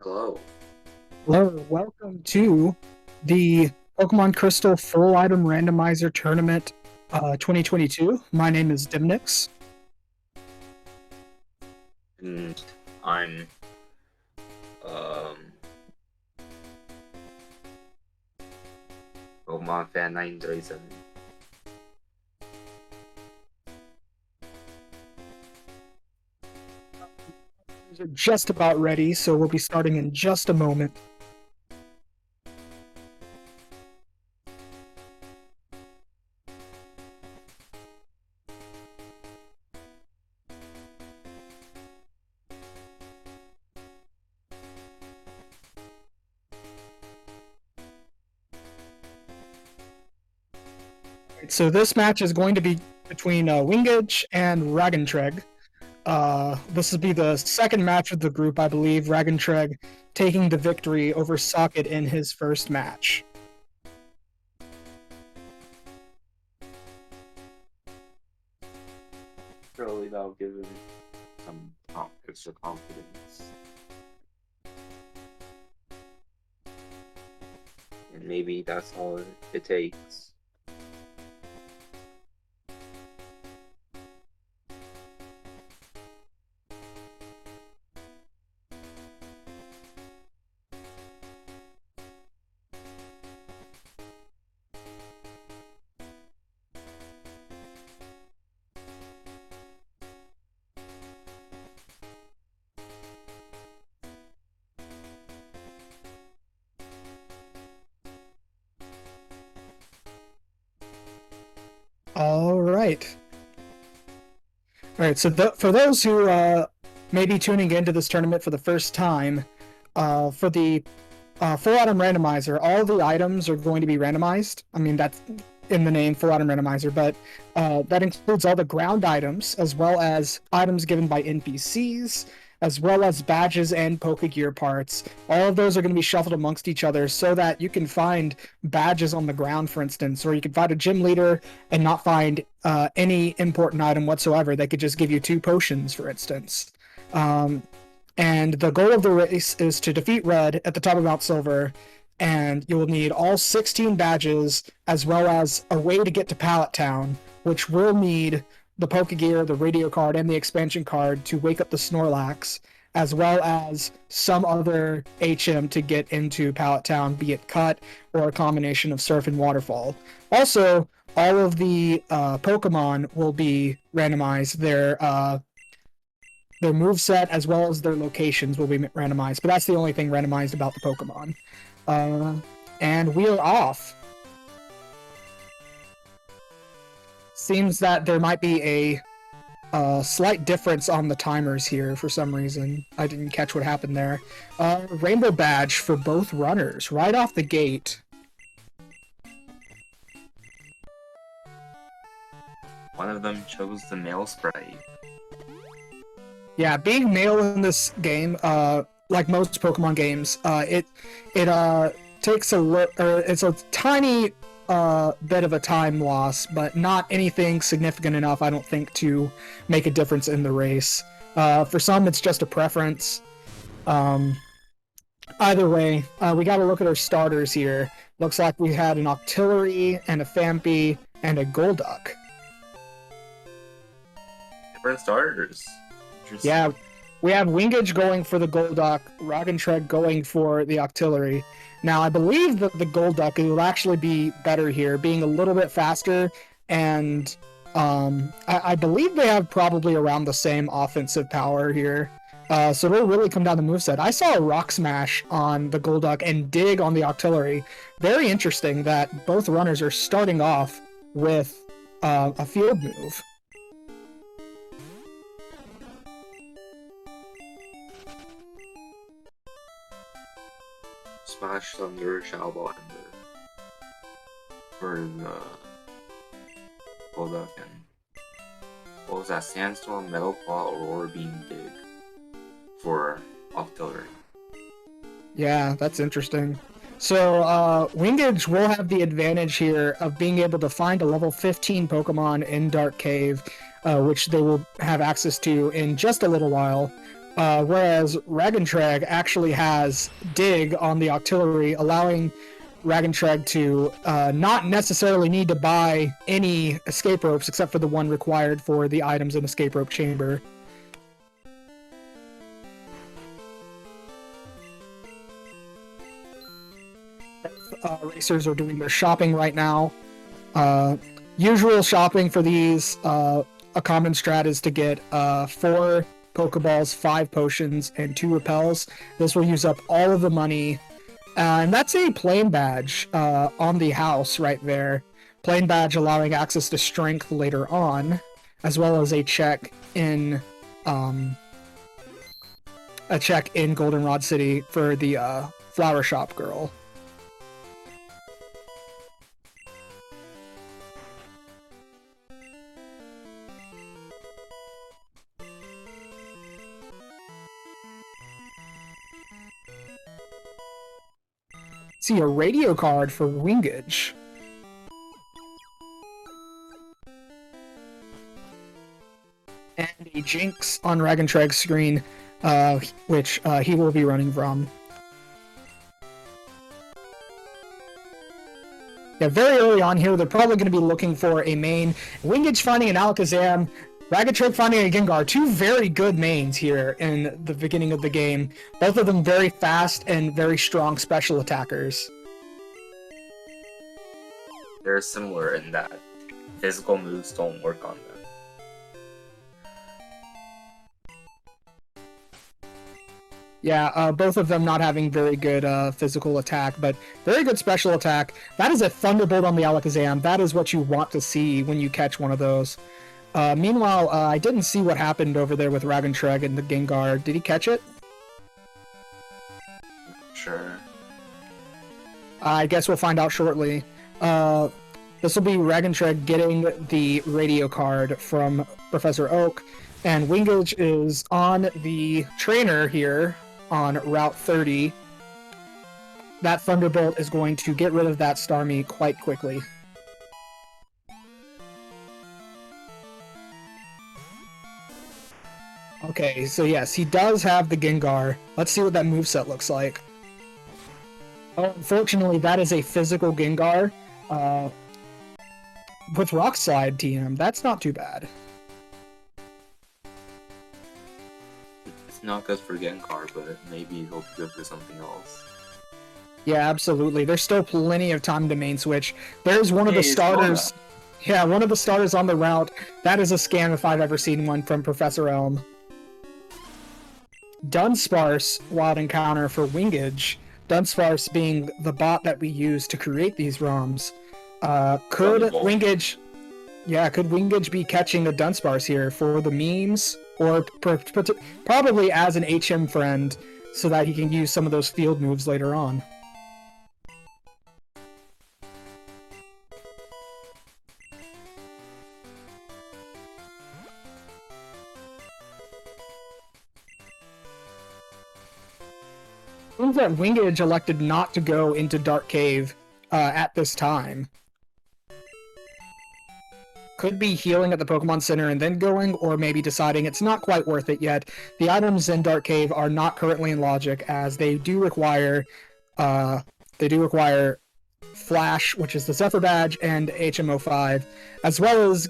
Hello. Hello, welcome to the Pokemon Crystal Full Item Randomizer Tournament 2022. My name is Dimnix. And I'm um Pokemon fan 937. We're just about ready, so we'll be starting in just a moment. So this match is going to be between Wingidge and Raagentreg. This will be the second match of the group, I believe. Raagentreg taking the victory over Socket in his first match. Surely that'll give him some extra confidence. And maybe that's all it takes. All right. All right, so for those who may be tuning into this tournament for the first time, for the Full Item Randomizer, all the items are going to be randomized. I mean, that's in the name, Full Item Randomizer, but that includes all the ground items, as well as items given by NPCs, as well as badges and Pokegear parts. All of those are going to be shuffled amongst each other so that you can find badges on the ground, for instance, or you can find a gym leader and not find any important item whatsoever. They could just give you 2 potions, for instance. And the goal of the race is to defeat Red at the top of Mount Silver, and you will need all 16 badges, as well as a way to get to Pallet Town, which will need the Pokegear, the radio card, and the expansion card to wake up the Snorlax, as well as some other HM to get into Pallet Town, be it Cut or a combination of Surf and Waterfall. Also, all of the Pokemon will be randomized. Their moveset as well as their locations will be randomized, but that's the only thing randomized about the Pokemon. And we are off. Seems that there might be a slight difference on the timers here for some reason. I didn't catch what happened there. Rainbow Badge for both runners right off the gate. One of them chose the male sprite. Yeah, being male in this game, like most Pokemon games, it takes it's a tiny bit of a time loss, but not anything significant enough, I don't think, to make a difference in the race. For some, it's just a preference. Either way, we got to look at our starters here. Looks like we had an Octillery and a Phanpy and a Golduck. Different starters. Yeah, we have Wingidge going for the Golduck, Raagentreg going for the Octillery. Now, I believe that the Golduck will actually be better here, being a little bit faster, and I believe they have probably around the same offensive power here. So it'll really come down to moveset. I saw a Rock Smash on the Golduck and Dig on the Octillery. Very interesting that both runners are starting off with a field move. Smash Thunder, Shadow Ball Ender for the Golduck, and what was that? Sandstorm, Metal Claw, Aurora Beam, Dig for Octillery. Yeah, that's interesting. So, Wingidge will have the advantage here of being able to find a level 15 Pokemon in Dark Cave, which they will have access to in just a little while. Whereas Raagentreg actually has dig on the artillery, allowing Raagentreg to not necessarily need to buy any escape ropes except for the one required for the items in escape rope chamber. Racers are doing their shopping right now. Usual shopping for these, a common strat is to get 4 Pokeballs, 5 potions, and 2 repels. This will use up all of the money. And that's a plain badge on the house right there. Plain badge allowing access to strength later on, as well as a check in Goldenrod City for the flower shop girl. See a radio card for Wingidge. And a Jinx on Raagentreg's screen, which he will be running from. Yeah, very early on here, they're probably going to be looking for a main. Wingidge finding an Alakazam, Raagentreg finding a Gengar. 2 very good mains here in the beginning of the game. Both of them very fast and very strong special attackers. They're similar in that physical moves don't work on them. Yeah, both of them not having very good physical attack, but very good special attack. That is a Thunderbolt on the Alakazam. That is what you want to see when you catch one of those. Meanwhile, I didn't see what happened over there with Raagentreg and the Gengar. Did he catch it? Sure. I guess we'll find out shortly. This will be Raagentreg getting the radio card from Professor Oak, and Wingidge is on the trainer here on Route 30. That Thunderbolt is going to get rid of that Starmie quite quickly. Okay, so yes, he does have the Gengar. Let's see what that moveset looks like. Oh, unfortunately, that is a physical Gengar. With Rock Slide TM, that's not too bad. It's not good for Gengar, but maybe it'll be good for something else. Yeah, absolutely. There's still plenty of time to main switch. There's one of the starters. Yeah, one of the starters on the route. That is a scam if I've ever seen one from Professor Elm. Dunsparce Wild Encounter for Wingidge. Dunsparce being the bot that we use to create these ROMs. Could Wingidge be catching a Dunsparce here for the memes? Or probably as an HM friend, so that he can use some of those field moves later on. Seems that Wingidge elected not to go into Dark Cave at this time. Could be healing at the Pokemon Center and then going, or maybe deciding it's not quite worth it yet. The items in Dark Cave are not currently in Logic, as they do require Flash, which is the Zephyr Badge, and HM05, as well as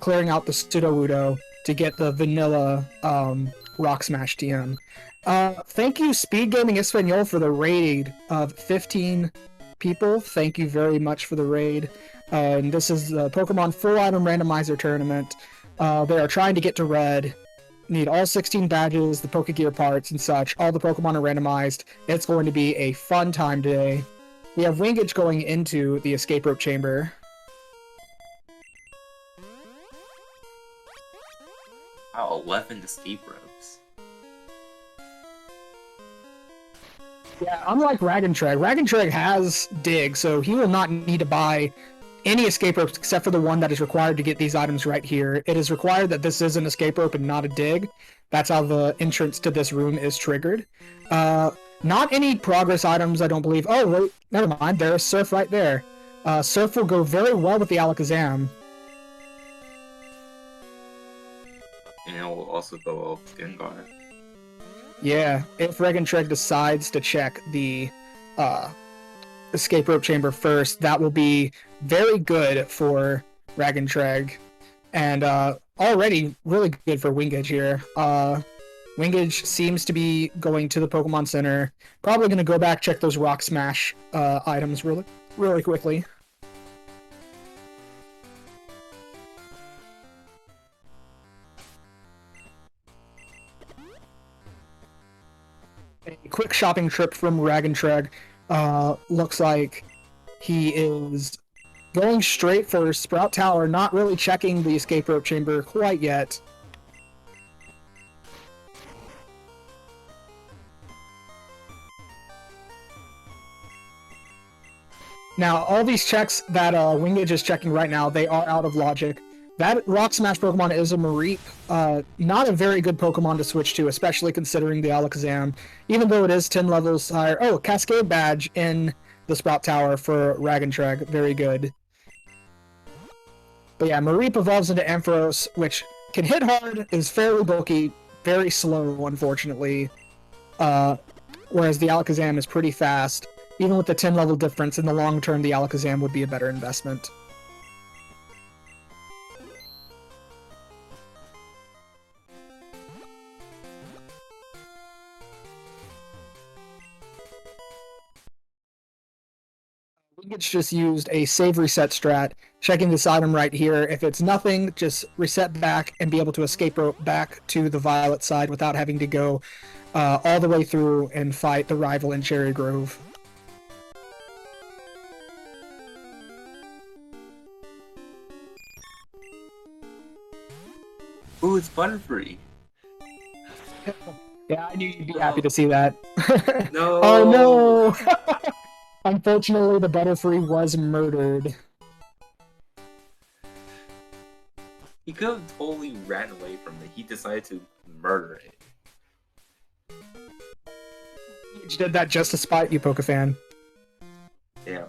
clearing out the Sudowoodo to get the vanilla Rock Smash TM. Thank you, SpeedGaming Espanol, for the raid of 15 people. Thank you very much for the raid. And this is the Pokemon Full Item Randomizer Tournament. They are trying to get to Red. Need all 16 badges, the Pokegear parts, and such. All the Pokemon are randomized. It's going to be a fun time today. We have Wingidge going into the escape rope chamber. Wow, 11 escape ropes. Yeah, unlike Raagentreg, Raagentreg has dig, so he will not need to buy any escape ropes except for the one that is required to get these items right here. It is required that this is an escape rope and not a dig. That's how the entrance to this room is triggered. Not any progress items, I don't believe. Oh, wait, never mind. There's Surf right there. Surf will go very well with the Alakazam. And it will also go well with Gengar. Yeah, if Raagentreg decides to check the escape rope chamber first, that will be very good for Raagentreg, and already really good for Wingidge here. Wingidge seems to be going to the Pokemon Center. Probably going to go back, check those Rock Smash items really quickly. A quick shopping trip from Raagentreg. Looks like he is going straight for Sprout Tower, not really checking the escape rope chamber quite yet. Now, all these checks that Wingidge is checking right now, they are out of logic. That Rock Smash Pokemon is a Mareep, not a very good Pokemon to switch to, especially considering the Alakazam, even though it is 10 levels higher. Oh, Cascade Badge in the Sprout Tower for Raagentreg, very good. But yeah, Mareep evolves into Ampharos, which can hit hard, is fairly bulky, very slow, unfortunately. Whereas the Alakazam is pretty fast. Even with the 10 level difference, in the long term, the Alakazam would be a better investment. Wingidge just used a save reset strat, checking this item right here. If it's nothing, just reset back and be able to escape rope back to the Violet side without having to go all the way through and fight the rival in Cherry Grove. Ooh, it's Butterfree. Yeah, I knew you'd be happy to see that. No. Oh no! Unfortunately, the Butterfree was murdered. He could have totally ran away from it. He decided to murder it. He did that just to spite you, Pokefan. Yeah.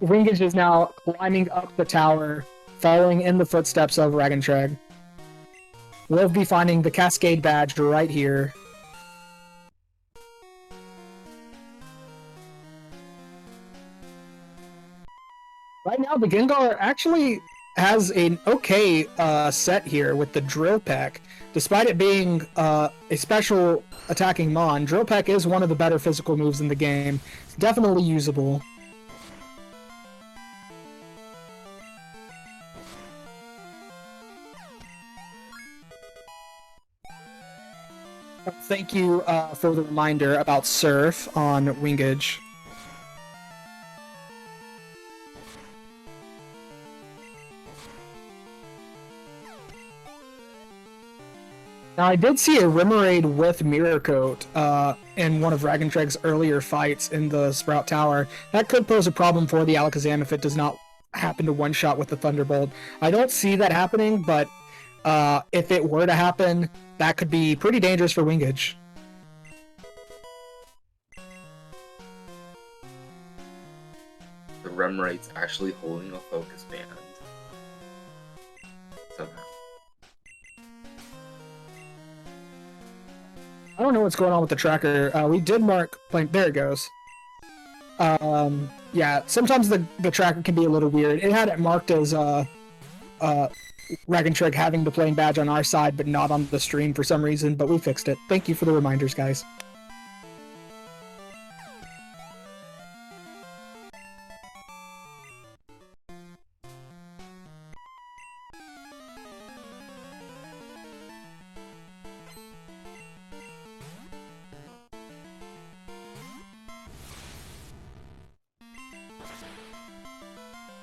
Wingidge is now climbing up the tower, following in the footsteps of Raagentreg. We'll be finding the Cascade Badge right here. Right now, the Gengar actually has an okay set here with the Drill Peck. Despite it being a special attacking Mon, Drill Peck is one of the better physical moves in the game. It's definitely usable. Thank you for the reminder about Surf on Wingidge. Now, I did see a Remoraid with Mirror Coat in one of Raagentreg's earlier fights in the Sprout Tower. That could pose a problem for the Alakazam if it does not happen to one-shot with the Thunderbolt. I don't see that happening, but if it were to happen, that could be pretty dangerous for Wingidge. The Remoraid's actually holding a focus band. Somehow. I don't know what's going on with the tracker. We did mark playing. There it goes. Yeah, sometimes the tracker can be a little weird. It had it marked as Raagentreg having the playing badge on our side, but not on the stream for some reason. But we fixed it. Thank you for the reminders, guys.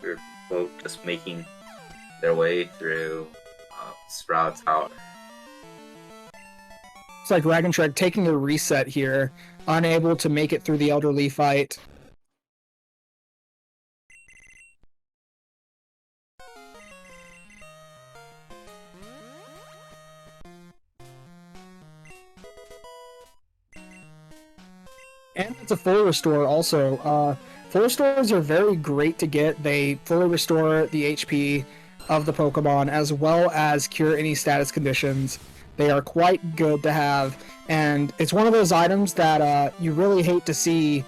We're both just making their way through Sprout Tower. It's like Raagentreg taking a reset here, unable to make it through the Elderly fight. And it's a full restore also. Full restores are very great to get. They fully restore the HP of the Pokemon as well as cure any status conditions. They are quite good to have, and it's one of those items that you really hate to see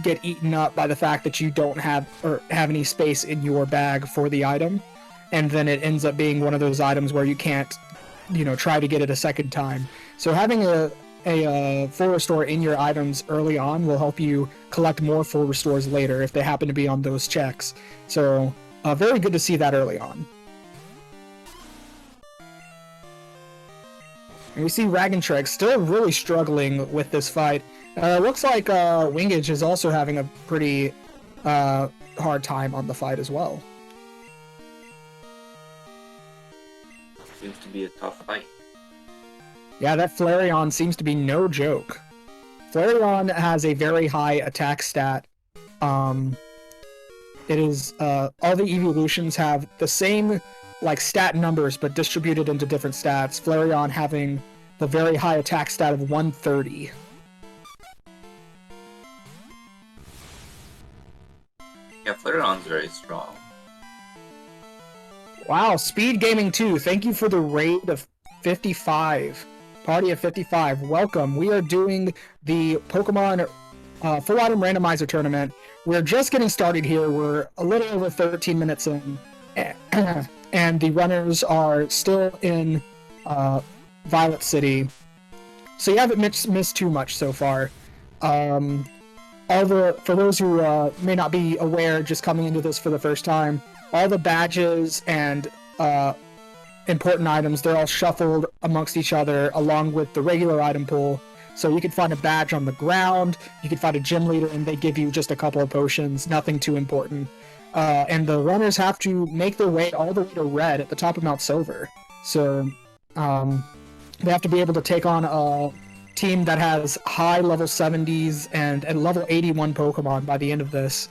get eaten up by the fact that you don't have any space in your bag for the item, and then it ends up being one of those items where you can't, try to get it a second time. So having a full restore in your items early on will help you collect more full restores later if they happen to be on those checks. So very good to see that early on. And we see Raagentreg still really struggling with this fight. Looks like Wingidge is also having a pretty hard time on the fight as well. Seems to be a tough fight. Yeah, that Flareon seems to be no joke. Flareon has a very high attack stat. It is all the evolutions have the same stat numbers, but distributed into different stats. Flareon having the very high attack stat of 130. Yeah, Flareon's very strong. Wow, SpeedGaming 2, thank you for the raid of 55. Party of 55, welcome. We are doing the Pokemon Full Item Randomizer tournament. We're just getting started here. We're a little over 13 minutes in. And the runners are still in Violet City, so you haven't missed too much so far. For those who may not be aware, just coming into this for the first time, all the badges and important items, they're all shuffled amongst each other along with the regular item pool. So you can find a badge on the ground, you can find a gym leader, and they give you just a couple of potions, nothing too important. And the runners have to make their way all the way to Red at the top of Mount Silver. So they have to be able to take on a team that has high level 70s and level 81 Pokemon by the end of this.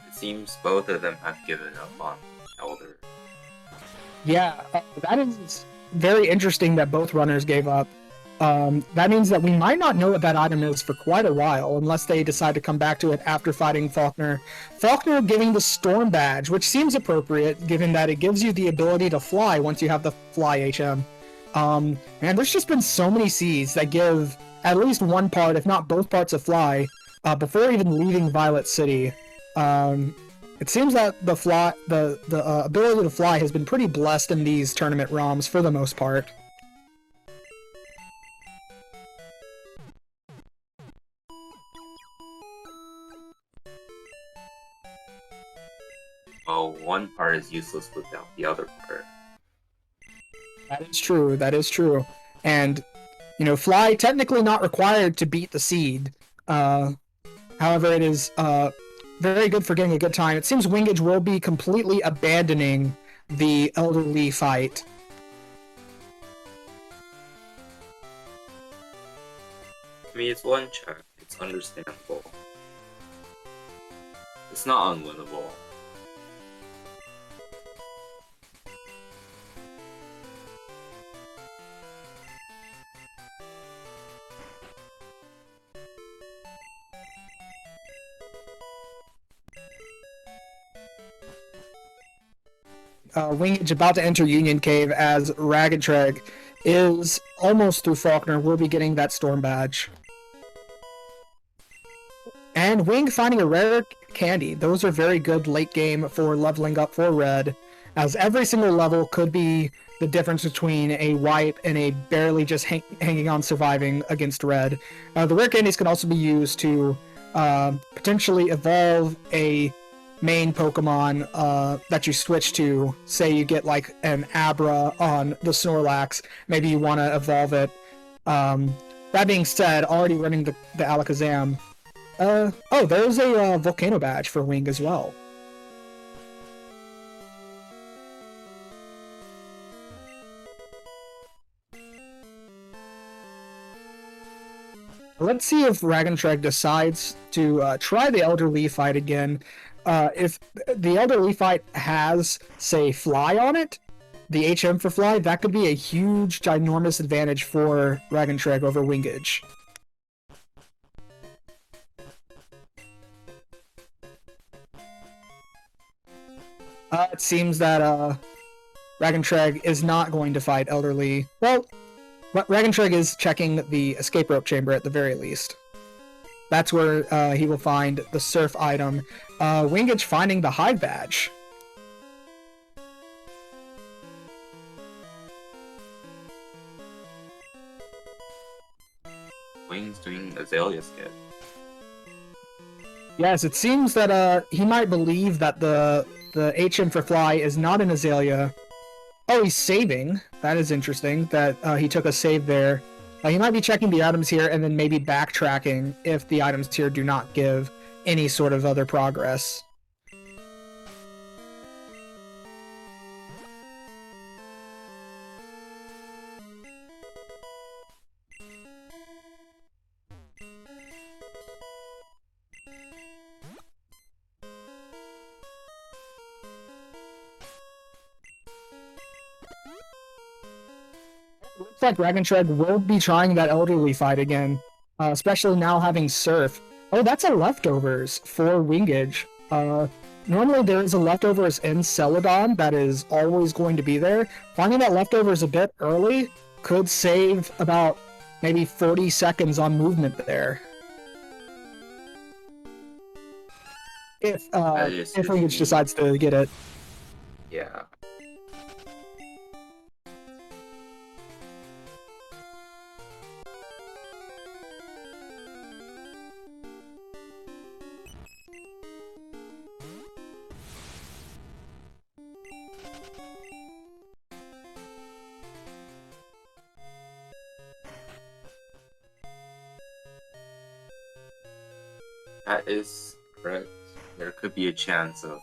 It seems both of them have given up on Elder. Yeah, that is very interesting that both runners gave up. That means that we might not know what that item is for quite a while, unless they decide to come back to it after fighting Faulkner. Faulkner giving the Storm Badge, which seems appropriate, given that it gives you the ability to fly once you have the Fly HM. And there's just been so many seeds that give at least one part, if not both parts of Fly, before even leaving Violet City. It seems that the ability to fly has been pretty blessed in these tournament ROMs for the most part. Well, one part is useless without the other part. That is true, that is true. And, fly technically not required to beat the seed. However, it is very good for getting a good time. It seems Wingidge will be completely abandoning the Elderly fight. I mean, it's one check. It's understandable. It's not unwinnable. Wingidge about to enter Union Cave as Raagentreg is almost through Faulkner. Will be getting that Storm Badge. And Wing finding a rare candy. Those are very good late game for leveling up for Red, as every single level could be the difference between a wipe and a barely just hanging on surviving against Red. The rare candies can also be used to potentially evolve a main Pokemon that you switch to. Say you get an Abra on the Snorlax, maybe you want to evolve it. That being said, already running the Alakazam. Oh, there's a Volcano Badge for Wing as well. Let's see if Raagentreg decides to try the Elderly fight again. If the Elderly fight has, say, Fly on it, the HM for Fly, that could be a huge, ginormous advantage for Raagentreg over Wingidge. It seems that Raagentreg is not going to fight Elderly. Well, Raagentreg is checking the escape rope chamber at the very least. That's where he will find the surf item. Wingidge finding the Hive Badge. Wing's doing Azalea skip. Yes, it seems that he might believe that the HM for Fly is not an Azalea. Oh, he's saving. That is interesting that he took a save there. He might be checking the items here and then maybe backtracking if the items here do not give any sort of other progress. Looks like Raagentreg will be trying that Elderly fight again, especially now having Surf. Oh, that's a leftovers for Wingidge. Normally there is a leftovers in Celadon that is always going to be there. Finding that leftovers a bit early could save about maybe 40 seconds on movement there. If Wingidge decides to get it. Yeah. That is correct. There could be a chance of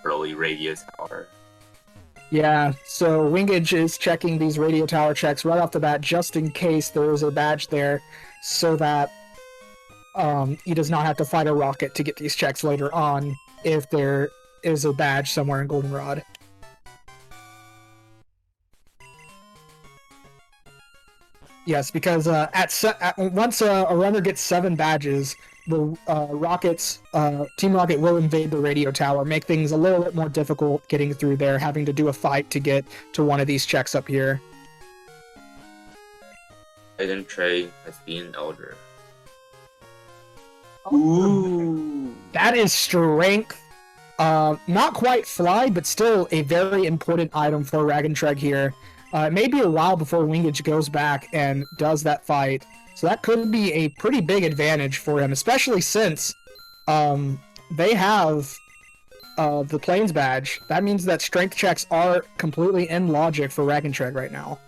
early radio tower. Yeah, so Wingidge is checking these radio tower checks right off the bat just in case there is a badge there so that he does not have to fight a rocket to get these checks later on if there is a badge somewhere in Goldenrod. Yes, because once a runner gets 7 badges, the Team Rocket will invade the radio tower, make things a little bit more difficult getting through there, having to do a fight to get to one of these checks up here. Raagentreg has been Elder. Ooh, that is strength. Not quite Fly, but still a very important item for Raagentreg here. It may be a while before Wingidge goes back and does that fight, so that could be a pretty big advantage for him, especially since they have the Plains Badge. That means that strength checks are completely in logic for Raagentreg right now.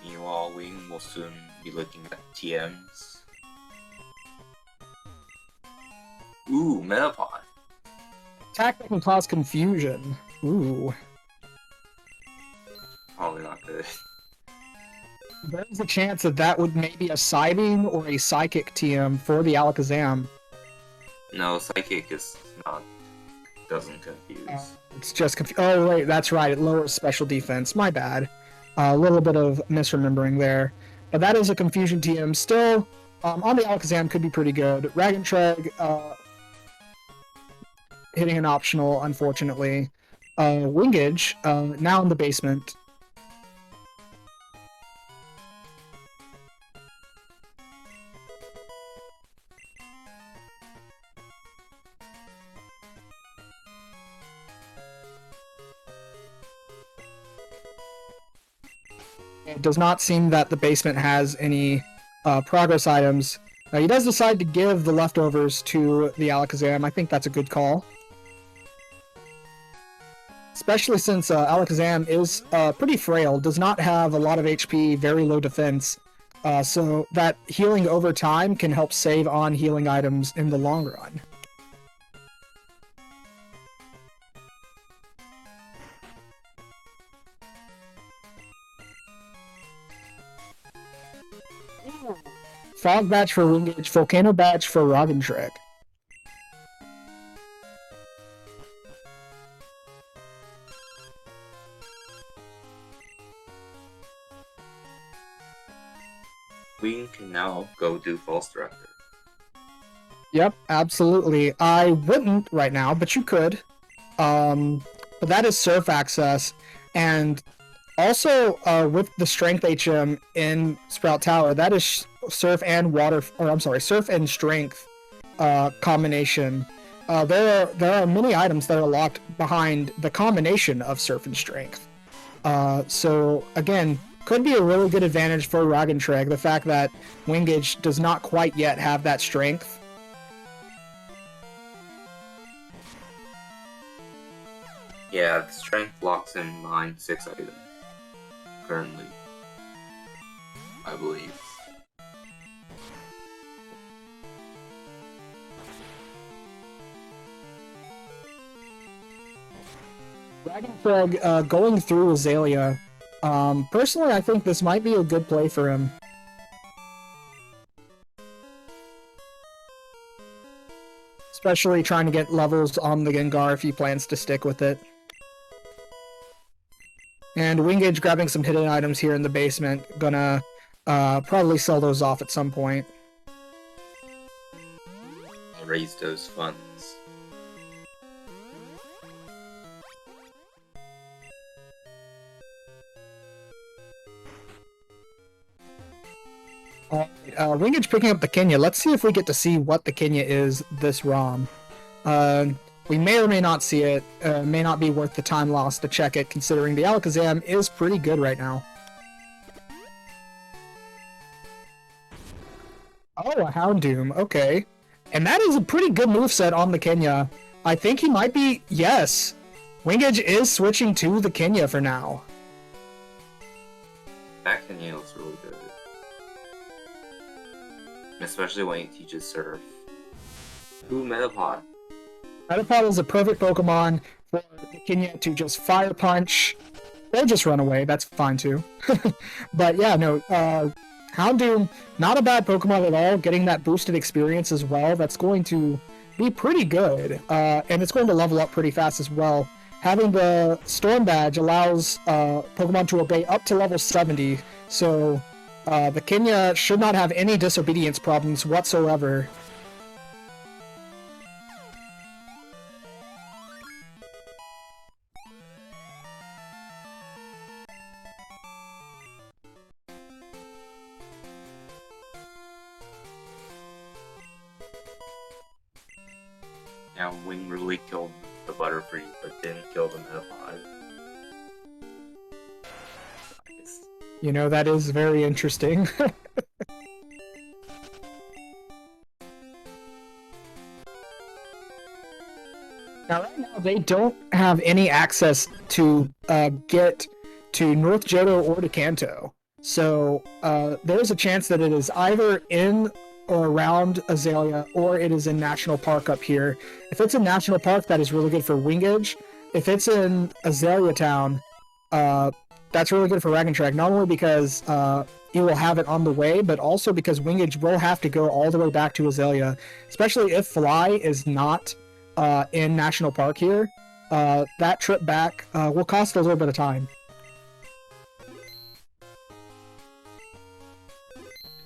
Meanwhile, Wing will soon be looking at TMs. Ooh, Metapod. Attack that can cause confusion. Ooh. Probably not good. There's a chance that that would maybe a Scything or a Psychic TM for the Alakazam. No, Psychic is not. Doesn't confuse. It's just oh, wait, that's right. It lowers special defense. My bad. A little bit of misremembering there. But that is a confusion TM. Still, on the Alakazam could be pretty good. Raagentreg hitting an optional, unfortunately. Wingidge, now in the basement. It does not seem that the basement has any progress items. He does decide to give the leftovers to the Alakazam. I think that's a good call. Especially since Alakazam is pretty frail, does not have a lot of HP, very low defense. So that healing over time can help save on healing items in the long run. Fog Badge for Wingidge, Volcano Badge for Raagentreg. we can now go do False Director. Yep, absolutely. I wouldn't right now, but you could. But that is surf access, and also with the strength HM in Sprout Tower, that is surf and water, or I'm sorry, surf and strength combination. There are many items that are locked behind the combination of surf and strength. So again, could be a really good advantage for Raagentreg, the fact that wingidge does not quite yet have that strength. Yeah, the strength locks him behind 6 items. Currently. I believe. Raagentreg going through Azalea. Personally, I think this might be a good play for him. Especially trying to get levels on the Gengar if he plans to stick with it. And wingidge grabbing some hidden items here in the basement. Gonna probably sell those off at some point. I'll raise those funds. Wingidge picking up the Kenya. Let's see if we get to see what the Kenya is this ROM. We may or may not see it. May not be worth the time lost to check it, considering the Alakazam is pretty good right now. Oh, a Houndoom. Okay. And that is a pretty good moveset on the Kenya. I think he might be... Yes. Wingidge is switching to the Kenya for now. That Kenya looks really good. Especially when he teaches Surf. Ooh, Metapod. Metapod is a perfect Pokemon for the Kenya to just Fire Punch, or just run away, that's fine too. But yeah, no, Houndoom, not a bad Pokemon at all, getting that boosted experience as well, that's going to be pretty good, and it's going to level up pretty fast as well. Having the Storm Badge allows Pokemon to obey up to level 70, so the Kenya should not have any disobedience problems whatsoever. Now, Wing really killed the Butterfree, but didn't kill the Metapod. You know, that is very interesting. Now, right now, they don't have any access to get to North Johto or to Kanto. So, there's a chance that it is either in or around Azalea, or it is in National Park up here. If it's in National Park, that is really good for Wingidge. If it's in Azalea Town, that's really good for Raagentreg, not only because he will have it on the way, but also because Wingidge will have to go all the way back to Azalea, especially if Fly is not in National Park here. That trip back will cost a little bit of time.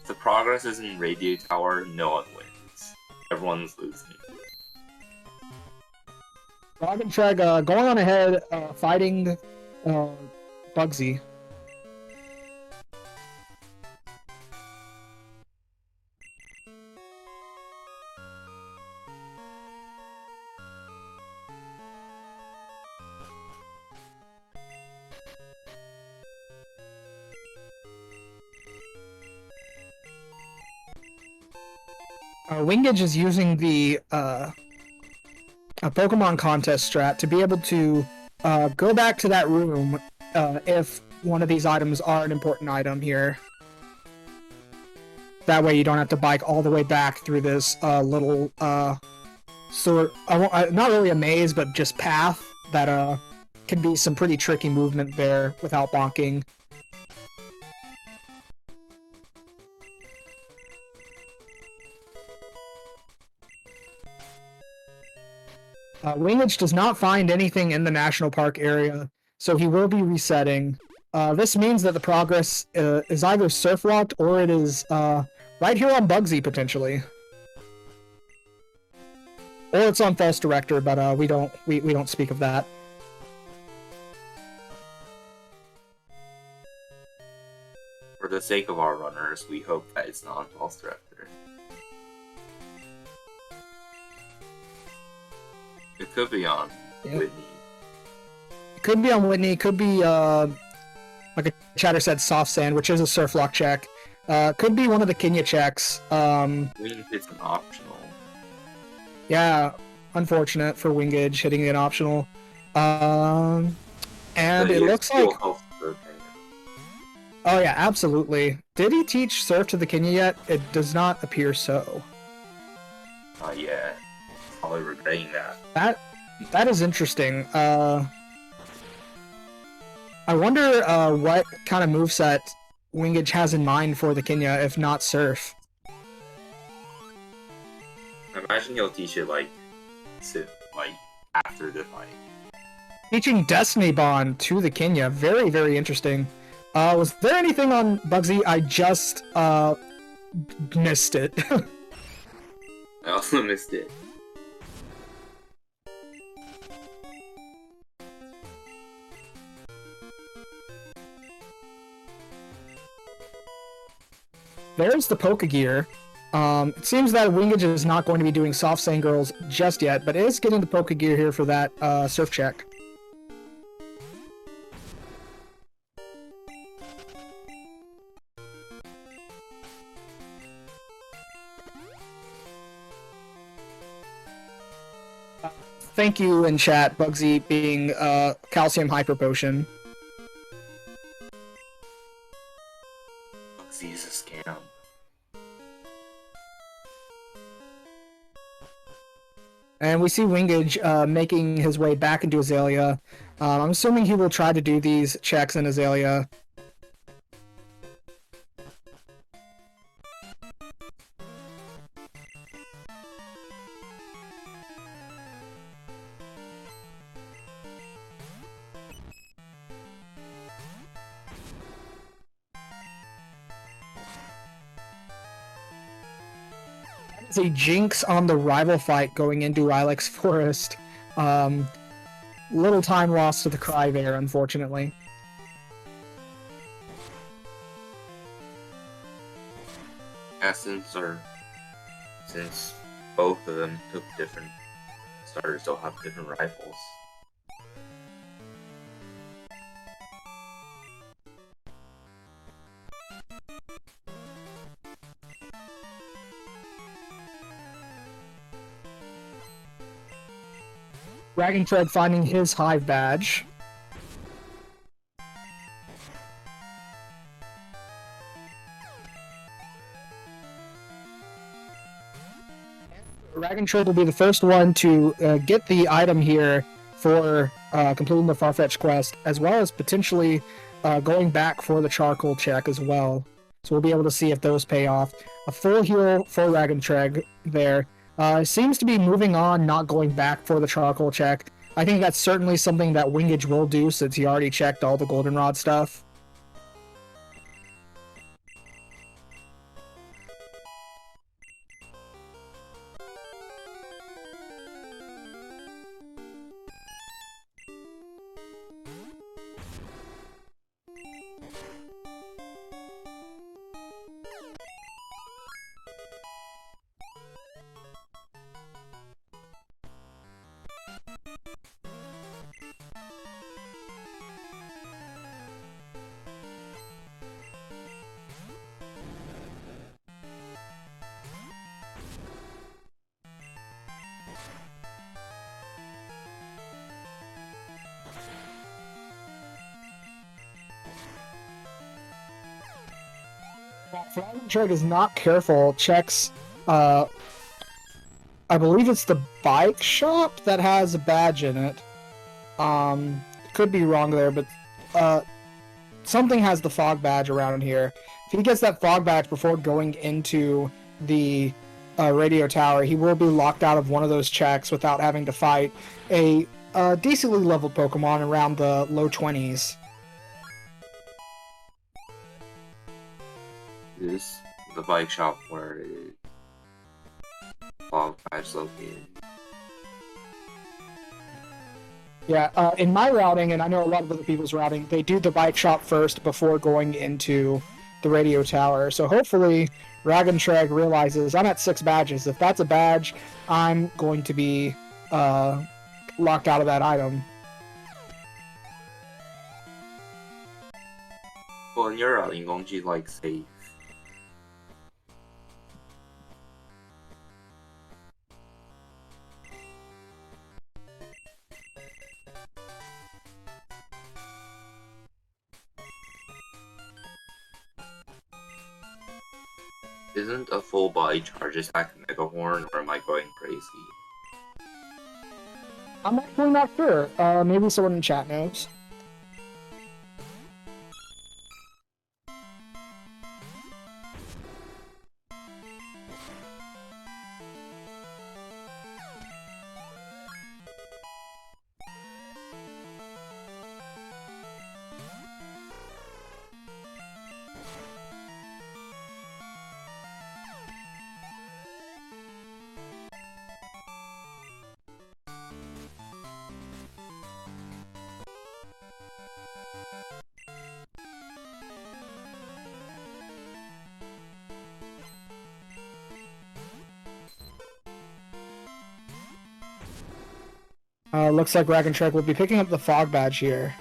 If the progress is in Radio Tower, no one wins. Everyone's losing. Raagentreg going on ahead, fighting Bugsy. Wingidge is using the a Pokemon contest strat to be able to go back to that room if one of these items are an important item here. That way you don't have to bike all the way back through this little sort, not really a maze, but just path that can be some pretty tricky movement there without bonking. Wingidge does not find anything in the National Park area, so he will be resetting. This means that the progress is either surf locked or it is right here on Bugsy potentially, or it's on False Director, but we don't speak of that. For the sake of our runners, we hope that it's not on False Director. It could be on Whitney. It could be on Whitney. It could be like a chatter said, Soft Sand, which is a surf lock check. Could be one of the Kenya checks. It's an optional. Yeah, unfortunate for wingidge hitting an optional. And it looks like. Oh yeah, absolutely. Did he teach surf to the Kenya yet? It does not appear so. Not yet. Probably regretting that. That is interesting. I wonder what kind of moveset wingidge has in mind for the Kenya, if not surf. I imagine he'll teach it like after the fight. Teaching Destiny Bond to the Kenya, very, very interesting. Was there anything on Bugsy? I just missed it. I also missed it. There's the Poke Gear. It seems that wingidge is not going to be doing Soft Sand Girls just yet, but is getting the Poke Gear here for that surf check. Thank you in chat, Bugsy being Calcium Hyper Potion. Bugsy is a scam. And we see wingidge making his way back into Azalea. I'm assuming he will try to do these checks in Azalea. A jinx on the rival fight going into Rylix Forest. Little time lost to the Cry there, unfortunately. Yeah, since both of them took different starters, they'll have different rifles. Raagentreg finding his Hive Badge. Raagentreg will be the first one to get the item here for completing the Farfetch'd quest, as well as potentially going back for the charcoal check as well. So we'll be able to see if those pay off. A full heal for Raagentreg there. Seems to be moving on, not going back for the charcoal check. I think that's certainly something that wingidge will do since he already checked all the goldenrod stuff. If Raagentreg is not careful, checks, I believe it's the bike shop that has a badge in it. Could be wrong there, but something has the fog badge around here. If he gets that fog badge before going into the radio tower, he will be locked out of one of those checks without having to fight a decently leveled Pokemon around the low 20s. This the bike shop where Fog Badge located. Yeah, in my routing, and I know a lot of other people's routing, they do the bike shop first before going into the radio tower. So hopefully Raagentreg realizes I'm at 6 badges. If that's a badge, I'm going to be locked out of that item. Well, in your routing, won't you like save? Isn't a full body charge attack Mega Horn, or am I going crazy? I'm actually not sure. Maybe someone in chat knows. Looks like Raagentreg will be picking up the Fog Badge here.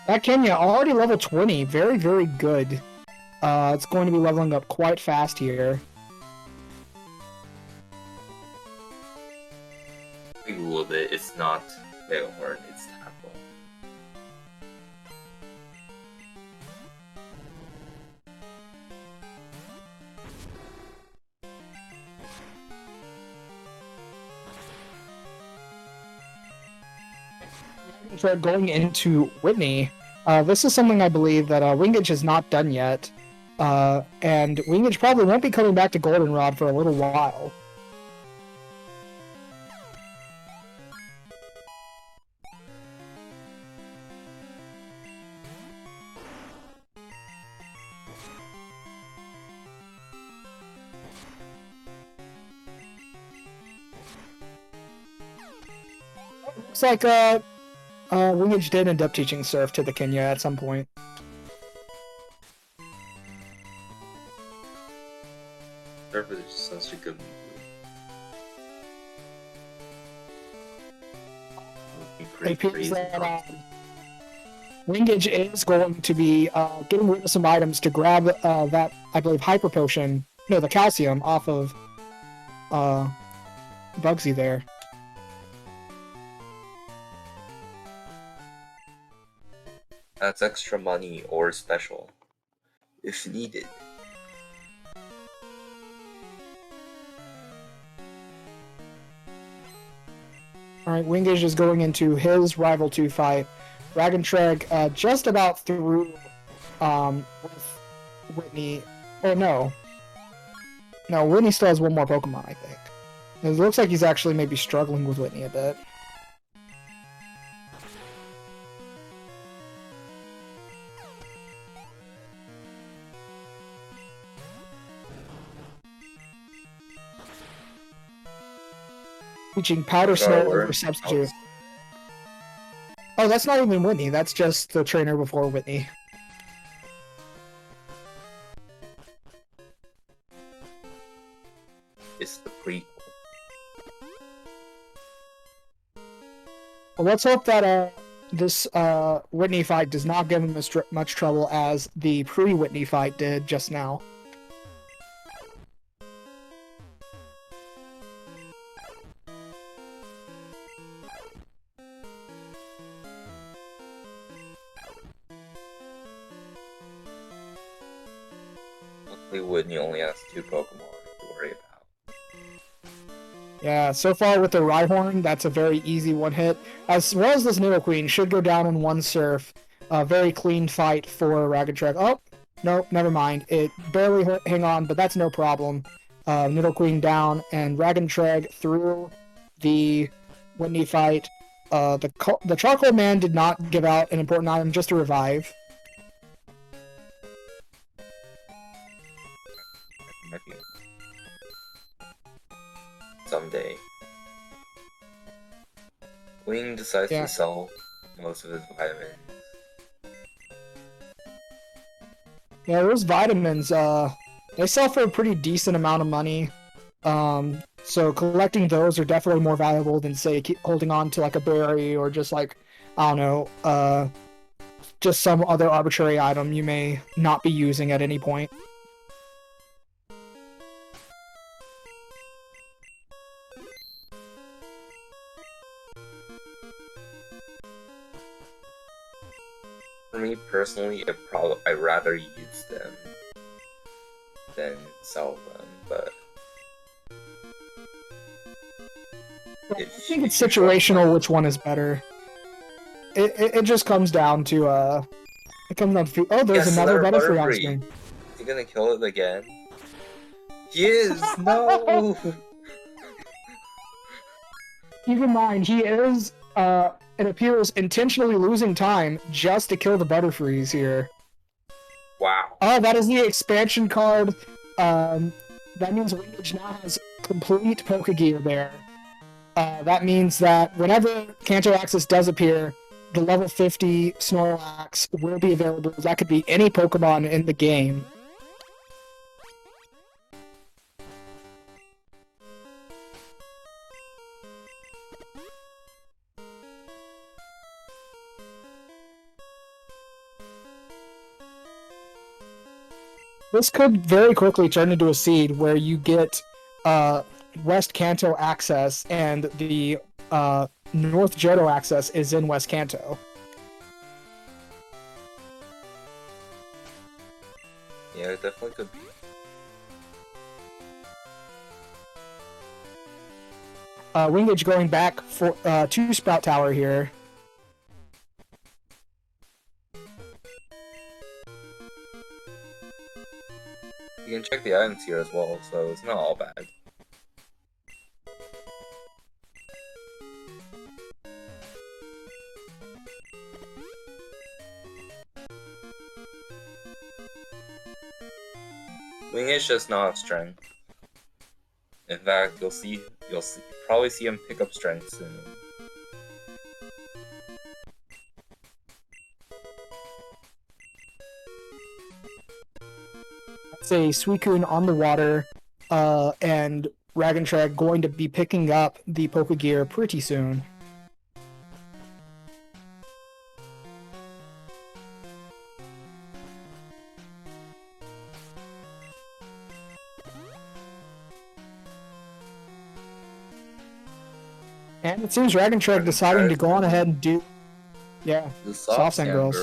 That Kenya already level 20. Very, very good. It's going to be leveling up quite fast here. A little bit. It's not Mega Horn, it's Tackle. Going into Whitney, this is something I believe that Wingidge has not done yet, and Wingidge probably won't be coming back to Goldenrod for a little while. Looks like Wingidge did end up teaching Surf to the Kenya at some point. Surf is just such a good move. It appears that Wingidge is going to be getting rid of some items to grab that, I believe, Hyper Potion, no, the Calcium off of Bugsy there. That's extra money or special, if needed. Alright, Wingidge is going into his Rival 2 fight. Raagentreg just about through with Whitney. Oh, no. No, Whitney still has one more Pokemon, I think. It looks like he's actually maybe struggling with Whitney a bit. Teaching Powder Snow over Substitute. Oh, that's not even Whitney. That's just the trainer before Whitney. It's the prequel. Well, let's hope that this Whitney fight does not give him as much trouble as the pre-Whitney fight did just now. Whitney only has 2 Pokemon to worry about. Yeah, so far with the Rhyhorn, that's a very easy one hit. As well as this Nidoqueen should go down in one Surf. A very clean fight for Raagentreg. Oh, no, never mind. It barely hang on, but that's no problem. Nidoqueen down, and Raagentreg through the Whitney fight. the charcoal man did not give out an important item, just a revive. Might be someday. Wing decides to sell most of his vitamins. Yeah, those vitamins, they sell for a pretty decent amount of money. So collecting those are definitely more valuable than, say, holding on to like a berry or just like, I don't know, just some other arbitrary item you may not be using at any point. For me personally, I'd rather use them than sell them, but I think it's situational which one is better. It just comes down to it comes down to there's another butterfree on screen. Is he gonna kill it again? He is! No! Keep in mind, he is it appears intentionally losing time just to kill the butterfrees here. Wow. Oh, that is the expansion card. That means wingidge now has complete Pokegear there. That means that whenever Kanto Access does appear, the level 50 Snorlax will be available. That could be any Pokemon in the game. This could very quickly turn into a seed where you get West Kanto access and the North Johto access is in West Kanto. Yeah, it definitely could be. Wingidge going back for to Sprout Tower here. You can check the items here as well, so it's not all bad. Wingidge does not have strength. In fact, you'll probably see him pick up strength soon. Say Suicune on the water, and Raagentreg going to be picking up the Pokegear pretty soon. And it seems Raagentreg deciding to go on ahead and do, the soft sand girls.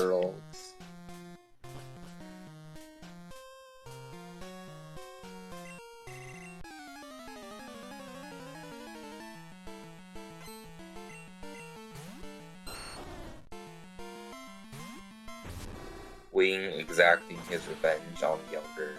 Wing exacting his revenge on the younger.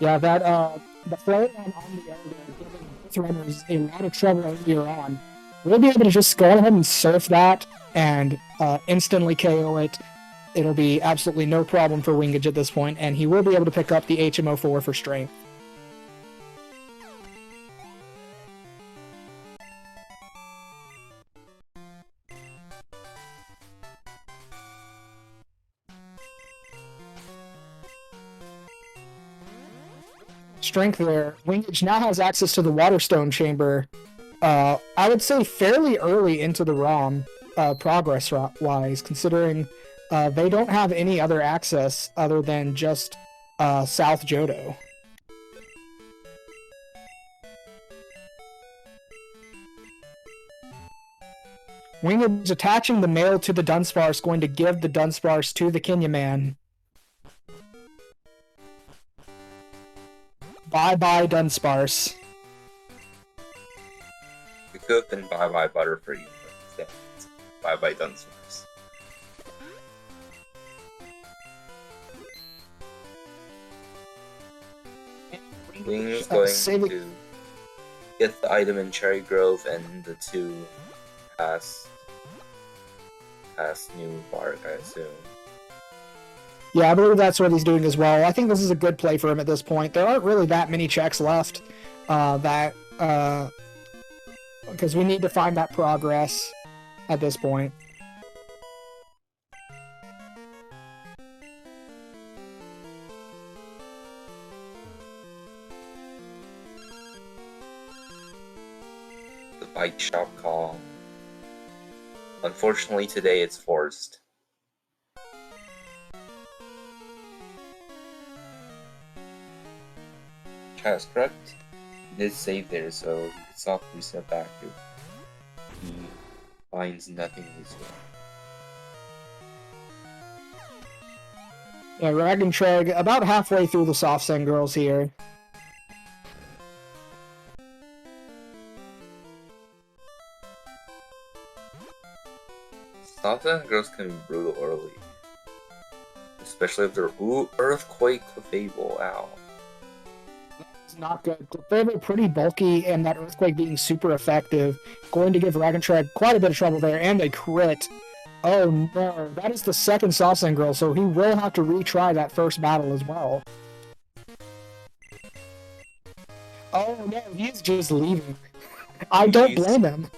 Yeah, the flare on the elder giving both runners a lot of trouble earlier on. We'll be able to just go ahead and surf that and instantly KO it. It'll be absolutely no problem for Wingidge at this point, and he will be able to pick up the HMO4 for strength. Strength there. Wingidge now has access to the Waterstone Chamber. I would say fairly early into the ROM, progress-wise, considering they don't have any other access other than just South Johto. Wingidge attaching the male to the Dunsparce, going to give the Dunsparce to the Kenyaman. Bye-bye, Dunsparce. It could have been bye-bye Butterfree, but instead, bye-bye Dunsparce. Wing's going to get the item in Cherry Grove and the 2 past New Bark, I assume. Yeah, I believe that's what he's doing as well. I think this is a good play for him at this point. There aren't really that many checks left because we need to find that progress at this point. The bike shop call. Unfortunately, today it's forced. Chat is correct. He did save there, so it's off reset back if he finds nothing useful. Yeah, Raagentreg about halfway through the soft sand girls here. Soft girls can be brutal early. Especially if they're Earthquake Clefable, ow. It's not good. Clefable pretty bulky, and that Earthquake being super effective. Going to give Raagentreg quite a bit of trouble there, and a crit. Oh no, that is the second soft sand girl, so he will have to retry that first battle as well. Oh no, he's just leaving. I don't blame him.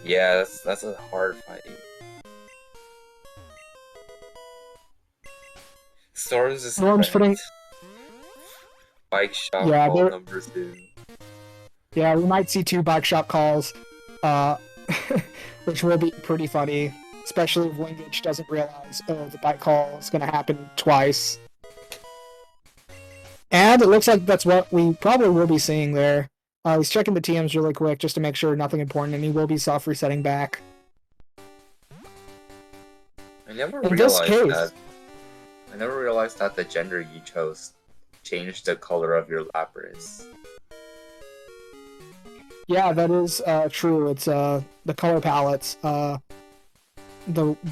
Yeah, that's a hard fight. Storm's putting bike shop call number 2. Yeah, we might see 2 bike shop calls, which will be pretty funny, especially if wingidge doesn't realize, oh, the bike call is going to happen twice. And it looks like that's what we probably will be seeing there. He's checking the TMs really quick just to make sure nothing important, and he will be soft resetting back. I never realized that the gender you chose changed the color of your Lapras. Yeah, that is true. It's the color palettes. The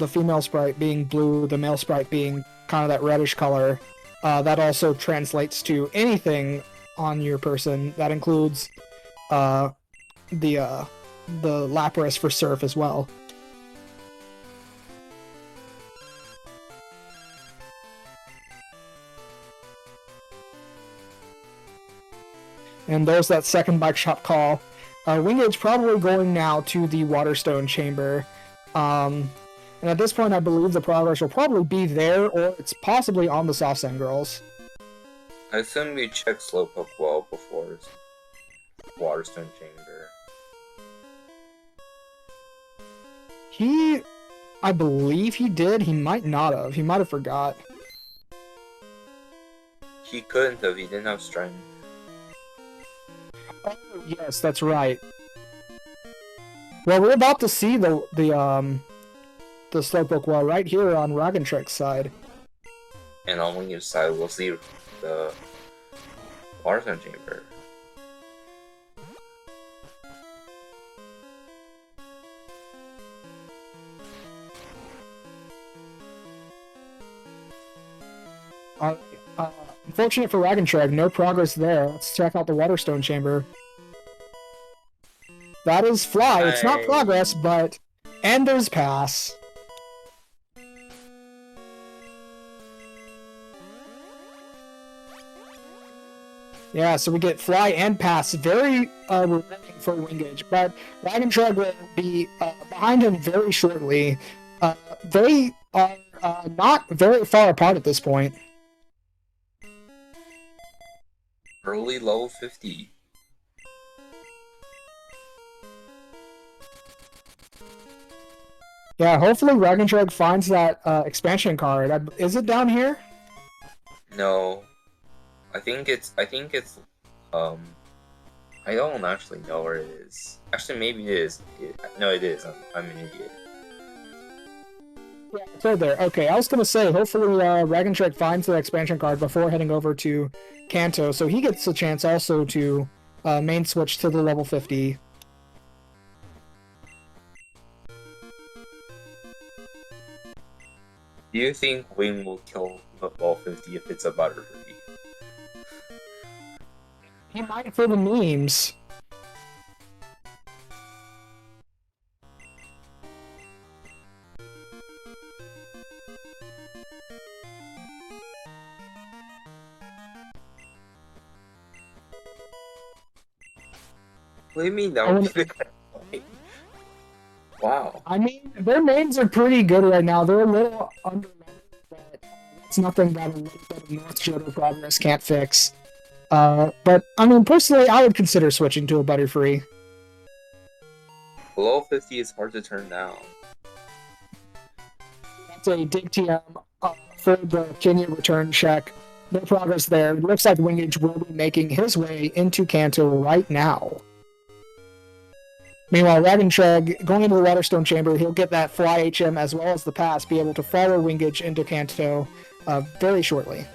female sprite being blue, the male sprite being kind of that reddish color. That also translates to anything on your person. That includes the Lapras for Surf as well. And there's that second bike shop call. Wingidge probably going now to the Waterstone Chamber. And at this point, I believe the progress will probably be there, or it's possibly on the Soft Sand Girls. I assume you check Slowpoke well before Waterstone Chamber. I believe he did. He might not have. He might have forgot. He couldn't have. He didn't have strength. Oh, yes, that's right. Well, we're about to see the Slowpoke well right here on Raagentreg's side. And on Wingidge's side, we'll see the Waterstone Chamber. Unfortunate for Raagentreg, no progress there. Let's check out the Waterstone Chamber. That is Fly. It's not progress, but Ender's Pass. Yeah, so we get Fly and Pass. Very rewarding for Wingidge, but Raagentreg will be behind him very shortly. They are not very far apart at this point. Early level 50. Yeah, hopefully Raagentreg finds that expansion card. Is it down here? No. I think it's I don't actually know where it is. Actually, maybe it is. No, it is. I'm an idiot. Yeah, it's right there. Okay, I was gonna say, hopefully Raagentreg finds the expansion card before heading over to Kanto, so he gets a chance also to main switch to the level 50. Do you think Wing will kill level 50 if it's a Butterfree? He might for the memes. What do you mean that would be the point? Wow. I mean, their mains are pretty good right now. They're a little under, but it's nothing that a little bit of North Johto progress can't fix. But I mean, personally, I would consider switching to a Butterfree. Below 50 is hard to turn down. That's a Dig TM for the Kenya return check. No progress there. It looks like Wingidge will be making his way into Kanto right now. Meanwhile, Raagentreg, going into the Waterstone Chamber, he'll get that Fly HM as well as the pass, be able to follow Wingidge into Kanto very shortly.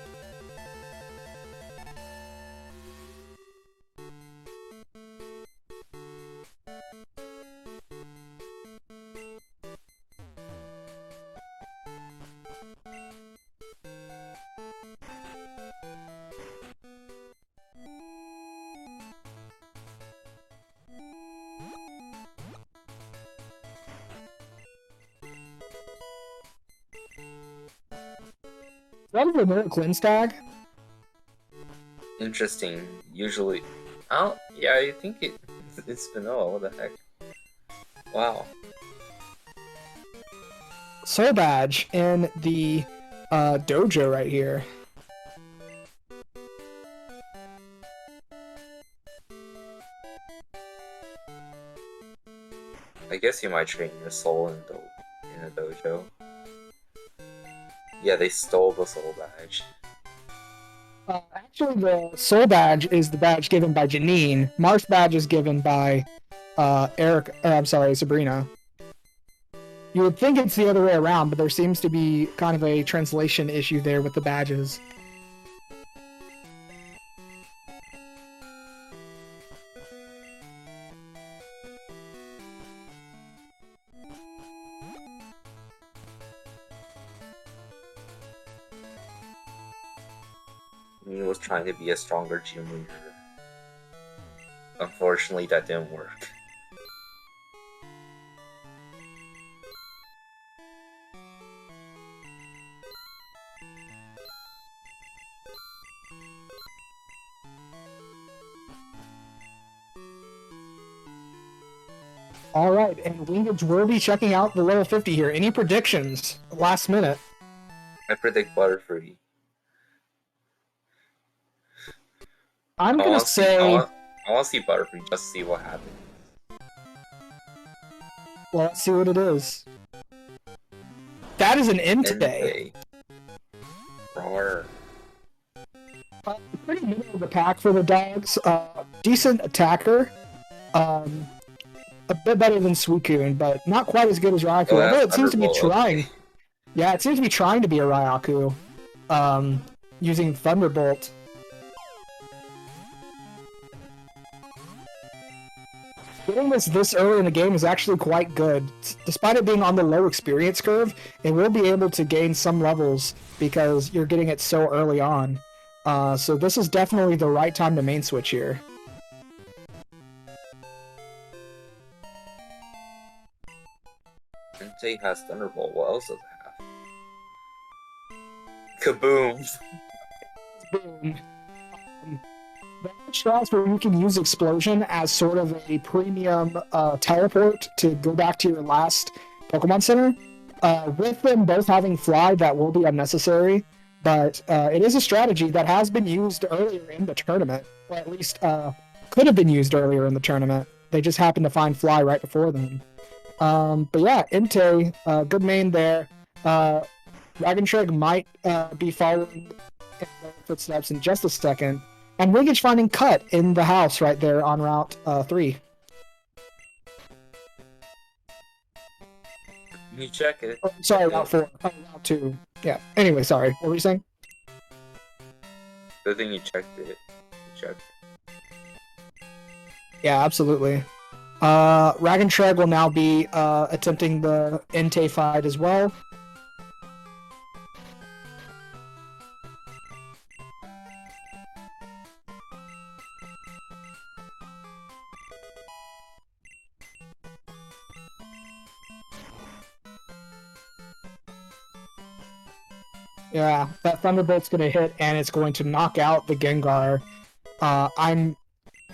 That was a Mirror Cleanse tag. Interesting. Usually, yeah, I think it's vanilla. What the heck? Wow. Soul Badge in the dojo right here. I guess you might train your soul in a dojo. Yeah, they stole the soul badge. Actually, the soul badge is the badge given by Janine. Marsh Badge is given by Sabrina. You would think it's the other way around, but there seems to be kind of a translation issue there with the badges. Was trying to be a stronger gym leader. Unfortunately, that didn't work. Alright, and Wingidge will be checking out the level 50 here. Any predictions? Last minute. I predict Butterfree. I'm gonna say... I want to see Butterfree just to see what happens. Well, let's see what it is. That is an Entei. Pretty middle of the pack for the dogs. Decent attacker. A bit better than Suicune, but not quite as good as Raikou. Although it seems to be trying. Okay. Yeah, it seems to be trying to be a Raikou. Using Thunderbolt. Getting this early in the game is actually quite good. Despite it being on the low experience curve, it will be able to gain some levels because you're getting it so early on. So this is definitely the right time to main switch here. Entei has Thunderbolt. What else does it have? Kaboom! Boom. The straws where you can use Explosion as sort of a premium teleport to go back to your last Pokemon Center. With them both having Fly, that will be unnecessary, but it is a strategy that has been used earlier in the tournament, or at least could have been used earlier in the tournament. They just happened to find Fly right before them. But yeah, Entei, good main there. Raagentreg might be following in their footsteps in just a second. And Wingidge finding Cut in the house right there on Route 3. You check it. Oh, sorry, Route 4. Oh, Route 2. Yeah. Anyway, sorry. What were you saying? Good thing you checked it. You checked. Yeah, absolutely. Raagentreg will now be attempting the Entei fight as well. Yeah, that Thunderbolt's going to hit, and it's going to knock out the Gengar. I'm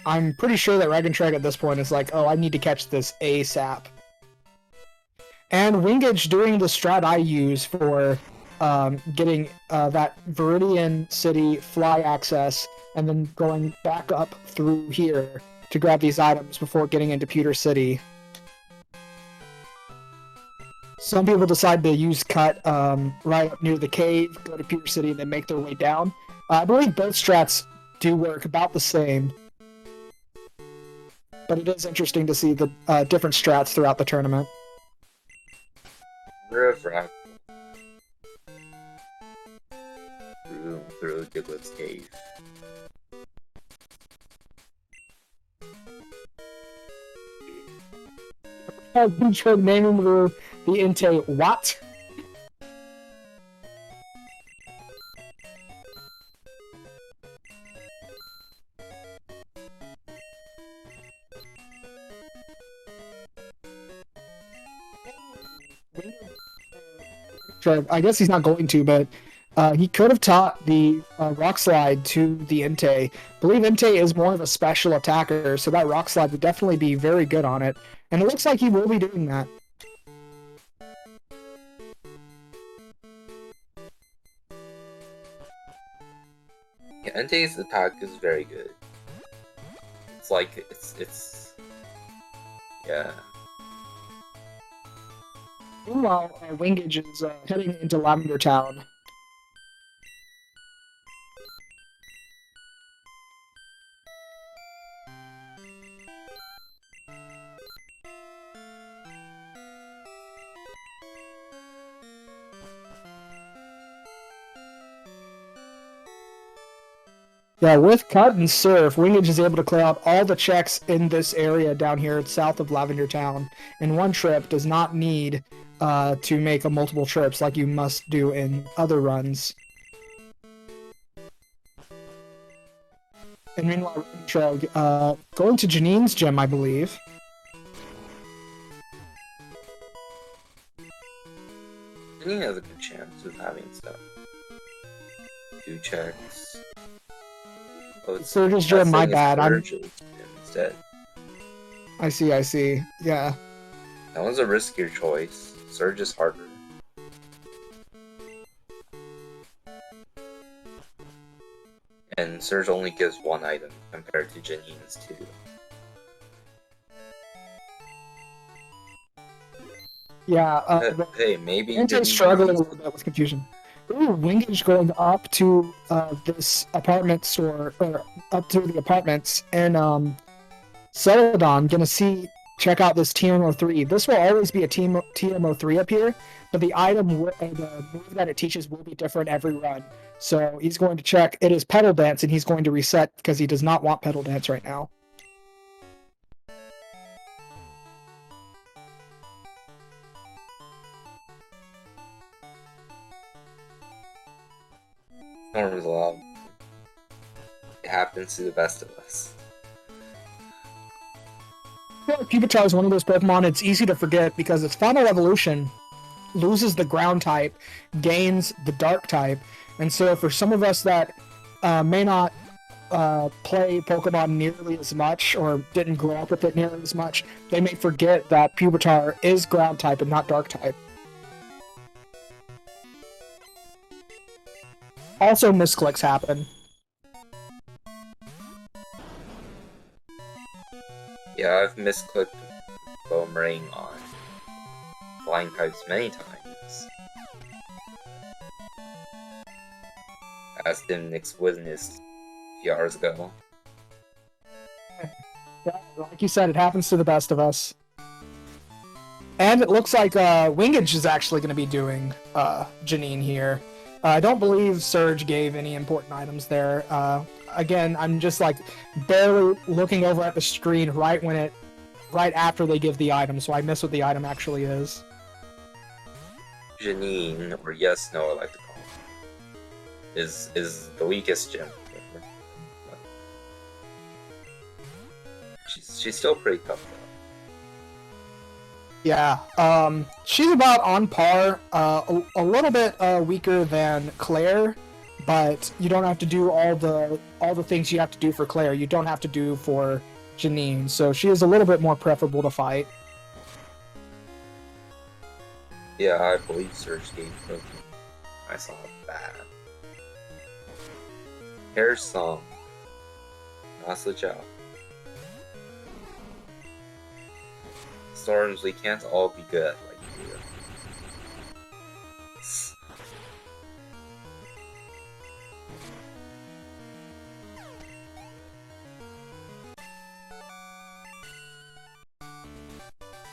I'm pretty sure that Raagentreg at this point is like, oh, I need to catch this ASAP. And wingidge doing the strat I use for getting that Viridian City fly access and then going back up through here to grab these items before getting into Pewter City. Some people decide to use cut right up near the cave, go to Pewter City, and then make their way down. I believe both strats do work about the same. But it is interesting to see the different strats throughout the tournament. Through Diglett's cave. I've been naming the Inte what? I guess he's not going to, but he could have taught the rock slide to the Inte. I believe Inte is more of a special attacker, so that rock slide would definitely be very good on it. And it looks like he will be doing that. Yeah, Ente's attack is very good. It's like, it's... Yeah. Meanwhile, wingidge is heading into Lavender Town. Yeah, with Cut and Surf, wingidge is able to clear out all the checks in this area down here south of Lavender Town. In one trip, does not need to make a multiple trips like you must do in other runs. And meanwhile, Raagentreg, going to Janine's gym, I believe. Janine has a good chance of having stuff. 2 checks. Oh, Surge's gym, my bad. Instead. I see. Yeah. That one's a riskier choice. Surge is harder. And Surge only gives 1 item compared to Janine's 2. Yeah, hey, maybe Ante's struggling a little bit with confusion. Ooh, wingidge going up to this apartment store, or up to the apartments, and Celadon gonna check out this TMO3. This will always be a TMO3 up here, but the item, the move that it teaches will be different every run. So he's going to check, it is Pedal Dance, and he's going to reset because he does not want Pedal Dance right now. Storm's Law. It happens to the best of us. Yeah, Pupitar is one of those Pokemon it's easy to forget because its final evolution loses the ground type, gains the dark type, and so for some of us that may not play Pokemon nearly as much or didn't grow up with it nearly as much, they may forget that Pupitar is ground type and not dark type. Also, misclicks happen. Yeah, I've misclicked Boomerang on flying types many times. As did Nick's witness a few hours ago. Yeah, like you said, it happens to the best of us. And it looks like wingidge is actually going to be doing Janine here. I don't believe Surge gave any important items there. Again, I'm just like barely looking over at the screen right after they give the item, so I miss what the item actually is. Janine, or yes, no, I like to call it, is the weakest gym. She's still pretty tough though. Yeah, she's about on par, a little bit weaker than Claire, but you don't have to do all the things you have to do for Claire. You don't have to do for Janine, so she is a little bit more preferable to fight. Yeah, I believe Surge gave protein. I saw that. Hair song. Nasa job. Storms, we can't all be good like you.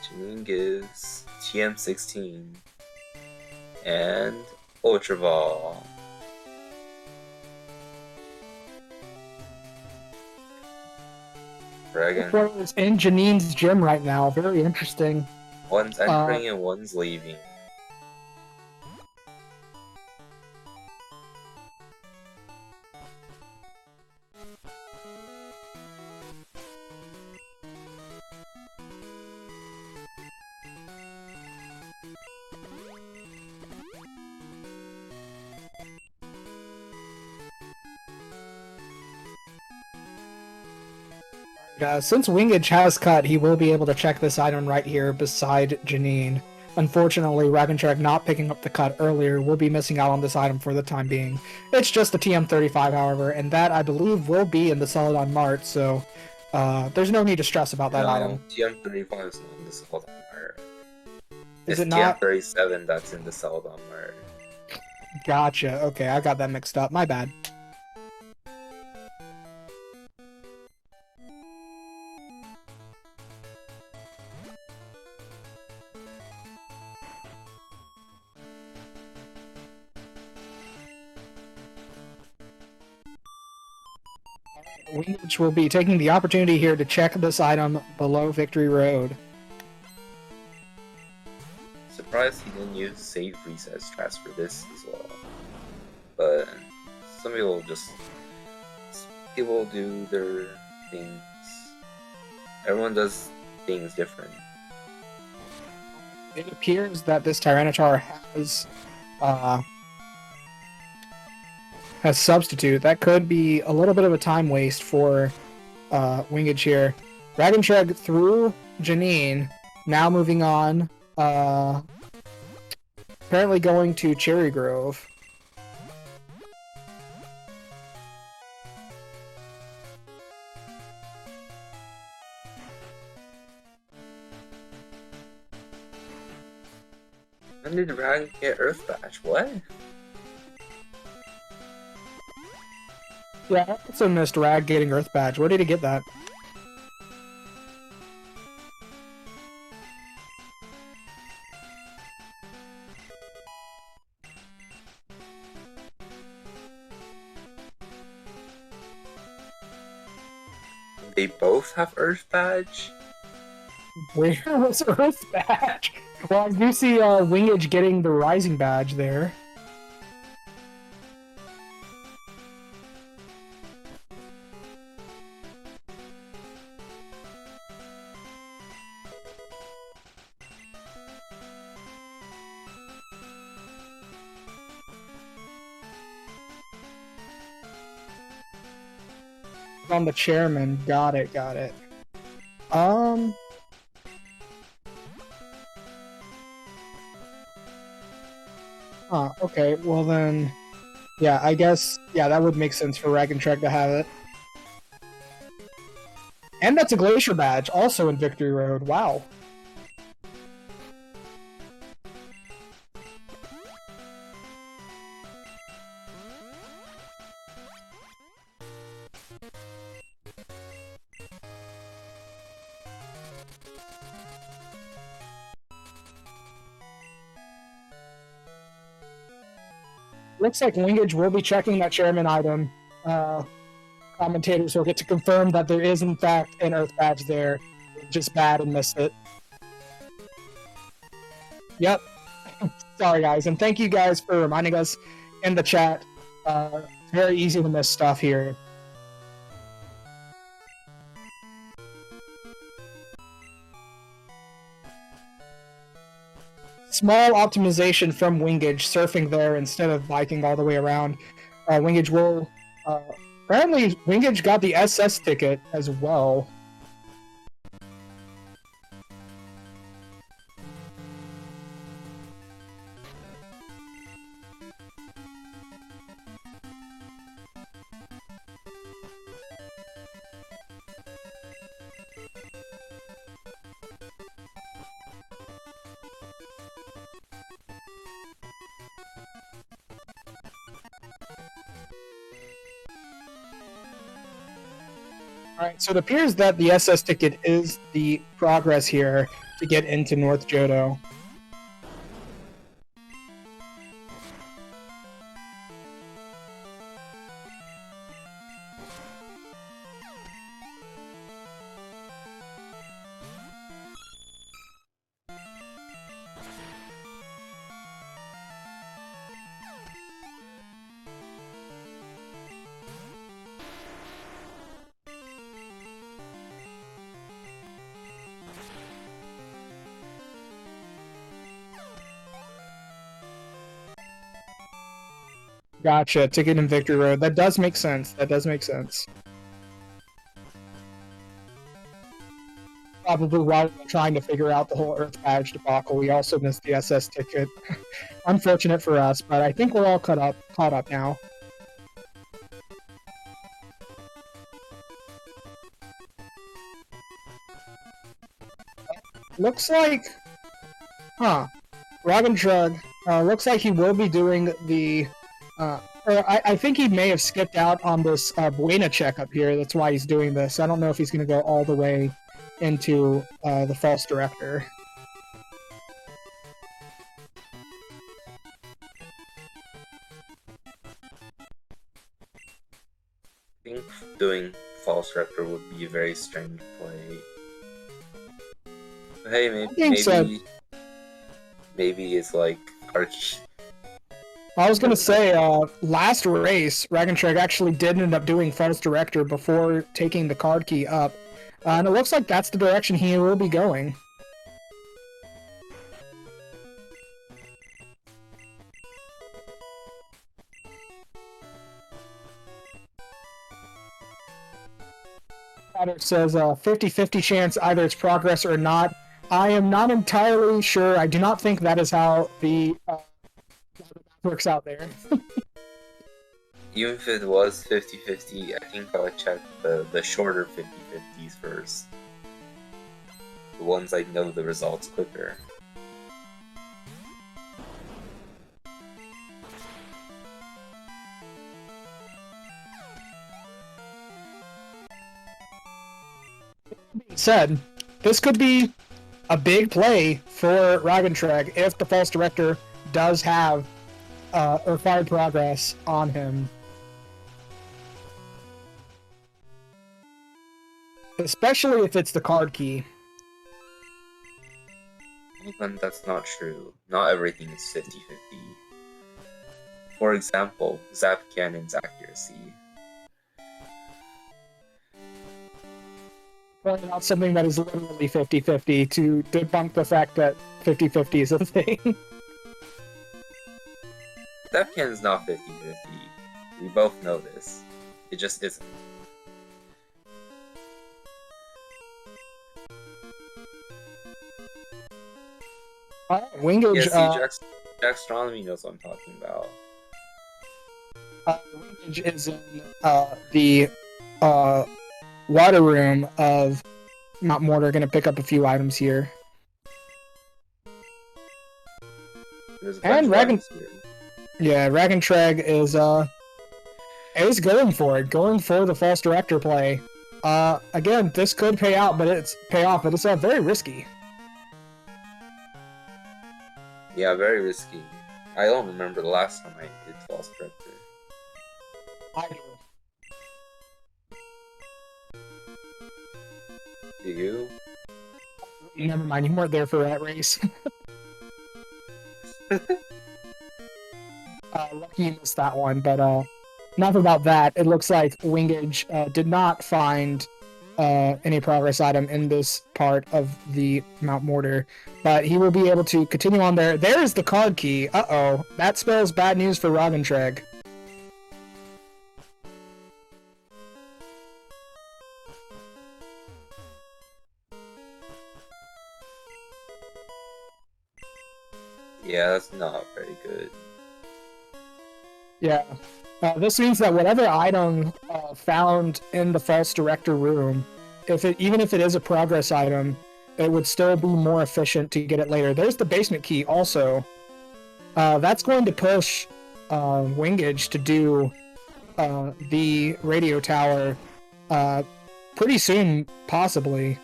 Janine gives TM16 and Ultra Ball. Raagentreg is in Janine's gym right now. Very interesting. One's entering and one's leaving. Since wingidge has cut, he will be able to check this item right here beside Janine. Unfortunately, Raagentreg not picking up the cut earlier will be missing out on this item for the time being. It's just the TM35, however, and that, I believe, will be in the Celadon Mart, so there's no need to stress about that item. TM35 is not in the Celadon Mart. Is it not? TM37 that's in the Celadon Mart. Gotcha. Okay, I got that mixed up. My bad. wingidge will be taking the opportunity here to check this item below Victory Road. Surprised he didn't use save reset strats for this as well. But some people do their things. Everyone does things different. It appears that this Tyranitar has substitute. That could be a little bit of a time waste for wingidge here. Raagentreg through Janine, now moving on. Apparently going to Cherry Grove. When did Raagen get Earth Badge? What? Yeah, I also missed Rag getting Earth Badge. Where did he get that? They both have Earth Badge? Where was Earth Badge? Well, I do see wingidge getting the Rising Badge there. On the chairman, got it. Okay, well then, yeah, I guess, yeah, that would make sense for Raagentreg to have it. And that's a Glacier Badge, also in Victory Road, wow. Looks like wingidge will be checking that chairman item. Commentators will get to confirm that there is in fact an Earth Badge there. Just bad and missed it. Yep. Sorry guys, and thank you guys for reminding us in the chat. Very easy to miss stuff here. Small optimization from wingidge, surfing there instead of biking all the way around. Wingidge will... apparently, Wingidge got the SS ticket as well. Alright, so it appears that the SS ticket is the progress here to get into North Johto. Gotcha, ticket in Victory Road. That does make sense. That does make sense. Probably while we're trying to figure out the whole Earth Badge debacle, we also missed the SS ticket. Unfortunate for us, but I think we're all caught up now. Looks like... Huh. Raagentreg, looks like he will be doing the... I think he may have skipped out on this Buena check up here. That's why he's doing this. I don't know if he's going to go all the way into the False Director. I think doing False Director would be a very strange play. But hey, maybe it's like Archie. I was gonna say, last race, Raagentreg actually did end up doing False Director before taking the card key up. And it looks like that's the direction he will be going. Says 50-50 chance either it's progress or not. I am not entirely sure. I do not think that is how the works out there. Even if it was 50-50, I think I would check the shorter 50-50s first. The ones I know the results quicker. Said, this could be a big play for Raagentreg if the False Director does have required progress on him. Especially if it's the card key. Well, that's not true. Not everything is 50-50. For example, Zap Cannon's accuracy. Pointing out something that is literally 50-50 to debunk the fact that 50-50 is a thing. Zap Cannon's not 50-50. We both know this. It just isn't. Wingidge, yeah, see, Jackstronomy knows what I'm talking about. Wingidge is in the water room of Mount Mortar. Going to pick up a few items here. And Raagentreg is going for it, going for the False Director play. Again, this could pay off, but it's very risky. Yeah, very risky. I don't remember the last time I did False Director. I do. Do you? Never mind, you weren't there for that race. Lucky you missed that one, but enough about that. It looks like Wingidge did not find any progress item in this part of the Mount Mortar, but he will be able to continue on there. There's the card key. Uh-oh. That spells bad news for Raagentreg. Yeah, that's not very good. Yeah. This means that whatever item found in the false director room, even if it is a progress item, it would still be more efficient to get it later. There's the basement key also. That's going to push Wingidge to do the radio tower pretty soon, possibly.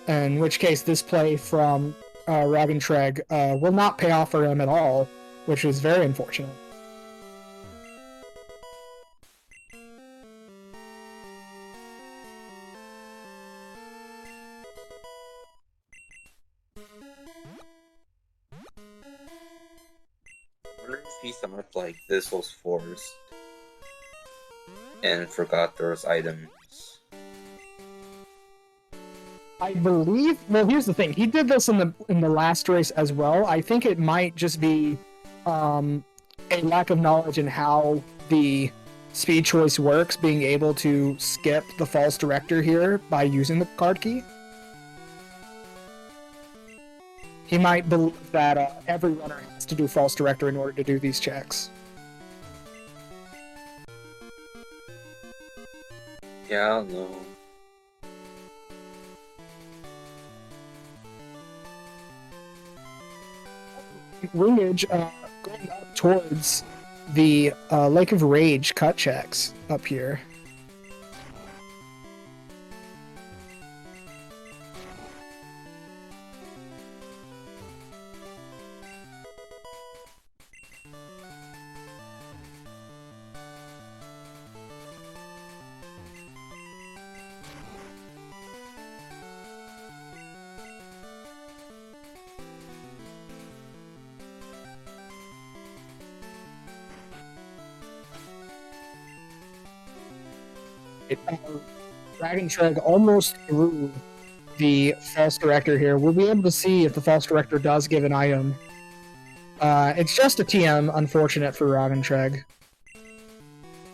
In which case, this play from Raagentreg will not pay off for him at all, which is very unfortunate. I wonder if he thought like this was forced and forgot there was items. I believe. Well, here's the thing. He did this in the last race as well. I think it might just be a lack of knowledge in how the speed choice works, being able to skip the false director here by using the card key. He might believe that every runner has to do false director in order to do these checks. Yeah, I don't know. Wingidge going up towards the Lake of Rage cut checks up here. Raagentreg almost through the false director here. We'll be able to see if the false director does give an item. It's just a TM, unfortunate for Raagentreg.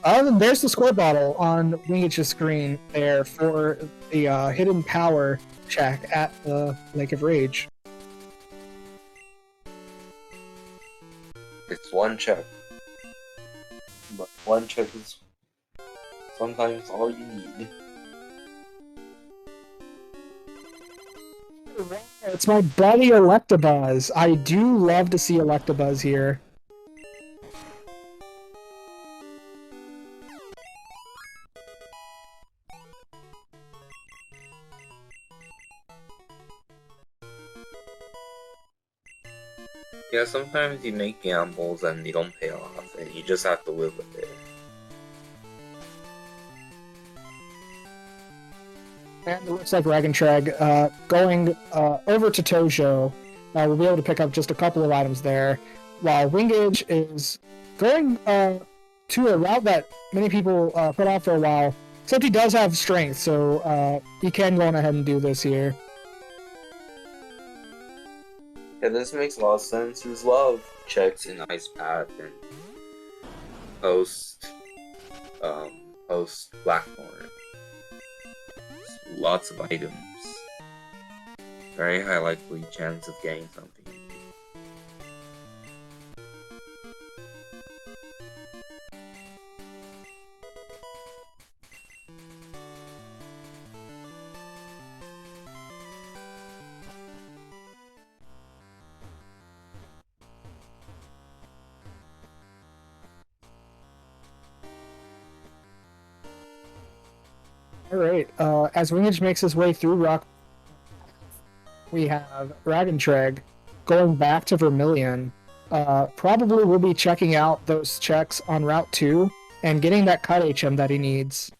There's the score bottle on Wingidge's screen there for the hidden power check at the Lake of Rage. It's one check. But one check is sometimes all you need. It's my buddy Electabuzz. I do love to see Electabuzz here. Yeah, sometimes you make gambles and they don't pay off, and you just have to live with it. And it looks like Raagentreg going over to Tojo. We'll be able to pick up just a couple of items there, while Wingidge is going to a route that many people put off for a while, except he does have strength, so he can go on ahead and do this here. Yeah, this makes a lot of sense. There's a lot of checks in Ice Path and post Blackthorn. Lots of items. Very high likely chance of getting something. Alright, as Wingidge makes his way through Rock, we have Raagentreg going back to Vermilion. Probably will be checking out those checks on Route 2 and getting that cut HM that he needs.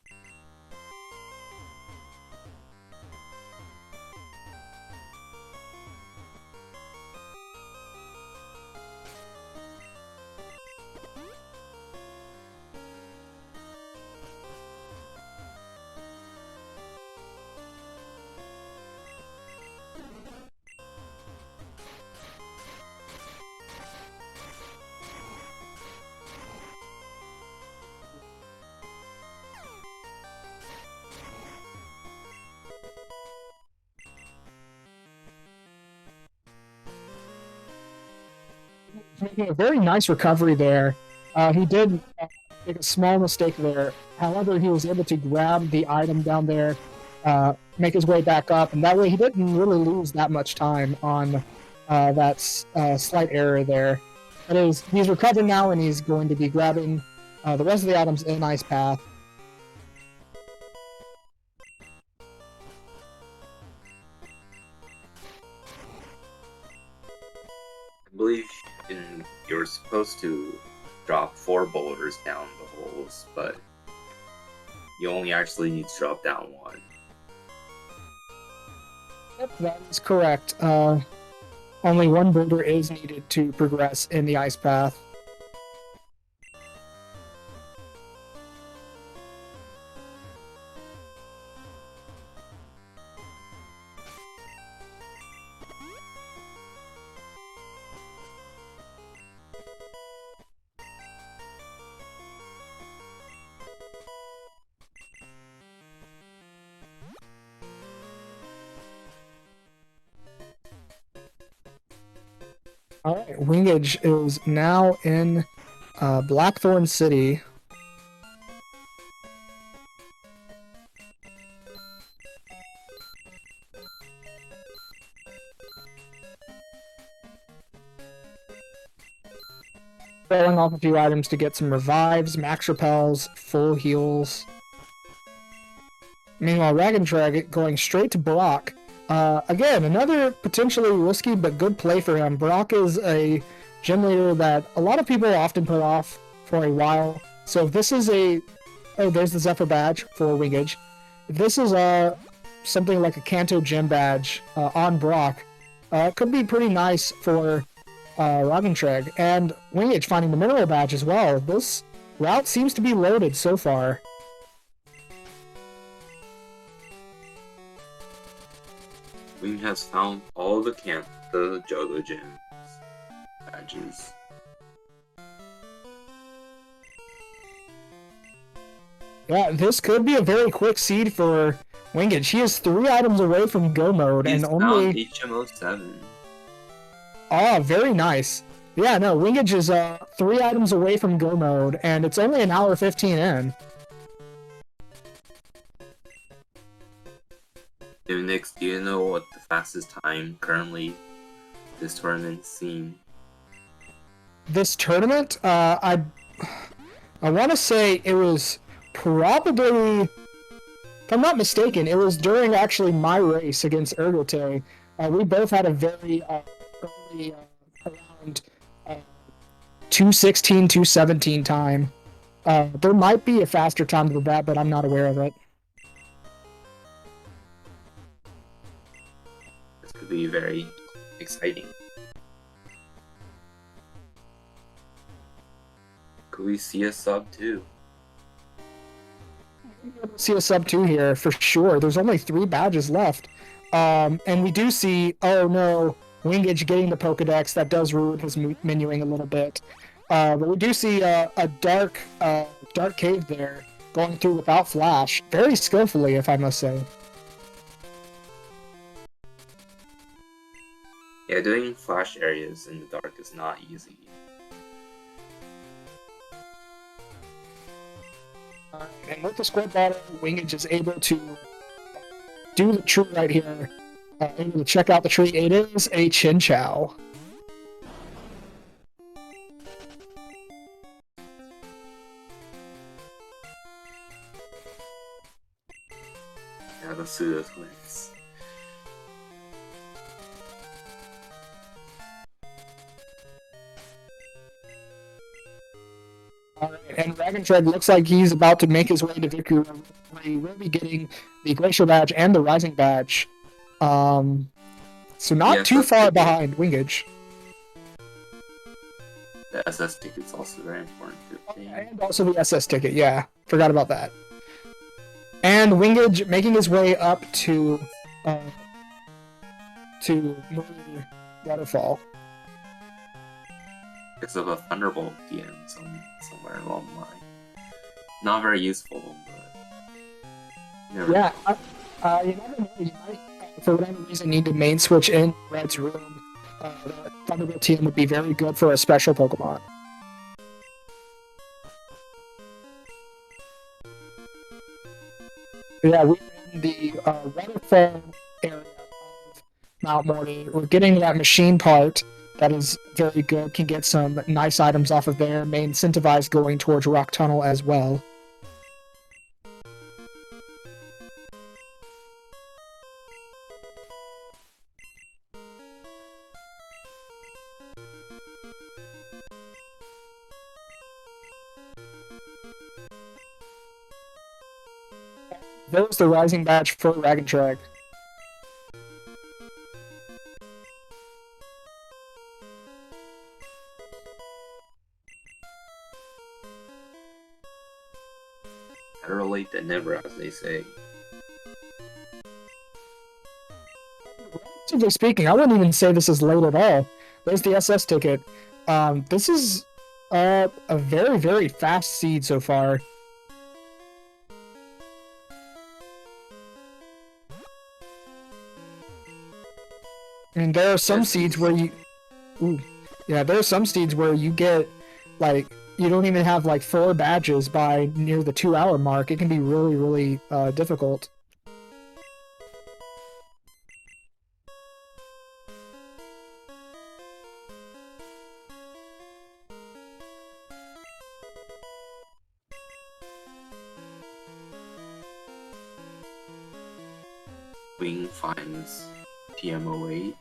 making a very nice recovery there. He did make a small mistake there. However, he was able to grab the item down there, make his way back up, and that way he didn't really lose that much time on that slight error there. But he's recovered now, and he's going to be grabbing the rest of the items in Ice Path. I believe you're supposed to drop 4 boulders down the holes, but you only actually need to drop down 1. Yep, that is correct. Only 1 boulder is needed to progress in the Ice Path. Alright, Wingidge is now in Blackthorn City. Throwing off a few items to get some revives, max repels, full heals. Meanwhile, Raagentreg going straight to Brock. Again, another potentially risky but good play for him. Brock is a gym leader that a lot of people often put off for a while. So if this is a... Oh, there's the Zephyr badge for Wingidge. If this is something like a Kanto gym badge on Brock, it could be pretty nice for Raagentreg. And Wingidge finding the mineral badge as well. This route seems to be loaded so far. Wing has found all the Johto Gems badges. Yeah, this could be a very quick seed for Wingidge. He is 3 items away from go mode and only HMO 7. Ah, very nice. Yeah, no, Wingidge is 3 items away from go mode and it's only an hour 15 in. Nix, do you know what the fastest time currently this tournament's seen? This tournament, I want to say it was probably, if I'm not mistaken, it was during actually my race against Ergote. We both had a very early, around 2:16, 2:17 time. There might be a faster time than that, but I'm not aware of it. Could be very exciting. Could we see a sub 2? See a sub 2 here for sure. There's only 3 badges left. And we do see, oh no, Wingidge getting the Pokedex. That does ruin his menuing a little bit. But we do see a dark cave there going through without flash. Very skillfully, if I must say. Yeah, doing flash areas in the dark is not easy. And with the square bottle, Wingidge is able to do the tree right here. Able to check out the tree. It is a Chinchou. Yeah, the pseudo twins. Alright, and Raagentreg looks like he's about to make his way to victory, where he will be getting the Glacial Badge and the Rising Badge. So not too far behind Wingidge. The SS ticket's also very important to obtain. And also the SS ticket, yeah. Forgot about that. And Wingidge making his way up to Marine Waterfall. Because of a Thunderbolt DM somewhere along the line. Not very useful, but... Yeah, you never know. You might, for whatever reason, need to main switch in Red's room Thunderbolt TM would be very good for a special Pokemon. Yeah, we're in the waterfall area of Mount Morty. We're getting that machine part that is very good. Can get some nice items off of there. May incentivize going towards Rock Tunnel as well. There's the Rising Badge for Raagentreg. Better late than never, as they say. Relatively speaking, I wouldn't even say this is late at all. There's the SS ticket. This is a very, very fast seed so far. I mean, there are some seeds where you... Ooh, yeah, there are some seeds where you get, like, you don't even have, like, 4 badges by near the 2-hour mark. It can be really, really difficult. Wing finds TM08.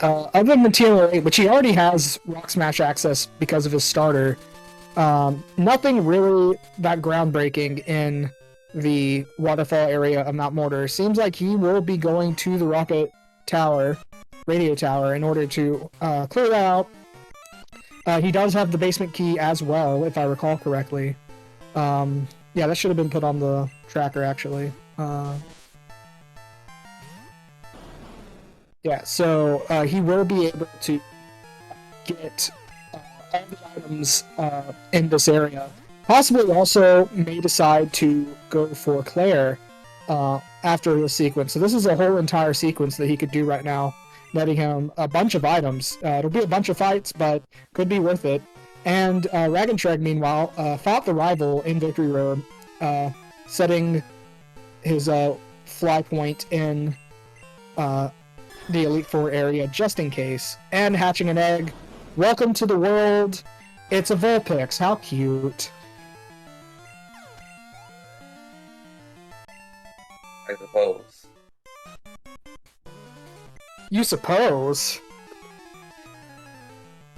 Other than the TM08, which he already has Rock Smash access because of his starter, nothing really that groundbreaking in the waterfall area of Mount Mortar. Seems like he will be going to the rocket tower, radio tower, in order to clear that out. He does have the basement key as well, if I recall correctly. Yeah, that should have been put on the tracker, actually. Yeah, so he will be able to get all the items in this area. Possibly also may decide to go for Claire after the sequence. So this is a whole entire sequence that he could do right now, netting him a bunch of items. It'll be a bunch of fights, but could be worth it. And Raagentreg, meanwhile, fought the rival in Victory Road, setting his fly point in the Elite Four area just in case, and hatching an egg. Welcome to the world. It's a Vulpix. How cute. I suppose. You suppose?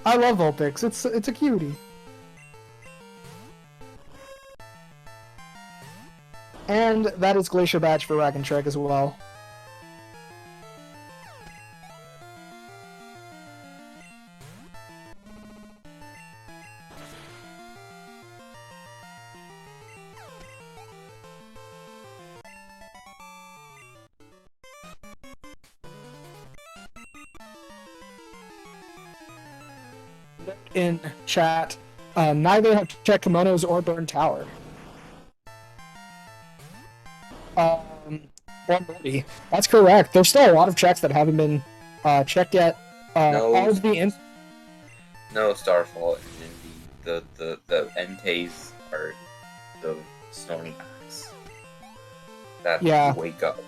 I love Vulpix. It's a cutie. And that is Glacier Badge for Raagentreg as well. In chat, neither have checked kimonos or burned tower. Or Morty. That's correct. There's still a lot of checks that haven't been checked yet. All of the No Starfall, and the Entei's are the Stony Backs. That Yeah. wake up.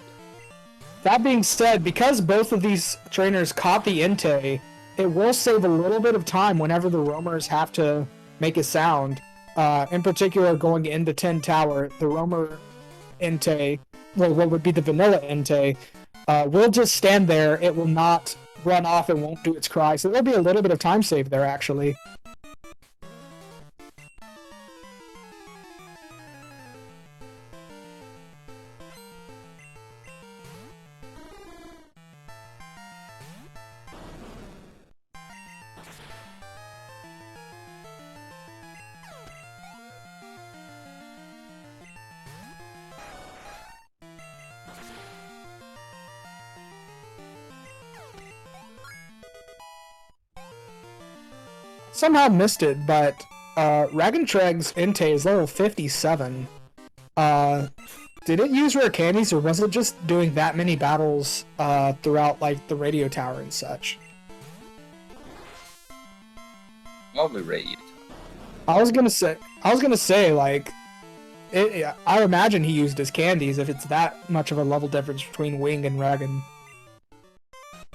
That being said, because both of these trainers caught the Entei, it will save a little bit of time whenever the roamers have to make a sound. In particular, going into 10 Tower, the roamer Entei, well, what would be the vanilla Entei, will just stand there. It will not run off and won't do its cry. So there'll be a little bit of time saved there, actually. Somehow missed it, but Raagentreg's Entei is level 57. Did it use rare candies, or was it just doing that many battles throughout like the radio tower and such? Probably radio. I was gonna say like, I imagine he used his candies if it's that much of a level difference between Wing and Raagen.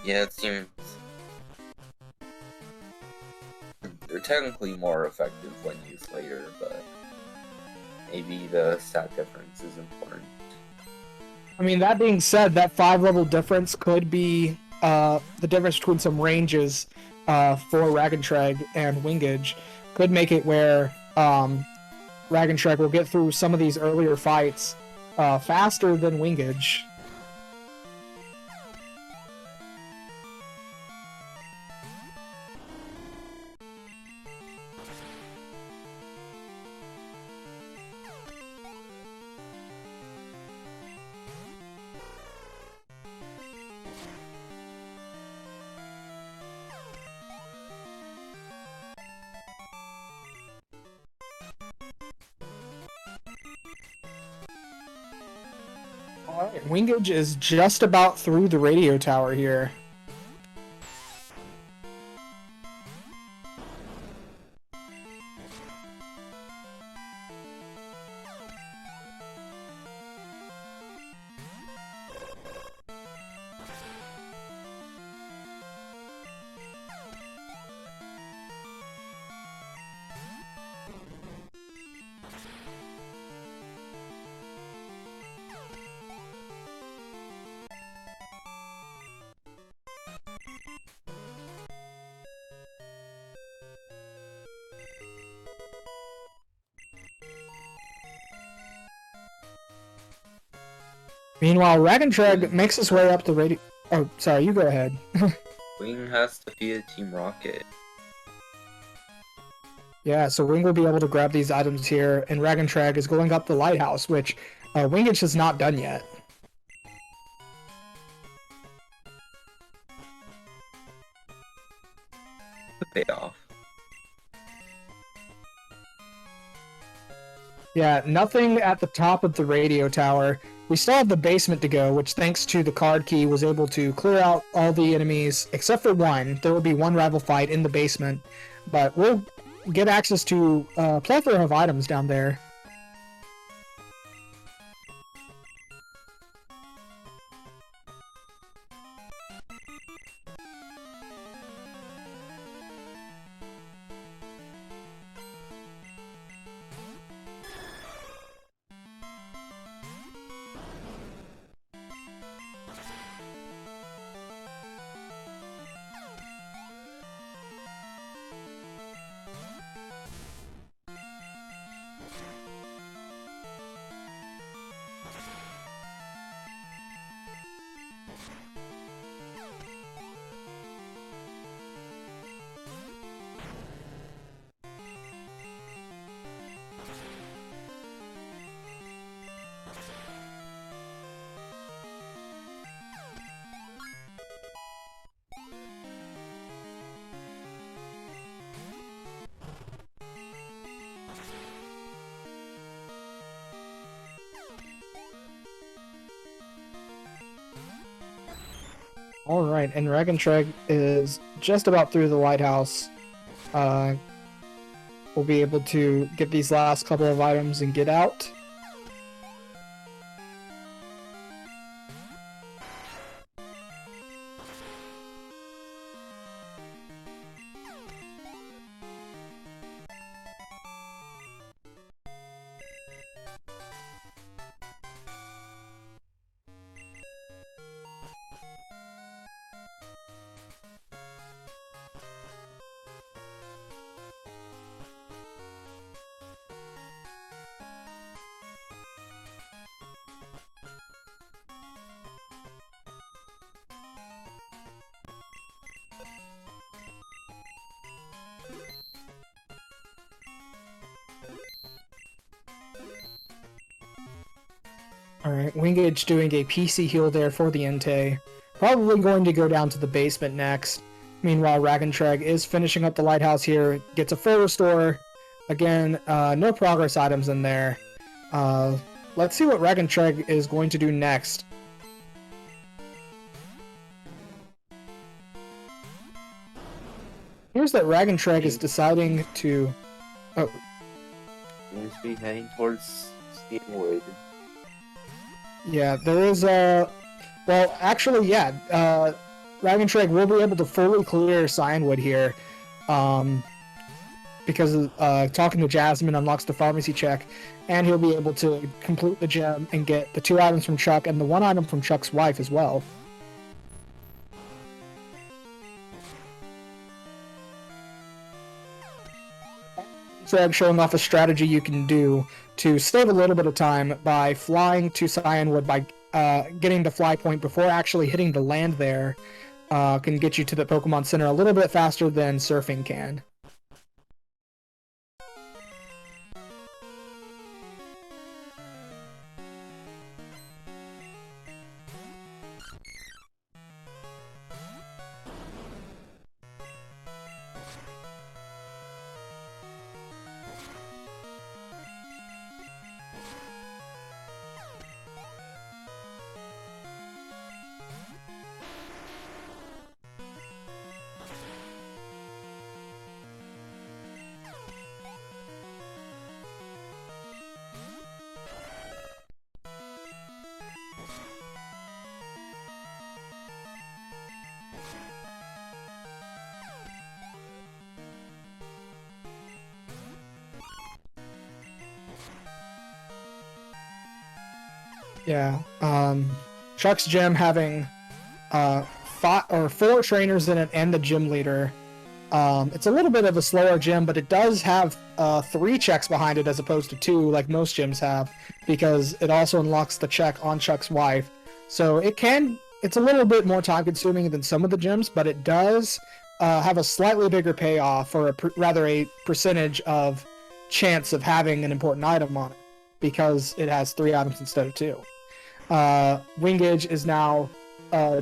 Yeah, it seems they're technically more effective when used later, but maybe the stat difference is important. I mean, that being said, that 5-level difference could be the difference between some ranges for Raagentreg and Wingidge. Could make it where Raagentreg will get through some of these earlier fights faster than Wingidge. Alright, Wingidge is just about through the radio tower here. Meanwhile, Raagentreg makes his way up the radio... Oh, sorry, you go ahead. Wing has defeated Team Rocket. Yeah, so Wing will be able to grab these items here, and Raagentreg is going up the lighthouse, which Wingidge has not done yet. The payoff. Yeah, nothing at the top of the radio tower. We still have the basement to go, which thanks to the card key was able to clear out all the enemies, except for one. There will be one rival fight in the basement, but we'll get access to a plethora of items down there. Alright, and Raagentreg is just about through the lighthouse. We'll be able to get these last couple of items and get out. Alright, Wingidge doing a PC heal there for the Entei. Probably going to go down to the basement next. Meanwhile, Raagentreg is finishing up the lighthouse here, gets a full restore, Again, no progress items in there. Let's see what Raagentreg is going to do next. Here's that Raagentreg is deciding to... Oh. Seems to be heading towards Steamwood. Yeah, there is a... Well, actually, yeah. Raagentreg will be able to fully clear Cyanwood here. Because talking to Jasmine unlocks the pharmacy check, and he'll be able to complete the gem and get the 2 items from Chuck and the 1 item from Chuck's wife as well. Drag showing off a strategy you can do to save a little bit of time by flying to Cyanwood by getting the fly point before actually hitting the land there. Can get you to the Pokemon Center a little bit faster than surfing can. Yeah, Chuck's gym having 4 trainers in it and the gym leader. It's a little bit of a slower gym, but it does have 3 checks behind it as opposed to 2 like most gyms have, because it also unlocks the check on Chuck's wife. So it's a little bit more time consuming than some of the gyms, but it does have a slightly bigger payoff, or rather a percentage of chance of having an important item on it, because it has 3 items instead of 2. Wingidge is now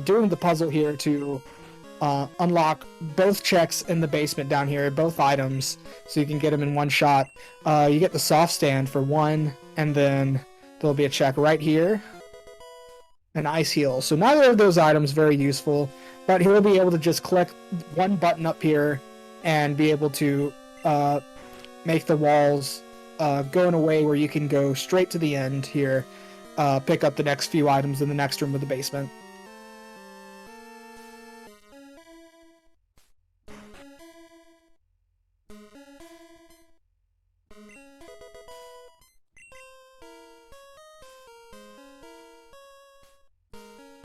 doing the puzzle here to unlock both checks in the basement down here, both items, so you can get them in one shot. You get the soft stand for 1, and then there'll be a check right here, an ice heal. So neither of those items very useful, but he'll be able to just click 1 button up here and be able to make the walls go in a way where you can go straight to the end here, pick up the next few items in the next room of the basement.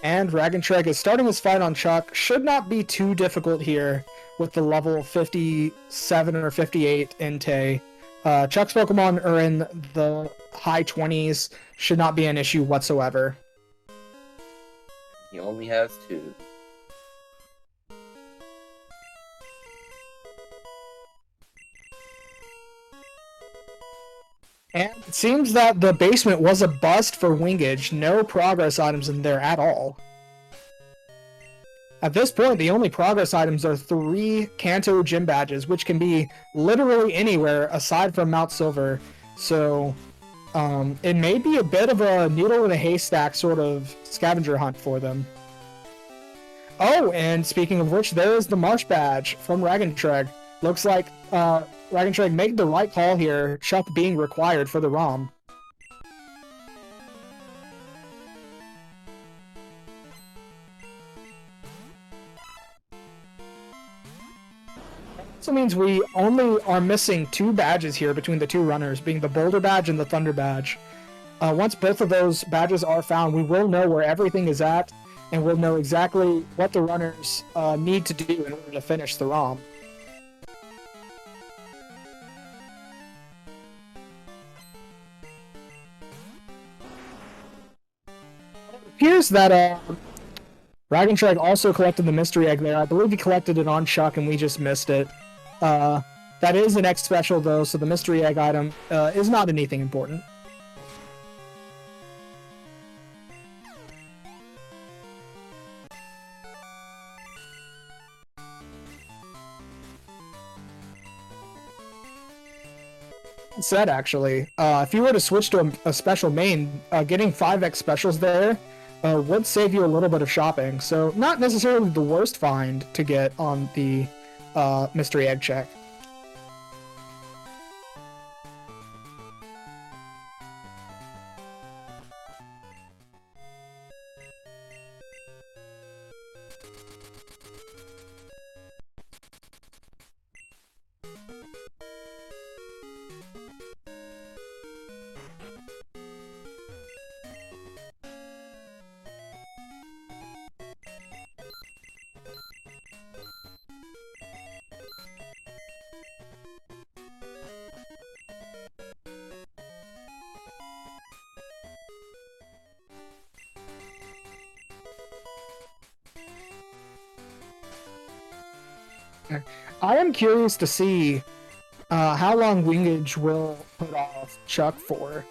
And Raagentreg is starting his fight on Chuck. Should not be too difficult here with the level 57 or 58 Entei. Chuck's Pokemon are in the high 20s. Should not be an issue whatsoever. He only has 2. And it seems that the basement was a bust for Wingidge. No progress items in there at all. At this point, the only progress items are 3 Kanto gym badges, which can be literally anywhere aside from Mount Silver. So, it may be a bit of a needle in a haystack sort of scavenger hunt for them. Oh, and speaking of which, there is the Marsh Badge from Raagentreg. Looks like Raagentreg made the right call here, Chuck being required for the ROM. Also means we only are missing 2 badges here between the 2 runners, being the Boulder Badge and the Thunder Badge. Once both of those badges are found, we will know where everything is at, and we'll know exactly what the runners need to do in order to finish the ROM. It appears that Raagentreg also collected the mystery egg there. I believe he collected it on Chuck and we just missed it. That is an X special though, so the mystery egg item is not anything important. said actually. If you were to switch to a special main, getting 5x specials there would save you a little bit of shopping. So not necessarily the worst find to get on the mystery egg check. I am curious to see how long Wingage will put off Chuck for.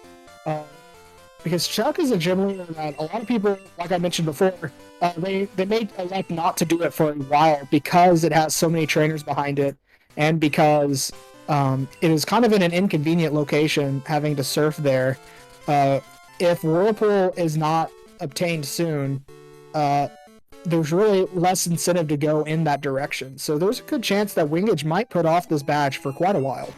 Because Chuck is a gym leader that a lot of people, like I mentioned before, they may elect not to do it for a while because it has so many trainers behind it, and because it is kind of in an inconvenient location having to surf there. If Whirlpool is not obtained soon, there's really less incentive to go in that direction. So there's a good chance that Wingage might put off this badge for quite a while.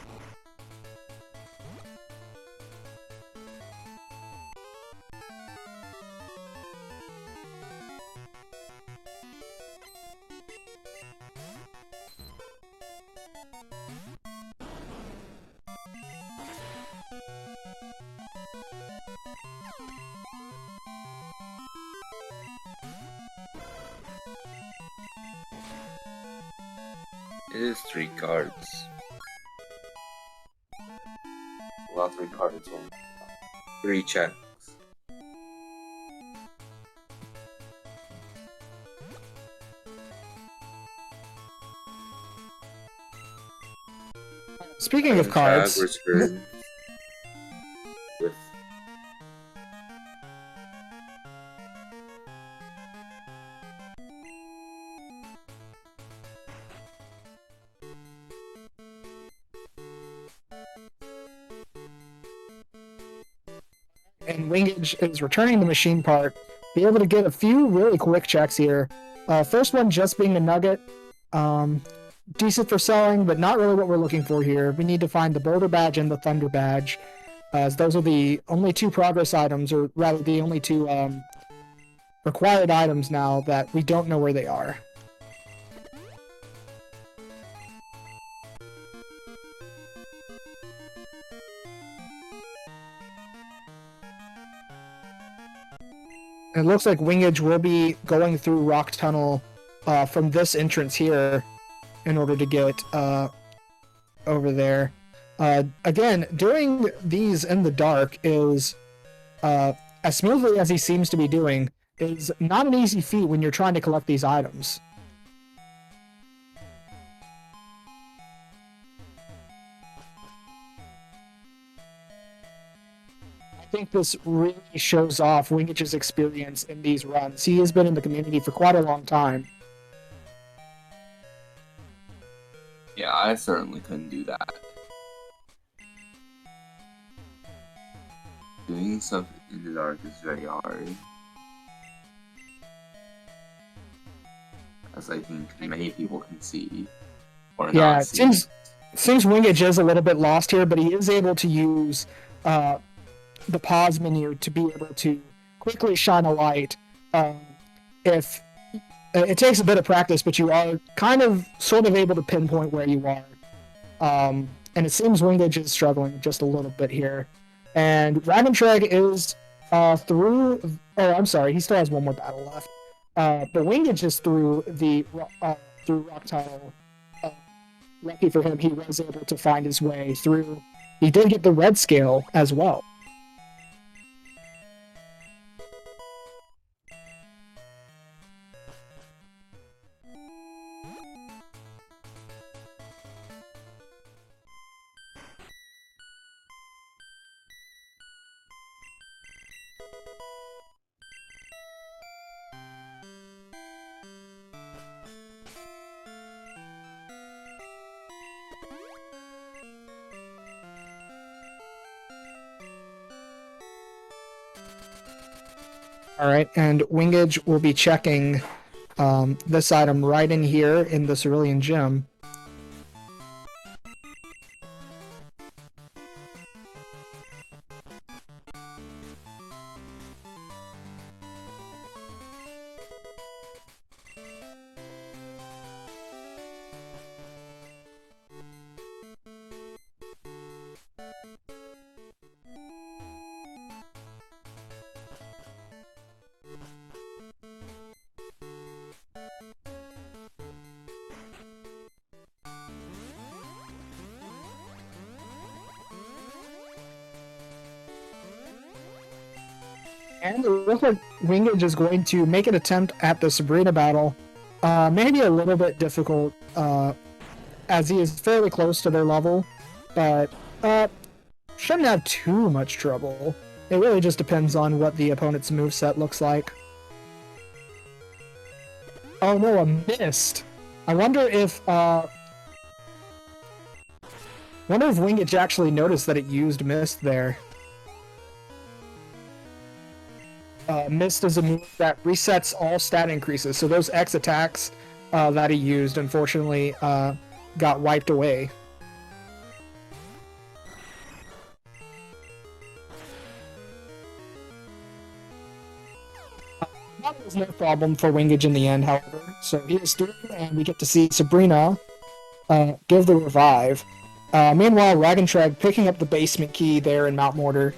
It is 3 cards. Well, 3 cards, 3 checks. Speaking of cards, with and Wingage is returning the machine part, be able to get a few really quick checks here. First one just being a nugget. Decent for selling, but not really what we're looking for here. We need to find the Boulder Badge and the Thunder Badge, as those are the only 2 progress items, or rather the only 2 required items now that we don't know where they are. It looks like Wingage will be going through Rock Tunnel from this entrance here in order to get over there. Again, doing these in the dark is, as smoothly as he seems to be doing, is not an easy feat when you're trying to collect these items. I think this really shows off Wingage's experience in these runs. He has been in the community for quite a long time. Yeah, I certainly couldn't do that. Doing stuff in the dark is very hard. As I think many people can see. Or Yeah, not it see. seems Wingage is a little bit lost here, but he is able to use the pause menu to be able to quickly shine a light. If it takes a bit of practice, but you are kind of sort of able to pinpoint where you are. And it seems Wingage is struggling just a little bit here. And Raagentreg is through. Oh, I'm sorry, he still has one more battle left. But Wingage is through the through Rock Tunnel. Lucky for him, he was able to find his way through. He did get the red scale as well. Alright, and Wingidge will be checking this item right in here in the Cerulean Gym. And it looks like Wingage is going to make an attempt at the Sabrina battle. Maybe a little bit difficult, as he is fairly close to their level, but shouldn't have too much trouble. It really just depends on what the opponent's moveset looks like. Oh no, a mist! I wonder if Wingage actually noticed that it used mist there. Mist is a move that resets all stat increases, so those X attacks that he used, unfortunately, got wiped away. That was no problem for Wingage in the end, however. So he is through, and we get to see Sabrina give the revive. Meanwhile, Raagentreg picking up the basement key there in Mount Mortar.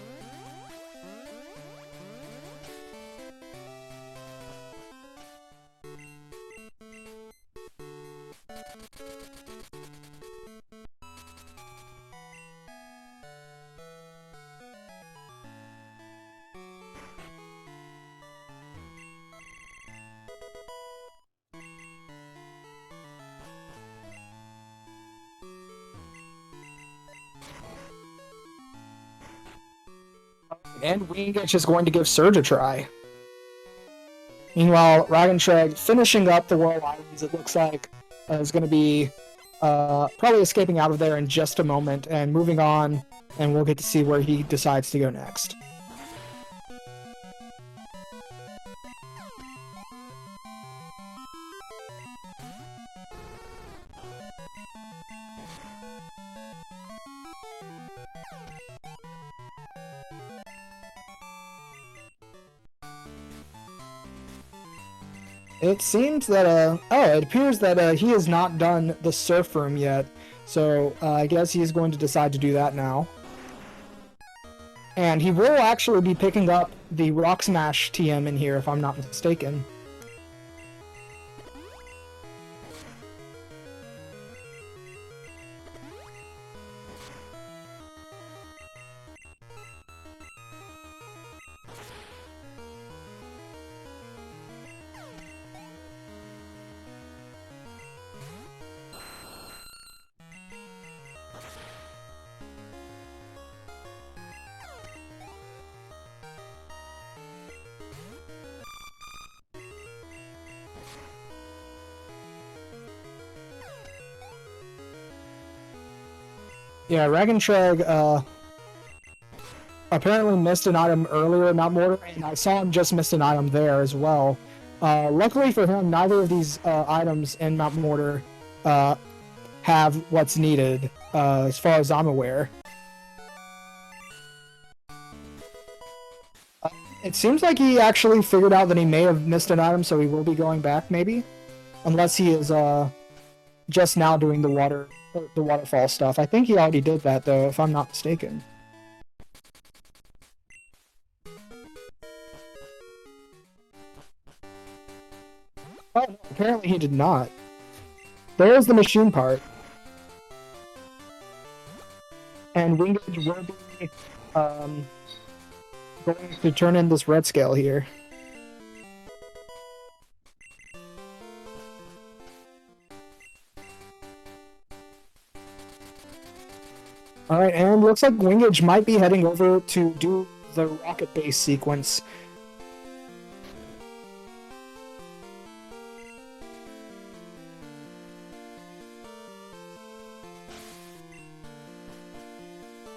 And Wingage is going to give Surge a try. Meanwhile, Raagentreg finishing up the World Islands, it looks like, is going to be probably escaping out of there in just a moment and moving on, and we'll get to see where he decides to go next. It seems that, it appears that he has not done the surf room yet, so I guess he is going to decide to do that now. And he will actually be picking up the Rock Smash TM in here, if I'm not mistaken. Yeah, Raagentreg apparently missed an item earlier in Mount Mortar, and I saw him just miss an item there as well. Luckily for him, neither of these items in Mount Mortar have what's needed, as far as I'm aware. It seems like he actually figured out that he may have missed an item, so he will be going back, maybe? Unless he is just now doing the waterfall stuff. I think he already did that, though, if I'm not mistaken. Oh, no, apparently he did not. There's the machine part. And Wingage will be going to turn in this red scale here. Alright, and looks like Wingage might be heading over to do the rocket base sequence.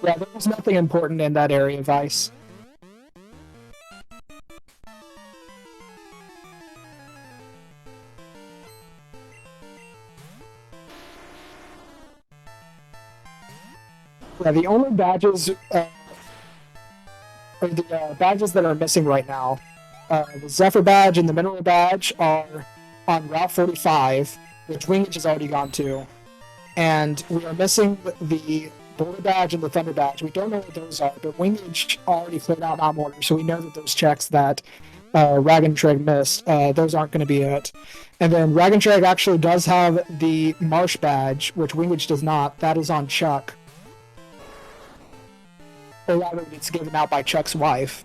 Yeah, there was nothing important in that area of ice. Yeah, the only badges, or the badges that are missing right now, the Zephyr badge and the Mineral badge are on Route 45, which wingidge has already gone to. And we are missing the Boulder badge and the Thunder badge. We don't know what those are, but wingidge already cleared out Mount Mortar, so we know that those checks that Raagentreg missed, those aren't going to be it. And then Raagentreg actually does have the Marsh badge, which wingidge does not. That is on Chuck. Or rather, it's given out by Chuck's wife.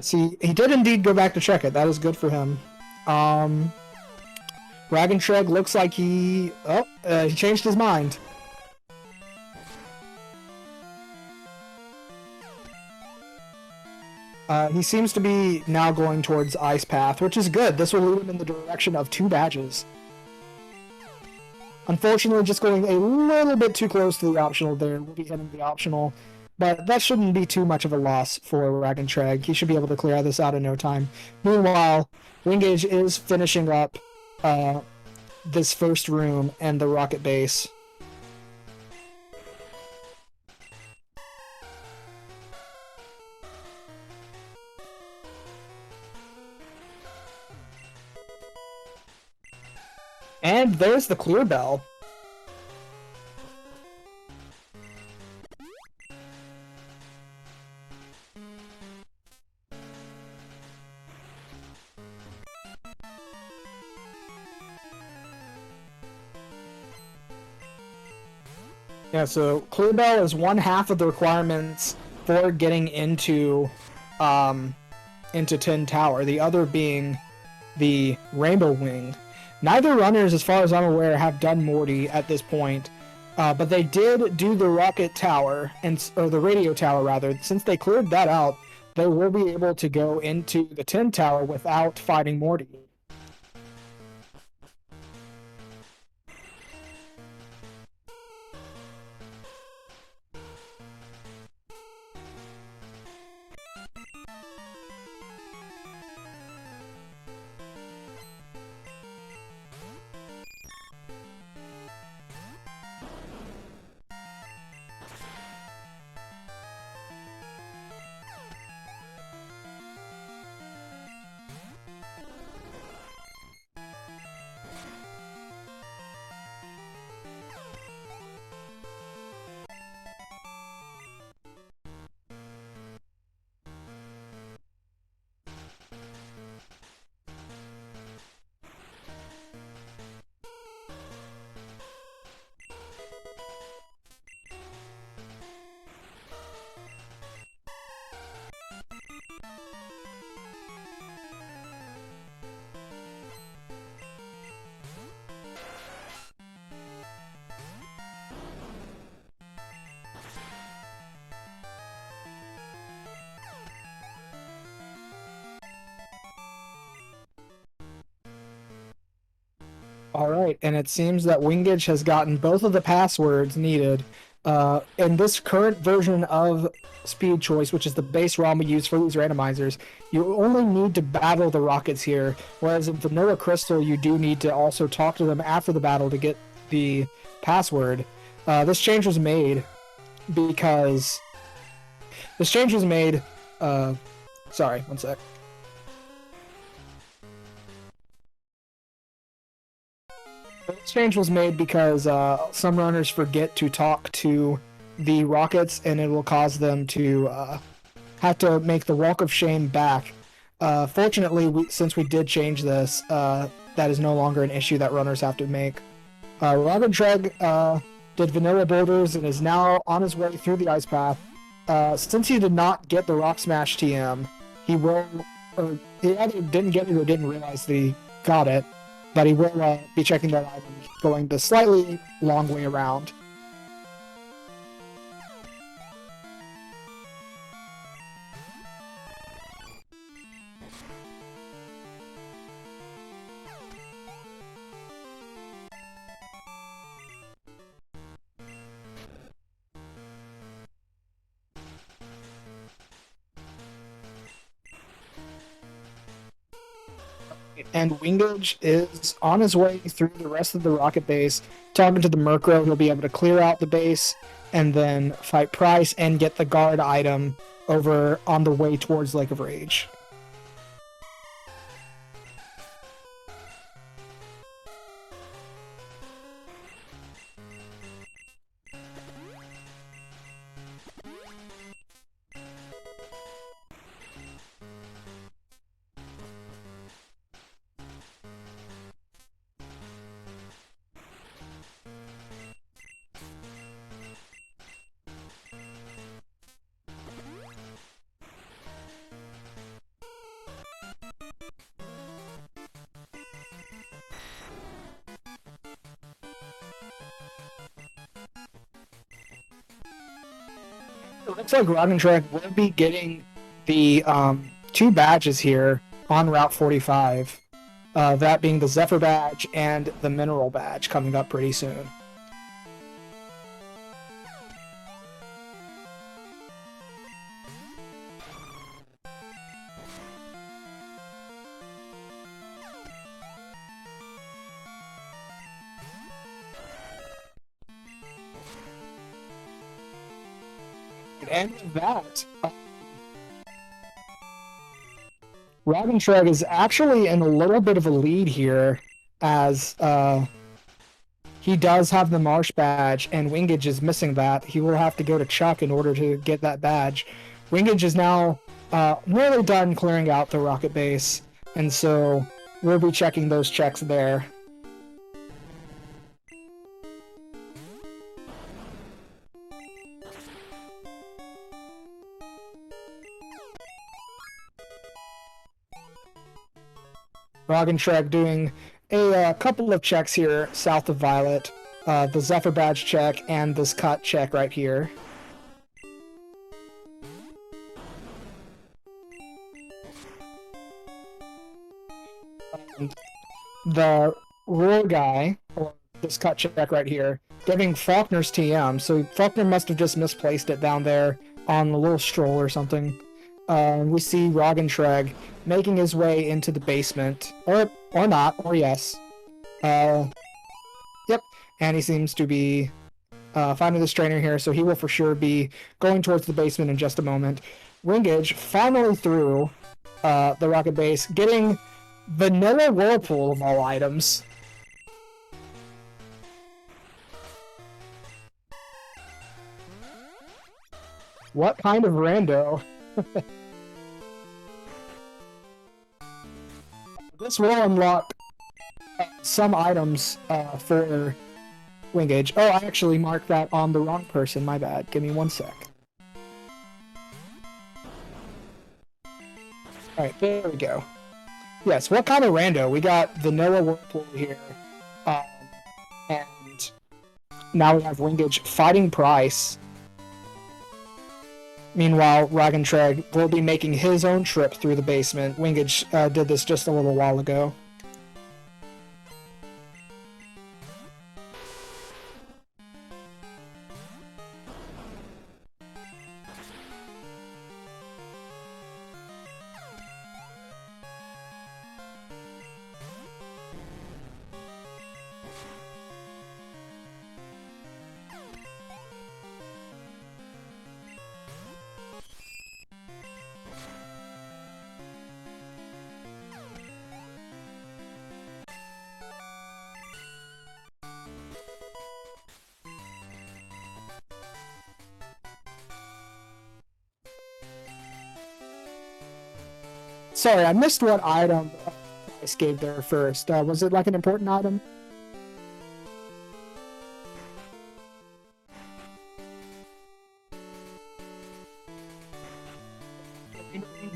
See, he did indeed go back to check it. That is good for him. Raagentreg looks like he changed his mind. He seems to be now going towards Ice Path, which is good. This will lead him in the direction of 2 badges. Unfortunately, just going a little bit too close to the optional there. We'll be hitting the optional. But that shouldn't be too much of a loss for Raagentreg. He should be able to clear this out in no time. Meanwhile, wingidge is finishing up this first room and the rocket base. And there's the clear bell. Yeah, so clear bell is 1/2 of the requirements for getting into Tin Tower. The other being the Rainbow Wing. Neither runners, as far as I'm aware, have done Morty at this point, but they did do the rocket tower or the radio tower rather. Since they cleared that out, they will be able to go into the Tin Tower without fighting Morty. Alright, and it seems that wingidge has gotten both of the passwords needed. In this current version of Speed Choice, which is the base ROM we use for these randomizers, you only need to battle the rockets here, whereas in Vanilla Crystal you do need to also talk to them after the battle to get the password. This change was made because... This change was made... sorry, one sec. This change was made because some runners forget to talk to the rockets, and it will cause them to have to make the Walk of Shame back Fortunately, since we did change this, that is no longer an issue that runners have to make. Raagentreg did vanilla boulders and is now on his way through the ice path. Since he did not get the Rock Smash TM, he will, or he either didn't get it or didn't realize that he got it, but he will be checking that item, going the slightly long way around. And wingidge is on his way through the rest of the rocket base, talking to the Murkrow. He'll be able to clear out the base and then fight Price and get the guard item over on the way towards Lake of Rage. It looks like Raagentreg will be getting the 2 badges here on Route 45. That being the Zephyr Badge and the Mineral Badge coming up pretty soon. And with that, Raagentreg is actually in a little bit of a lead here, as he does have the Marsh Badge, and wingidge is missing that. He will have to go to Chuck in order to get that badge. Wingidge is now nearly done clearing out the rocket base, and so we'll be checking those checks there. Raagentreg doing a couple of checks here south of Violet. The Zephyr Badge check and this cut check right here. And the Roar guy, or this cut check right here, getting Faulkner's TM. So Faulkner must have just misplaced it down there on the little stroll or something. We see Raagentreg making his way into the basement, or not, or yes. Yep, and he seems to be finding this trainer here, so he will for sure be going towards the basement in just a moment. wingidge finally through the rocket base, getting Vanilla Whirlpool of all items. What kind of rando? This will unlock some items for wingidge. Oh, I actually marked that on the wrong person. My bad. Give me 1 sec. Alright, there we go. Yes, what kind of rando? We got Vanilla Whirlpool here. And now we have wingidge fighting Price. Meanwhile, Raagentreg will be making his own trip through the basement. wingidge did this just a little while ago. Sorry, I missed what item Bryce gave there first. Was it like an important item?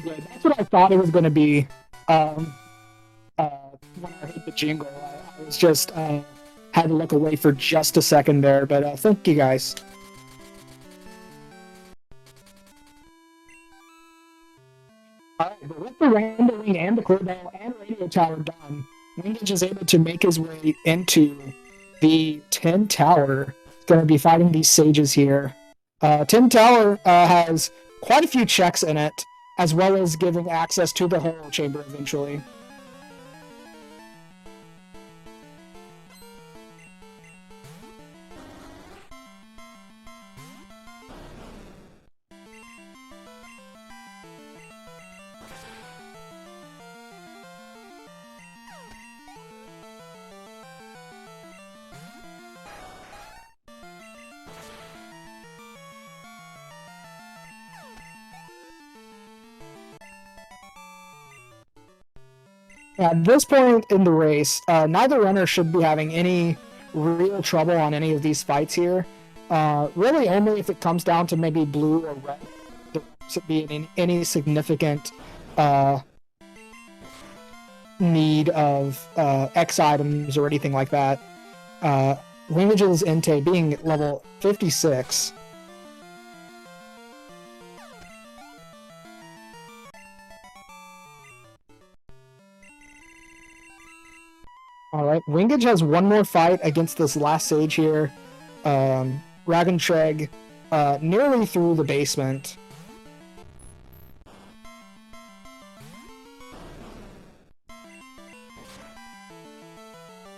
That's what I thought it was going to be. When I heard the jingle, I was just had to look away for just a second there. But thank you guys. Alright, but with the Randomizer and the Cordell and Radio Tower done, wingidge is able to make his way into the Tin Tower. He's going to be fighting these sages here. Tin Tower has quite a few checks in it, as well as giving access to the Holo Chamber eventually. At this point in the race, neither runner should be having any real trouble on any of these fights here. Really only if it comes down to maybe blue or red, there should be any significant need of X items or anything like that. Wingidge's Entei being level 56. Alright, Wingidge has one more fight against this last sage here. Raagentreg, nearly through the basement.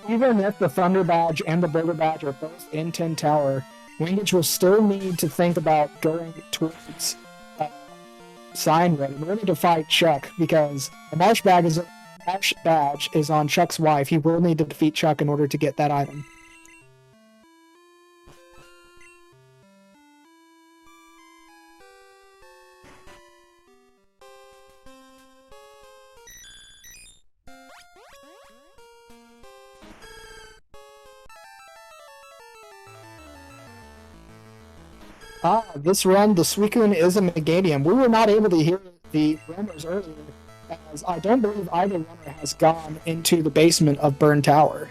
Even if the Thunder Badge and the Boulder Badge are both in Tin Tower, Wingidge will still need to think about going towards Sign Red in order to fight Chuck, because the Marsh Badge is on Chuck's wife. He will need to defeat Chuck in order to get that item. This run, the Suicune is a Meganium. We were not able to hear the rumors earlier, as I don't believe either runner has gone into the basement of Burn Tower.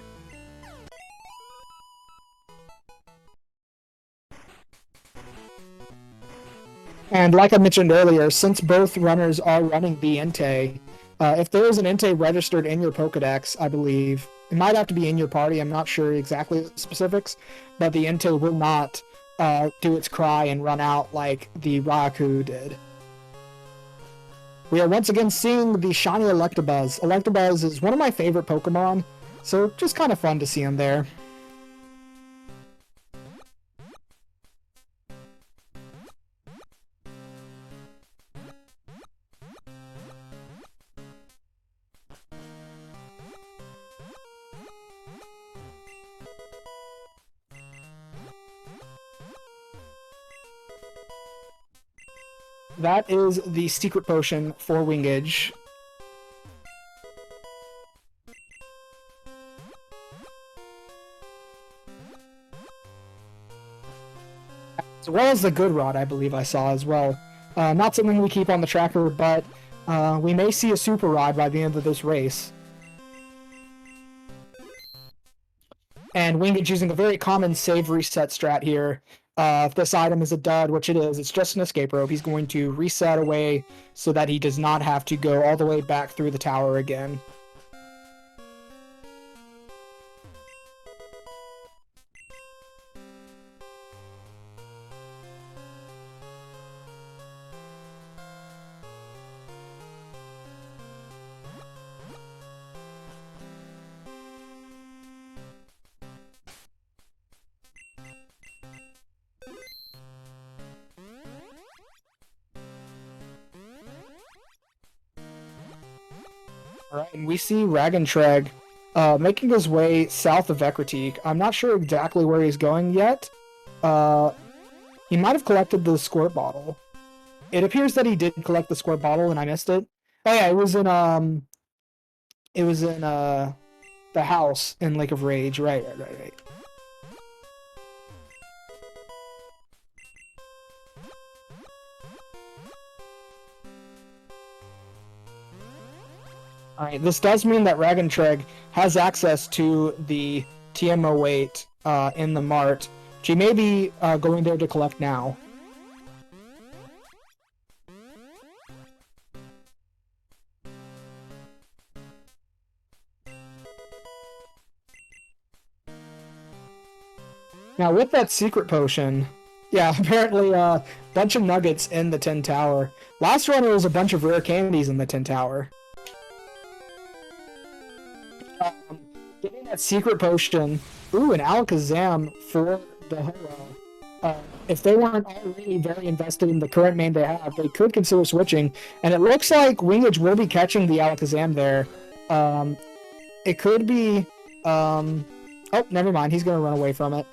And like I mentioned earlier, since both runners are running the Entei, if there is an Entei registered in your Pokedex, I believe, it might have to be in your party, I'm not sure exactly the specifics, but the Entei will not do its cry and run out like the Raikou did. We are once again seeing the shiny Electabuzz. Electabuzz is one of my favorite Pokemon, so just kind of fun to see him there. That is the secret potion for Wingidge. As well as the Good Rod, I believe I saw as well. Not something we keep on the tracker, but we may see a Super Rod by the end of this race. And Wingidge using a very common save reset strat here. If this item is a dud, which it is, it's just an escape rope, he's going to reset away so that he does not have to go all the way back through the tower again. Alright, and we see Raagentreg making his way south of Vecretique. I'm not sure exactly where he's going yet. He might have collected the squirt bottle. It appears that he did collect the squirt bottle and I missed it. Oh yeah, it was in the house in Lake of Rage. Right. Alright, this does mean that Raagentreg has access to the TM08 in the mart. She may be going there to collect now. Now, with that secret potion, yeah, apparently a bunch of nuggets in the Tin Tower. Last run, it was a bunch of rare candies in the Tin Tower. Getting that secret potion, ooh, an Alakazam for the Ho-Oh. If they weren't already very invested in the current main they have, they could consider switching. And it looks like wingidge will be catching the Alakazam there. It could be... oh, never mind. He's going to run away from it.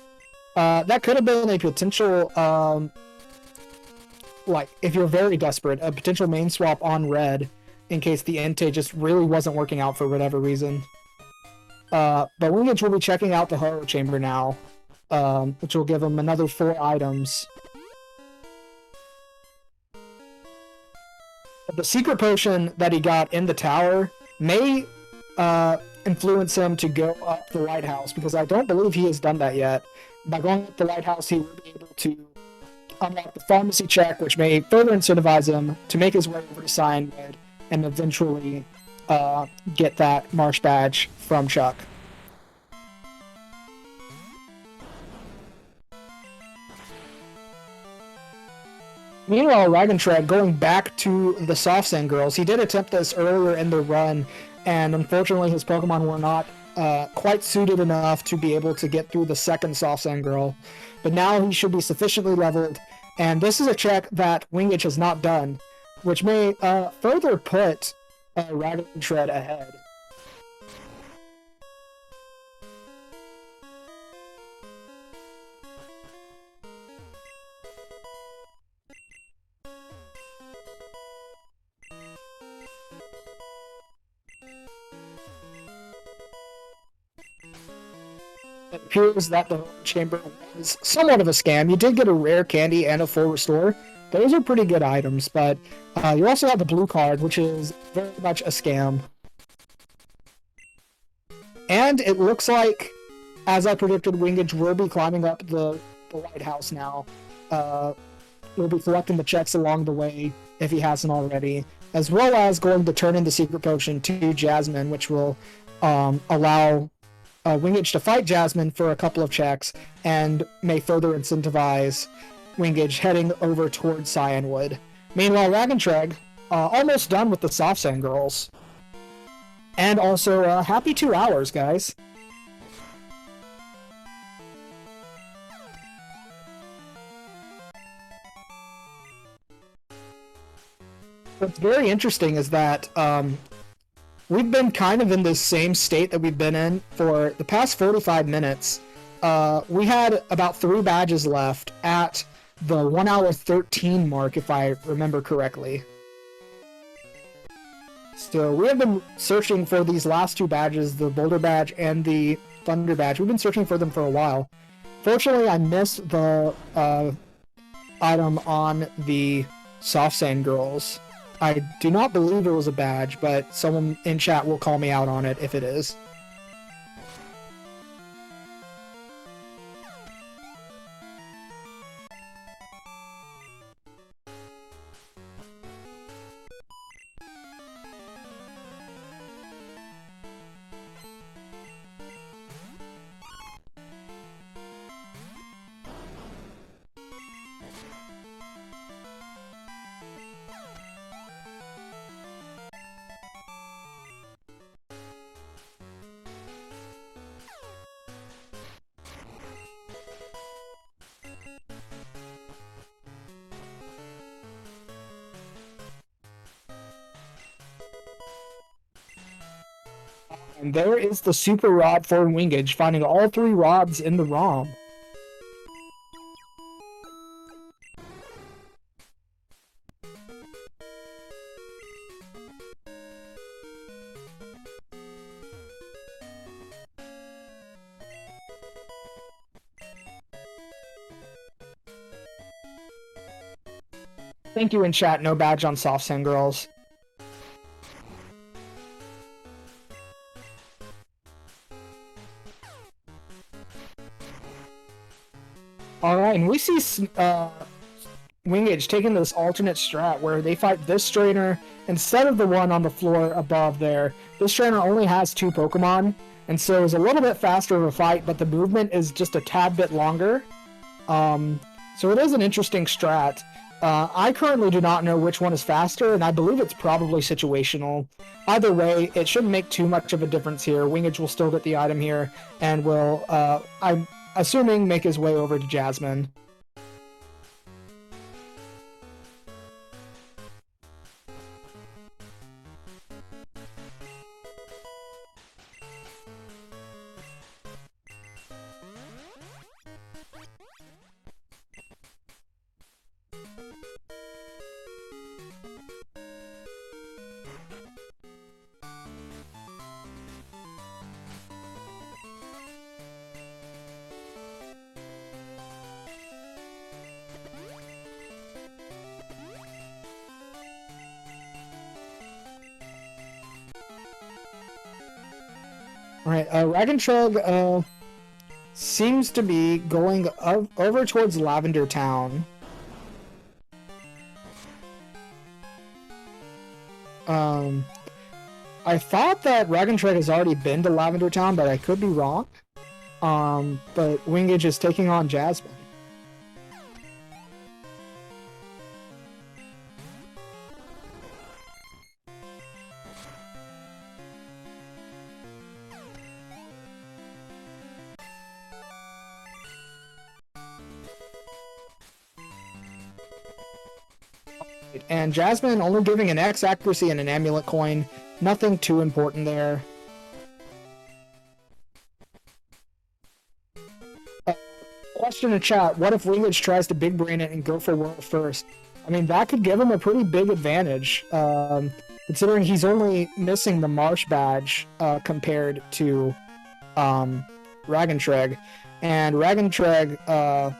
That could have been a potential... like, if you're very desperate, a potential main swap on red in case the Entei just really wasn't working out for whatever reason. But wingidge will be checking out the Ho-Oh chamber now, which will give him another 4 items. But the secret potion that he got in the tower may influence him to go up the lighthouse, because I don't believe he has done that yet. By going up the lighthouse, he will be able to unlock the pharmacy check, which may further incentivize him to make his way over to Cyanwood and eventually get that Marsh Badge from Chuck. Meanwhile, Raagentreg, going back to the Soft Sand Girls, he did attempt this earlier in the run, and unfortunately his Pokemon were not quite suited enough to be able to get through the second Soft Sand Girl. But now he should be sufficiently leveled, and this is a check that wingidge has not done, which may further put Raagentreg ahead. It appears that the chamber was somewhat of a scam. You did get a rare candy and a full restore. Those are pretty good items, but you also have the blue card, which is very much a scam. And it looks like, as I predicted, wingidge will be climbing up the lighthouse now. He'll be collecting the checks along the way, if he hasn't already, as well as going to turn in the secret potion to Jasmine, which will allow wingidge to fight Jasmine for a couple of checks, and may further incentivize wingidge heading over towards Cyanwood. Meanwhile, Raagentreg, almost done with the Soft Sand Girls. And also, happy 2 hours, guys. What's very interesting is that we've been kind of in the same state that we've been in for the past 45 minutes. We had about 3 badges left at the 1 hour 13 mark, if I remember correctly. So we have been searching for these last 2 badges, the Boulder Badge and the Thunder Badge. We've been searching for them for a while. Fortunately, I missed the item on the Soft Sand Girls. I do not believe it was a badge, but someone in chat will call me out on it if it is. And there is the Super Rod for wingidge, finding all 3 rods in the ROM. Thank you in chat, no badge on soft sand girls. Alright, and we see wingidge taking this alternate strat where they fight this trainer instead of the one on the floor above there. This trainer only has 2 Pokemon, and so it's a little bit faster of a fight, but the movement is just a tad bit longer. So it is an interesting strat. I currently do not know which one is faster, and I believe it's probably situational. Either way, it shouldn't make too much of a difference here. Wingidge will still get the item here, and will, I'm assuming, make his way over to Jasmine. Alright, Raagentreg seems to be going over towards Lavender Town. I thought that Raagentreg has already been to Lavender Town, but I could be wrong. But wingidge is taking on Jasmine. And Jasmine only giving an X accuracy and an amulet coin. Nothing too important there. Question in chat, what if wingidge tries to big brain it and go for world first? I mean, that could give him a pretty big advantage, considering he's only missing the Marsh Badge compared to Raagentreg. And Raagentreg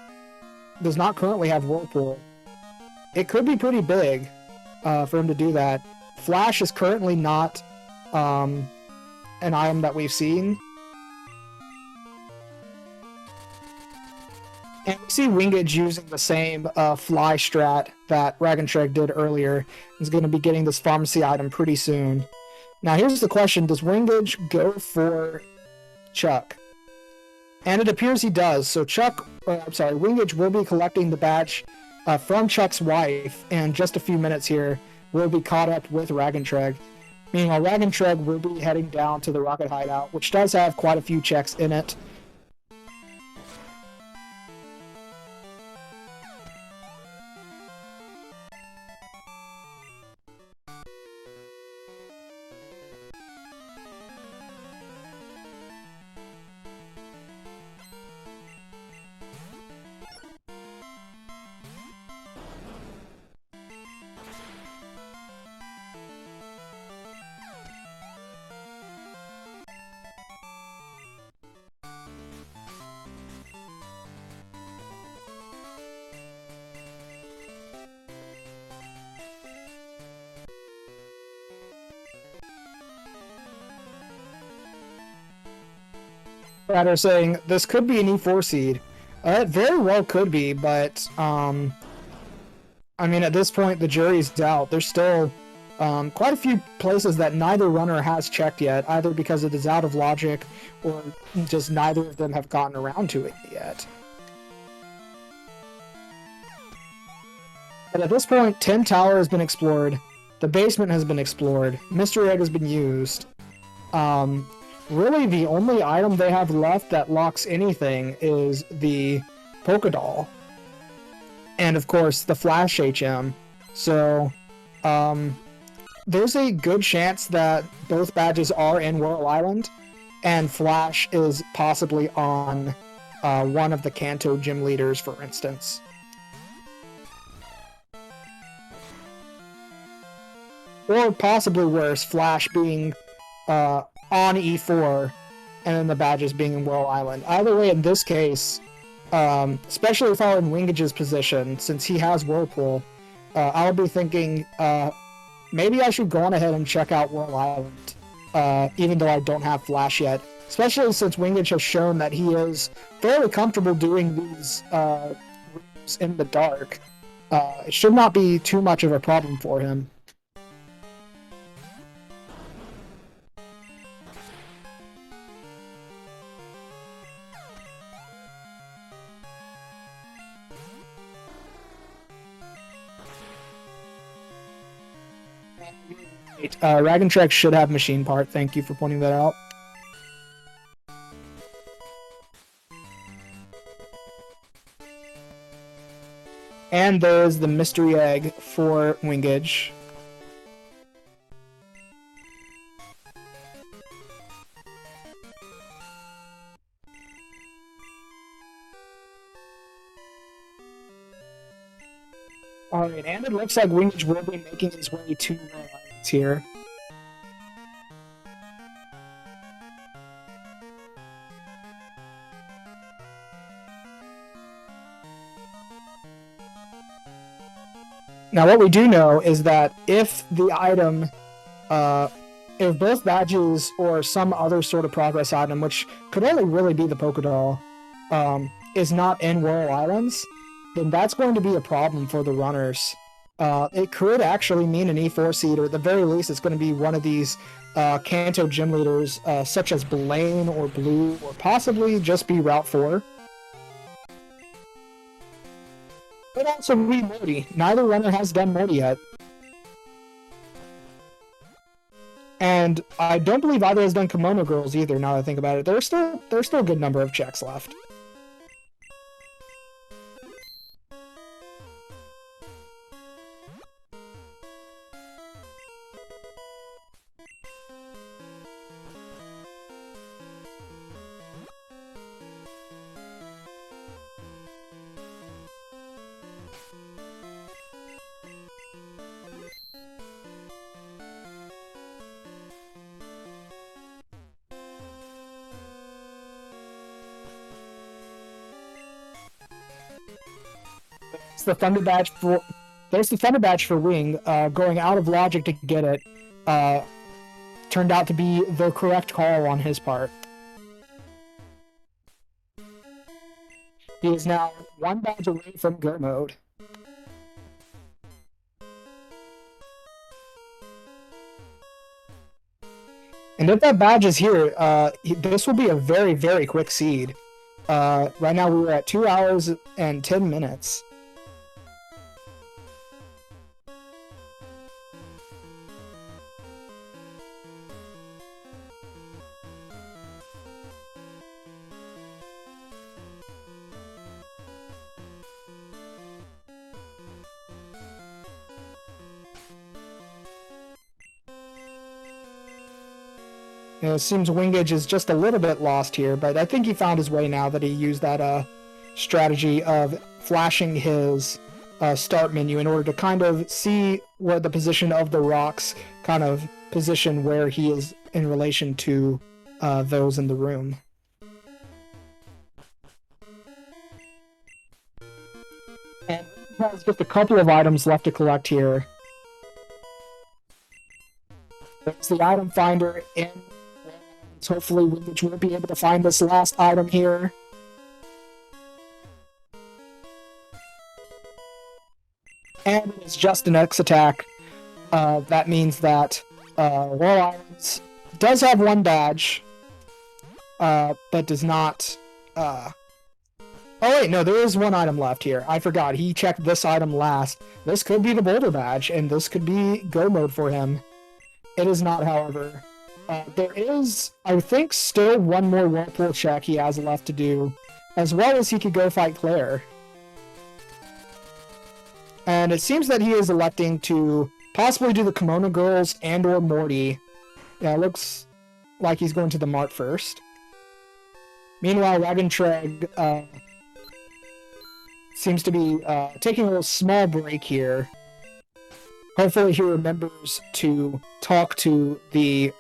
does not currently have Whirlpool. It could be pretty big for him to do that. Flash is currently not an item that we've seen. And we see wingidge using the same fly strat that Raagentreg did earlier. He's going to be getting this pharmacy item pretty soon. Now here's the question, does wingidge go for Chuck? And it appears he does, so wingidge will be collecting the badge from Chuck's wife, and just a few minutes here, we'll be caught up with Raagentreg. Meanwhile, Raagentreg will be heading down to the Rocket Hideout, which does have quite a few checks in it. That are saying this could be an E4 seed. It very well could be, but I mean, at this point, the jury's out. There's still quite a few places that neither runner has checked yet, either because it is out of logic or just neither of them have gotten around to it yet. But at this point, Tim Tower has been explored, the basement has been explored, Mystery Egg has been used. Really, the only item they have left that locks anything is the Polka Doll. And, of course, the Flash HM. So, there's a good chance that both badges are in Whirl Island, and Flash is possibly on one of the Kanto gym leaders, for instance. Or possibly worse, Flash being on E4, and then the badges being in Whirl Island. Either way, in this case, especially if I were in wingidge's position, since he has Whirlpool, I'll be thinking maybe I should go on ahead and check out Whirl Island, even though I don't have Flash yet. Especially since Wingidge has shown that he is fairly comfortable doing these rooms in the dark. It should not be too much of a problem for him. Raagentreg should have machine part. Thank you for pointing that out. And there's the mystery egg for Wingidge. Alright, and it looks like Wingidge will be making his way to Whirl Islands here. Now, what we do know is that if the item, if both badges or some other sort of progress item, which could only really be the Pokédoll, is not in Whirl Islands, then that's going to be a problem for the runners. It could actually mean an E4 seed, or at the very least, it's going to be one of these Kanto gym leaders, such as Blaine or Blue, or possibly just be Route 4. But also be Morty. Neither runner has done Morty yet. And I don't believe either has done Kimono Girls either, now that I think about it. There's still a good number of checks left. The Thunder Badge for there's the Thunder Badge for Wing. Going out of logic to get it turned out to be the correct call on his part. He is now one badge away from Go mode. And if that badge is here, this will be a very, very quick seed. Right now we're at 2 hours and 10 minutes. It seems Wingidge is just a little bit lost here, but I think he found his way now that he used that strategy of flashing his start menu in order to kind of see where the position of the rocks kind of position where he is in relation to those in the room. And he has just a couple of items left to collect here. There's the item finder in. Hopefully Wingidge will be able to find this last item here. And it's just an X attack. That means that Whirl Islands does have one badge, but does not... Oh wait, no, there is one item left here. I forgot, he checked this item last. This could be the Boulder Badge, and this could be Go mode for him. It is not, however. There is, I think, still one more Whirlpool check he has left to do, as well as he could go fight Claire. And it seems that he is electing to possibly do the Kimono Girls and or Morty. Yeah, it looks like he's going to the Mart first. Meanwhile, Raagentreg seems to be taking a little small break here. Hopefully he remembers to talk to the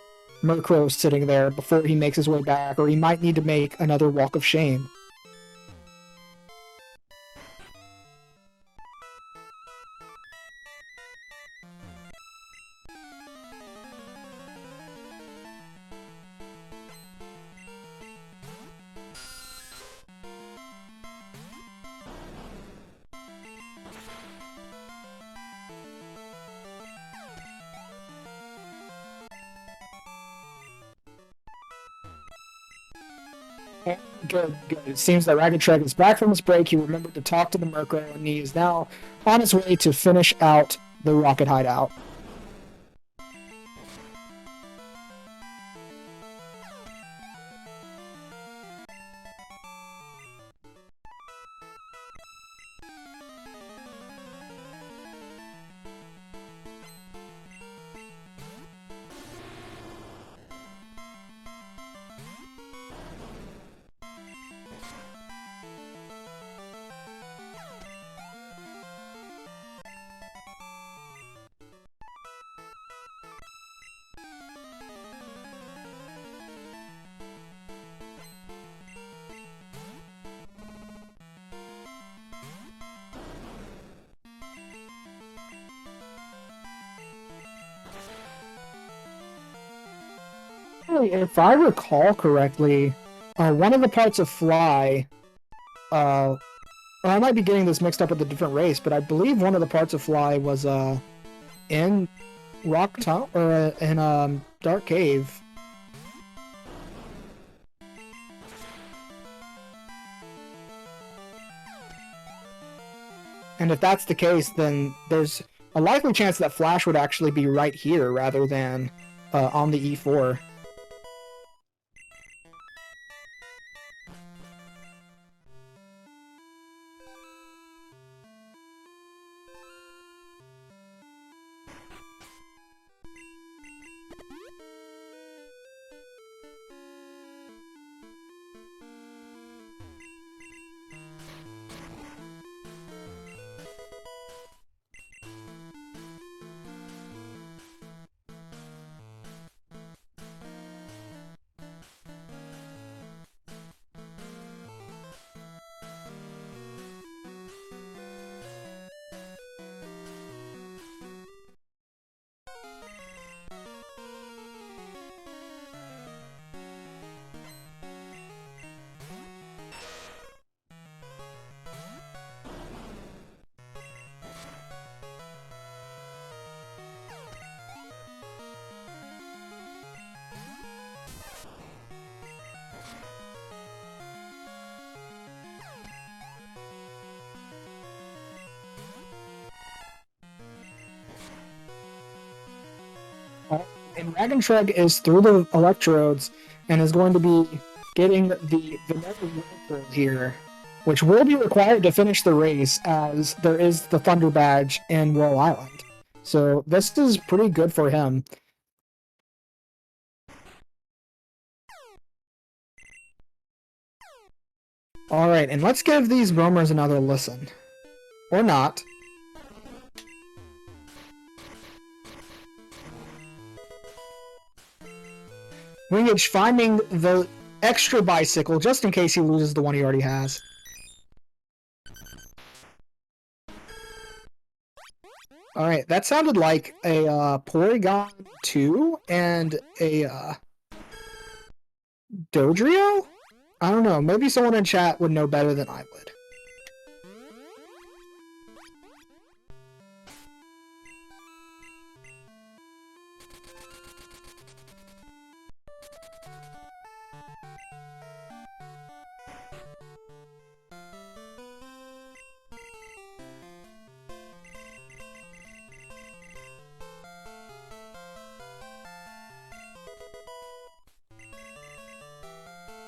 Murkrow sitting there before he makes his way back, or he might need to make another walk of shame. Good, good. It seems that Raagentreg is back from his break. He remembered to talk to the Murkrow, and he is now on his way to finish out the Rocket Hideout. If I recall correctly, one of the parts of Fly, or I might be getting this mixed up with a different race, but I believe one of the parts of Fly was in Rock Tunnel or in Dark Cave. And if that's the case, then there's a likely chance that Flash would actually be right here rather than on the E4. And Raagentreg is through the electrodes and is going to be getting the vanilla Whirlpool here, which will be required to finish the race as there is the Thunder Badge in Whirl Island. So this is pretty good for him. Alright, and let's give these roamers another listen. Or not. Wingidge finding the extra bicycle just in case he loses the one he already has. Alright, that sounded like a Porygon 2 and a Dodrio? I don't know, maybe someone in chat would know better than I would.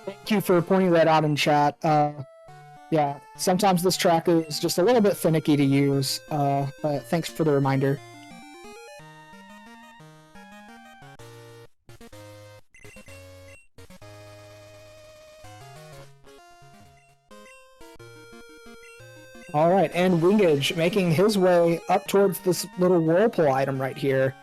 Thank you for pointing that out in chat. Yeah, sometimes this track is just a little bit finicky to use, but thanks for the reminder. Alright, and Wingidge making his way up towards this little Whirlpool item right here.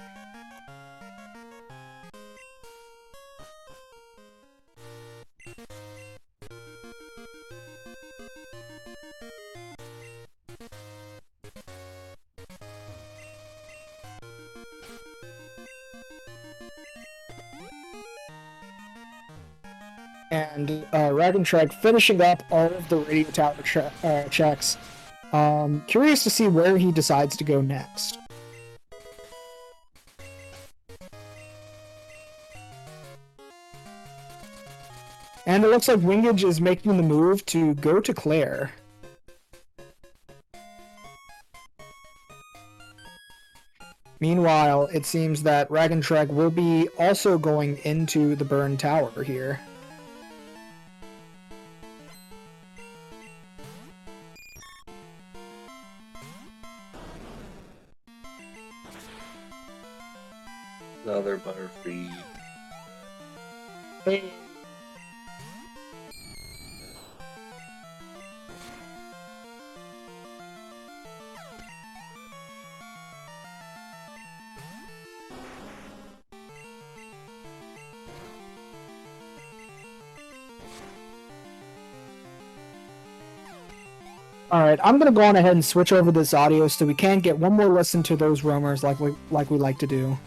And Raagentreg finishing up all of the radio tower checks. Curious to see where he decides to go next. And it looks like Wingidge is making the move to go to Claire. Meanwhile, it seems that Raagentreg will be also going into the Burn Tower here. Another Butterfree. Hey. Alright, I'm gonna go on ahead and switch over this audio so we can get one more listen to those roamers like we like to do.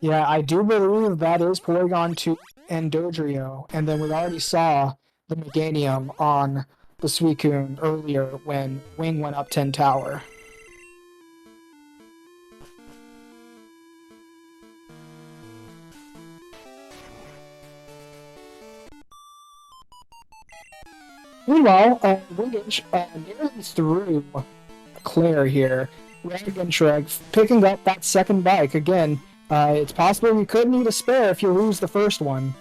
Yeah, I do believe that is Porygon 2 and Dodrio, and then we already saw the Meganium on the Suicune earlier when Wing went up 10 Tower. Meanwhile, Wingage nearly through Claire here. Raagentreg picking up that second bike. Again, it's possible you could need a spare if you lose the first one.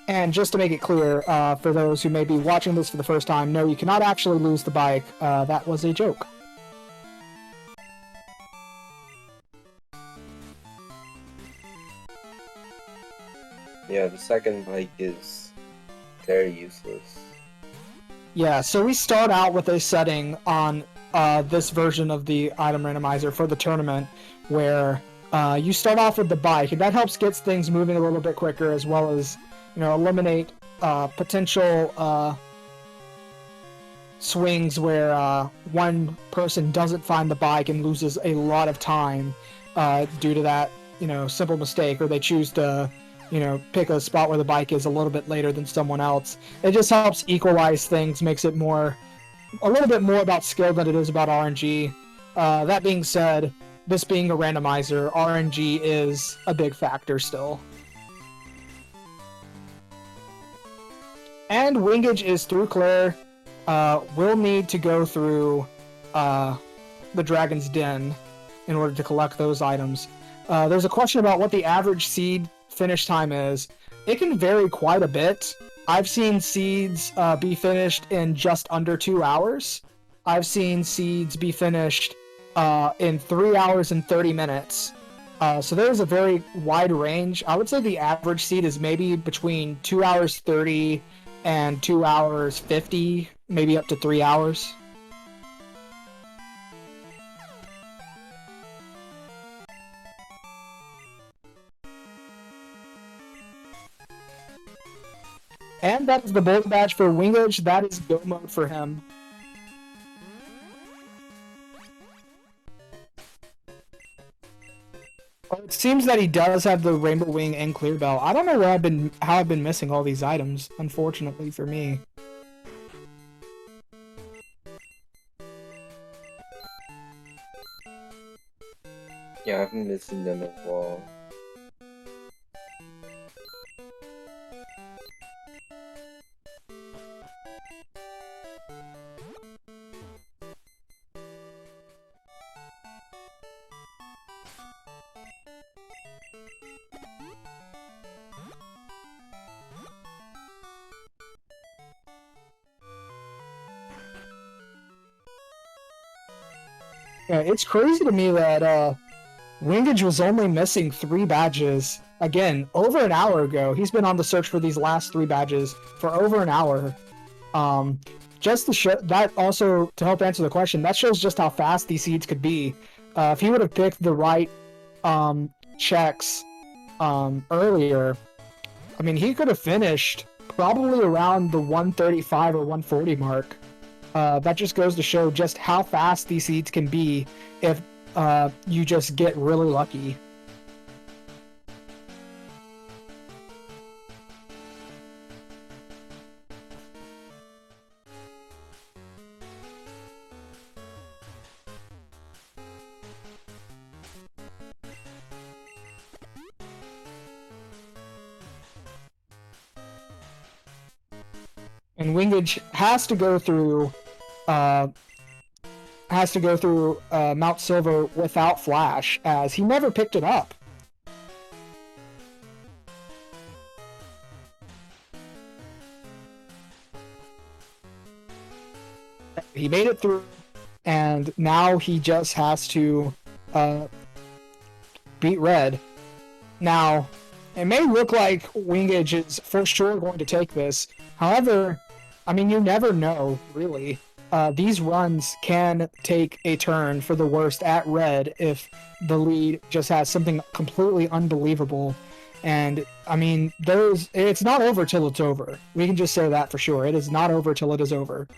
And just to make it clear, for those who may be watching this for the first time, no, you cannot actually lose the bike. That was a joke. Yeah, the second bike is very useless. Yeah, so we start out with a setting on this version of the item randomizer for the tournament where you start off with the bike, and that helps get things moving a little bit quicker, as well as, you know, eliminate potential swings where one person doesn't find the bike and loses a lot of time due to that, you know, simple mistake, or they choose to, you know, pick a spot where the bike is a little bit later than someone else. It just helps equalize things, makes it a little bit more about skill than it is about RNG. That being said, this being a randomizer, RNG is a big factor still. And Wingage is through Claire. We'll need to go through the Dragon's Den in order to collect those items. There's a question about what the average seed finish time is. It can vary quite a bit. I've seen seeds be finished in just under 2 hours. I've seen seeds be finished in 3 hours and 30 minutes. So there's a very wide range. I would say the average seed is maybe between 2 hours 30 and 2 hours 50, maybe up to 3 hours. And that is the Bold Badge for Wingage. That is go mode for him. Well, it seems that he does have the Rainbow Wing and Clear Bell. I don't know where how I've been missing all these items, unfortunately for me. Yeah, I've been missing them as well. Yeah, it's crazy to me that wingidge was only missing 3 badges. Again, over an hour ago. He's been on the search for these last 3 badges for over an hour. Um, just to show that also to help answer the question, that shows just how fast these seeds could be. If he would have picked the right checks earlier, I mean, he could have finished probably around the 135 or 140 mark. That just goes to show just how fast these seeds can be if you just get really lucky. And wingidge has to go through uh, Mount Silver without Flash, as he never picked it up. He made it through, and now he just has to beat Red. Now, it may look like wingidge is for sure going to take this. However, I mean, you never know, really. These runs can take a turn for the worst at Red if the lead just has something completely unbelievable. And, I mean, it's not over till it's over. We can just say that for sure. It is not over till it is over.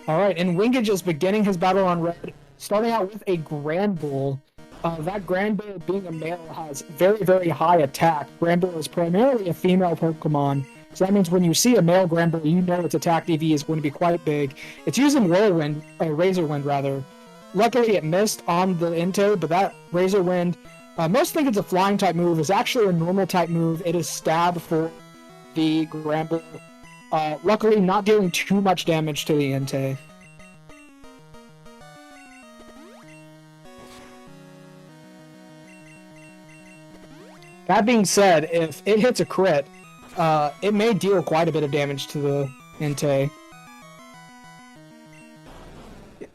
Alright, and wingidge is beginning his battle on Red, starting out with a Granbull. That Granbull, being a male, has very, very high attack. Granbull is primarily a female Pokemon, so that means when you see a male Granbull, you know its attack DV is going to be quite big. It's using Razor Wind rather. Luckily, it missed on the Entei, but that Razor Wind, most think it's a flying type move, is actually a normal type move. It is stab for the Granbull. Luckily, not dealing too much damage to the Entei. That being said, if it hits a crit, it may deal quite a bit of damage to the Entei.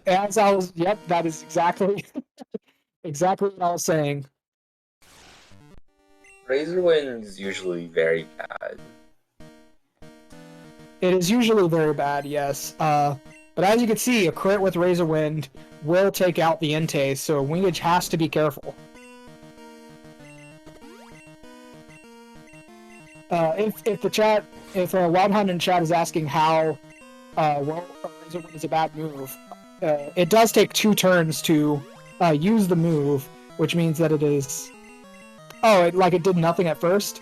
Yep, that is exactly exactly what I was saying. Razor Wind is usually very bad. It is usually very bad, yes. But as you can see, a crit with Razor Wind will take out the Entei, so wingidge has to be careful. If Wild Hunt in chat is asking how well Razor Wind is a bad move, it does take 2 turns to use the move, which means that it is. Oh, it did nothing at first.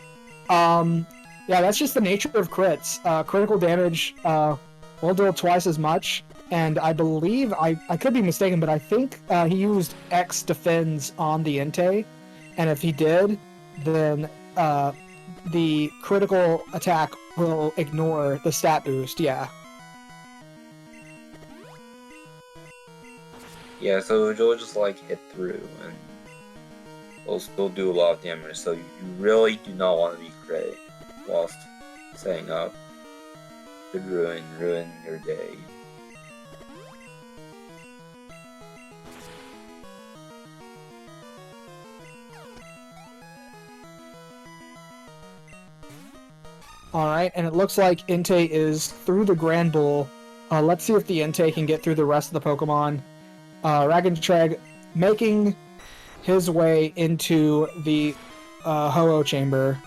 Yeah, that's just the nature of crits. Critical damage will deal twice as much, and I believe I could be mistaken, but I think he used X defends on the Entei, and if he did, then the critical attack will ignore the stat boost. Yeah. Yeah, so it'll just like hit through and it'll still do a lot of damage, so you really do not want to be crit whilst setting up. Could ruin your day. Alright, and it looks like Entei is through the Granbull. Let's see if the Entei can get through the rest of the Pokemon. Raagentreg making his way into the Ho-Oh chamber.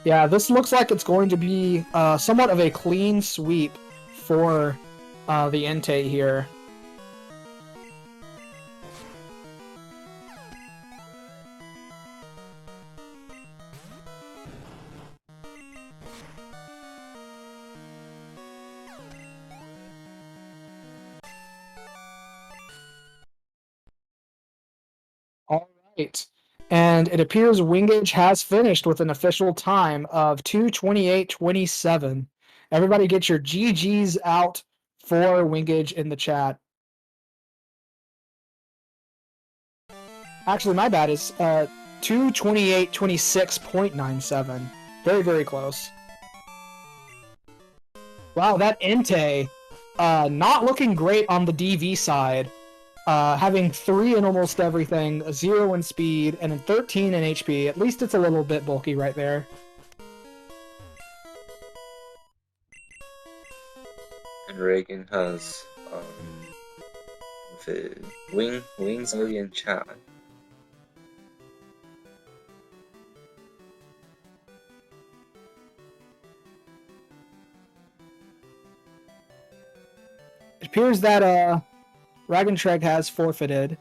Yeah, this looks like it's going to be somewhat of a clean sweep for the Entei here. All right. And it appears Wingage has finished with an official time of 2:28:27. Everybody get your GGs out for Wingage in the chat. Actually, my bad is 2:28:26.97. Very, very close. Wow, that Entei, not looking great on the DV side. Having 3 in almost everything, a 0 in speed, and a 13 in HP. At least it's a little bit bulky right there. And Reagan has wings already in chat. It appears that Raagentreg has forfeited.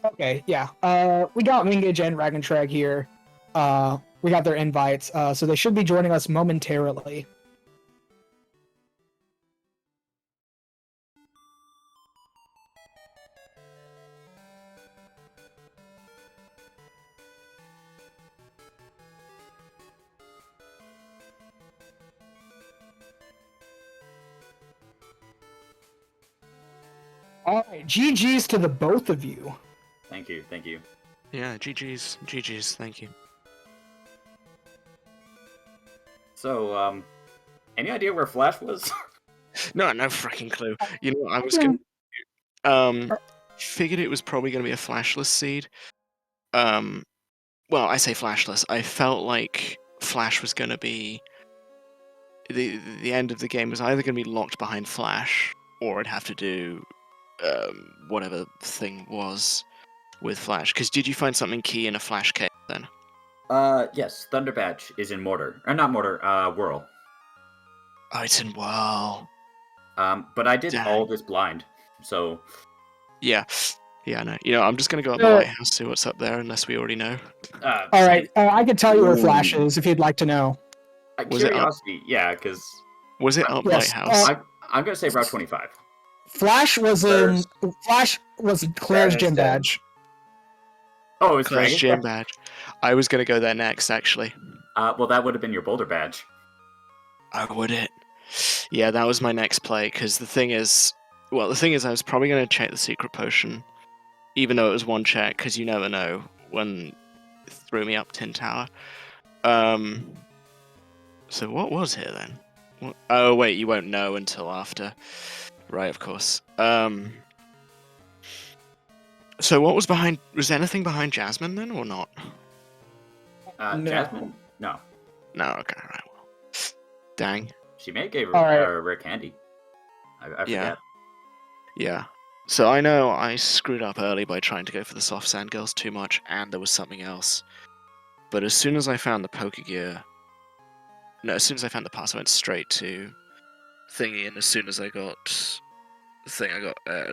Okay, yeah. We got Wingage and Raagentreg here. We got their invites, so they should be joining us momentarily. All right, GG's to the both of you. Thank you, thank you. Yeah, GG's, thank you. So, any idea where Flash was? No freaking clue. You know, I was gonna figured it was probably gonna be a flashless seed. Well, I say flashless. I felt like Flash was gonna be the end of the game was either gonna be locked behind Flash, or I'd have to do whatever thing was with Flash. Because did you find something key in a Flash case then? Yes, Thunder Badge is in Mortar. Or not Mortar, Whirl. Oh, it's in Whirl. But I did Dang. all this blind, so... Yeah, I know. You know, I'm just gonna go up the lighthouse, see what's up there, unless we already know. Alright, I can tell you where Flash is, if you'd like to know. Was curiosity, yeah, because... Was it up Yes, lighthouse? I'm gonna say Route 25. Flash was in... Flash was Claire's gym badge. Oh, it's Claire's Dragon? gym badge. I was gonna go there next, actually. Well, that would have been your Boulder badge. Oh, would it? Yeah, that was my next play, because the thing is, I was probably going to check the secret potion, even though it was one check, because you never know when it threw me up Tin Tower. So what was here then? Oh, wait, you won't know until after. Right, of course. So what was behind... Was anything behind Jasmine then, or not? No. Jasmine? No. No, okay, right, well. Dang. She may have gave All right. her rare candy. I forget. Yeah. Yeah. So I know I screwed up early by trying to go for the soft sand girls too much, and there was something else. But as soon as I found the Pokegear... No, as soon as I found the pass, I went straight to Thingy, and as soon as I got...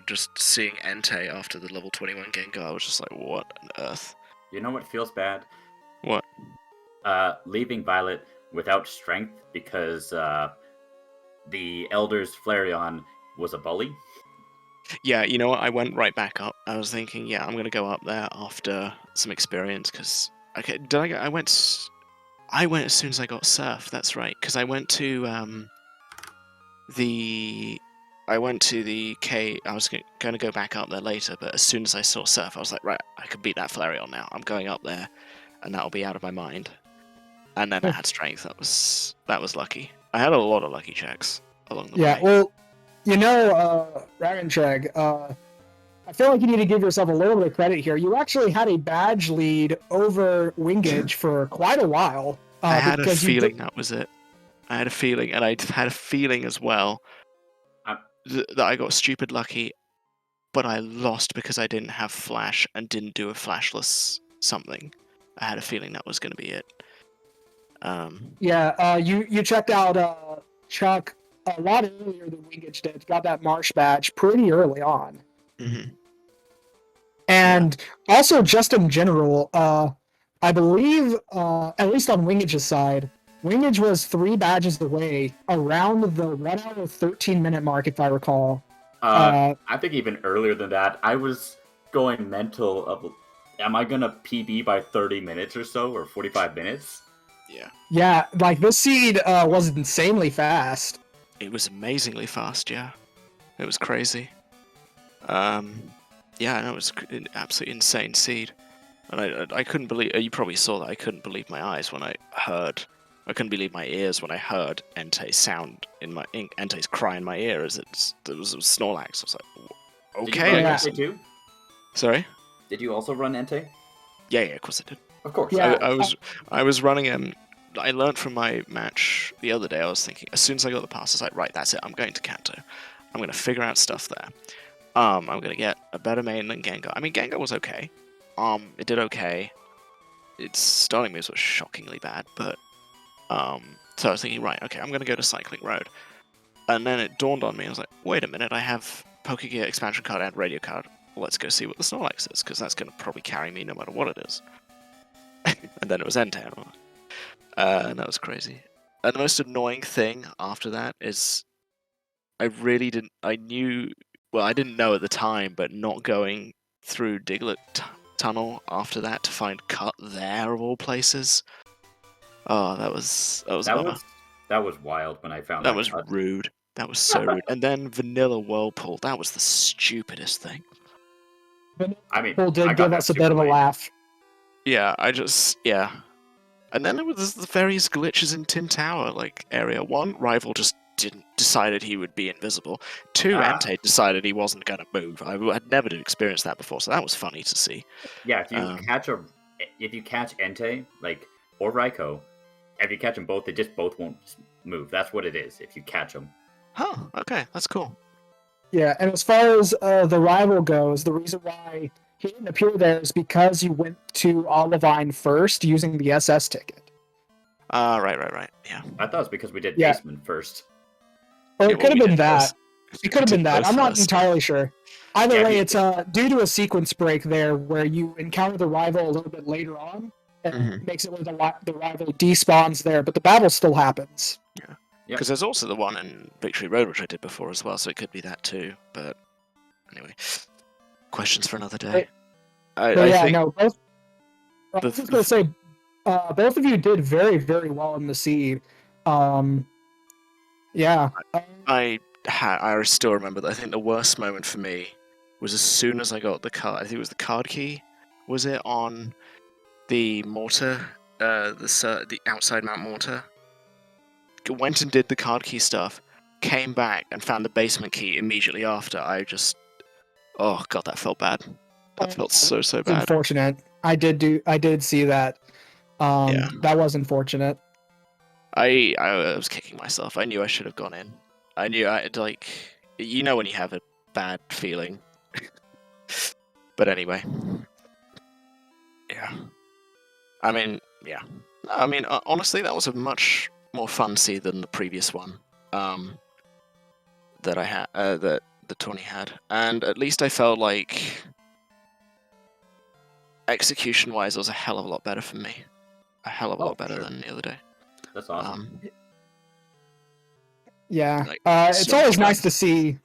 just seeing Entei after the level 21 Gengar, I was just like, what on earth? You know what feels bad? What? Leaving Violet without strength because the Elder's Flareon was a bully. Yeah, you know what? I went right back up. I was thinking, yeah, I'm gonna go up there after some experience, because... Okay, I went as soon as I got Surf, that's right, because I went to the K. I was going to go back up there later, but as soon as I saw Surf, I was like, right, I can beat that Flareon now. I'm going up there, and that'll be out of my mind. And then I had Strength. That was lucky. I had a lot of lucky checks along the way. Yeah, well, you know, Raagentreg, I feel like you need to give yourself a little bit of credit here. You actually had a badge lead over Wingage for quite a while. I had a feeling that was it. I had a feeling, and I had a feeling as well that I got stupid lucky, but I lost because I didn't have Flash and didn't do a flashless something. I had a feeling that was going to be it. You checked out Chuck a lot earlier than Wingage did. Got that Marsh badge pretty early on. Mm-hmm. And also, just in general, I believe, at least on Wingage's side, Wingage was 3 badges away around the 1 hour 13 minute mark, if I recall, I think even earlier than that, I was going mental of, am I gonna PB by 30 minutes or so, or 45 minutes? Yeah. Yeah, like this seed was insanely fast. It was amazingly fast, yeah. It was crazy. Yeah, no, it was an absolutely insane seed. And I couldn't believe, you probably saw that, I couldn't believe my eyes when I couldn't believe my ears when I heard Entei's sound Entei's cry in my ear as there was a Snorlax. I was like, okay, Did you I run guess. Entei too? Sorry? Did you also run Entei? Yeah, of course I did. Of course. Yeah. I was running I learned from my match the other day, I was thinking, as soon as I got the pass, I was like, right, that's it, I'm going to Kanto. I'm going to figure out stuff there. I'm going to get a better main than Gengar. I mean, Gengar was okay. It did okay. Its starting moves were shockingly bad, but so I was thinking, right, okay, I'm going to go to Cycling Road. And then it dawned on me, I was like, wait a minute, I have Pokegear expansion card and radio card. Let's go see what the Snorlax is, because that's going to probably carry me no matter what it is. And then it was Entei, and that was crazy. And the most annoying thing after that is I didn't know at the time, but not going through Diglett Tunnel after that to find Cut there of all places. Oh, that was a bummer. That was wild when I found That was Cut. rude. That was so rude. And then Vanilla Whirlpool. That was the stupidest thing. I mean, People I did got give that us a super bit of a late. laugh. Yeah, And then there was the various glitches in Tin Tower, like area 1, Rival just decided he would be invisible. 2, Entei decided he wasn't going to move. I had never experienced that before, so that was funny to see. Yeah, if you catch Entei, or Raikou, if you catch them both, they just both won't move. That's what it is. If you catch them. Huh, okay, that's cool. Yeah, and as far as the rival goes, the reason why he didn't appear there is because you went to Olivine first using the SS ticket. Right. Yeah. I thought it was because we did Yeah. basement first. Or Yeah, it could have we been did that. both. It could have been that. I'm not entirely sure. Either Yeah, way, it's due to a sequence break there where you encounter the rival a little bit later on, and it makes it where the rival despawns there, but the battle still happens. Yeah. Because there's also the one in Victory Road, which I did before as well, so it could be that too. But anyway, questions for another day. I think both. I was just going to say, both of you did very, very well in the seed. Yeah. I still remember that. I think the worst moment for me was as soon as I got the card. I think it was the card key. Was it on the mortar? The outside Mount Mortar. Went and did the card key stuff. Came back and found the basement key immediately after. Oh god, that felt bad. That felt so bad. Unfortunate. I did see that. Yeah. That was unfortunate. I was kicking myself. I knew I should have gone in. I knew when you have a bad feeling. But anyway. Yeah. I mean, honestly, that was a much more fun seed than the previous one. That I had, that the Tawny had. And at least I felt like execution-wise, it was a hell of a lot better for me. A hell of a lot better than the other day. That's awesome. Yeah, it's always nice to see,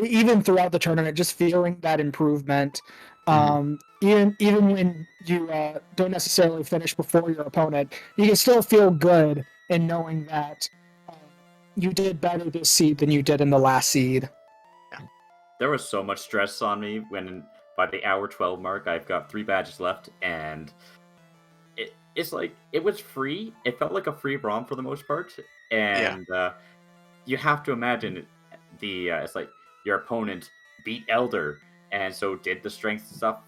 even throughout the tournament, just feeling that improvement. Even when you don't necessarily finish before your opponent, you can still feel good in knowing that you did better this seed than you did in the last seed. Yeah. There was so much stress on me when by the hour 12 mark, I've got 3 badges left, and it's like, it was free. It felt like a free ROM for the most part. And you have to imagine it's like your opponent beat Elder, and so did the strength stuff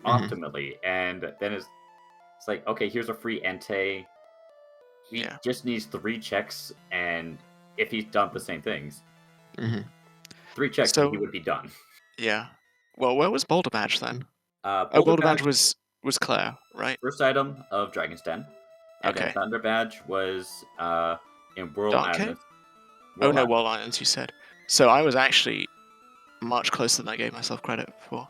optimally. And then it's like, okay, here's a free Entei. He just needs 3 checks, and if he's done the same things, 3 checks, and he would be done. Yeah. Well, where was Boulder Badge then? Boulder Badge was Claire, right? First item of Dragon's Den. And then Thunder Badge was in World Islands. World Islands, you said. So I was actually much closer than I gave myself credit for.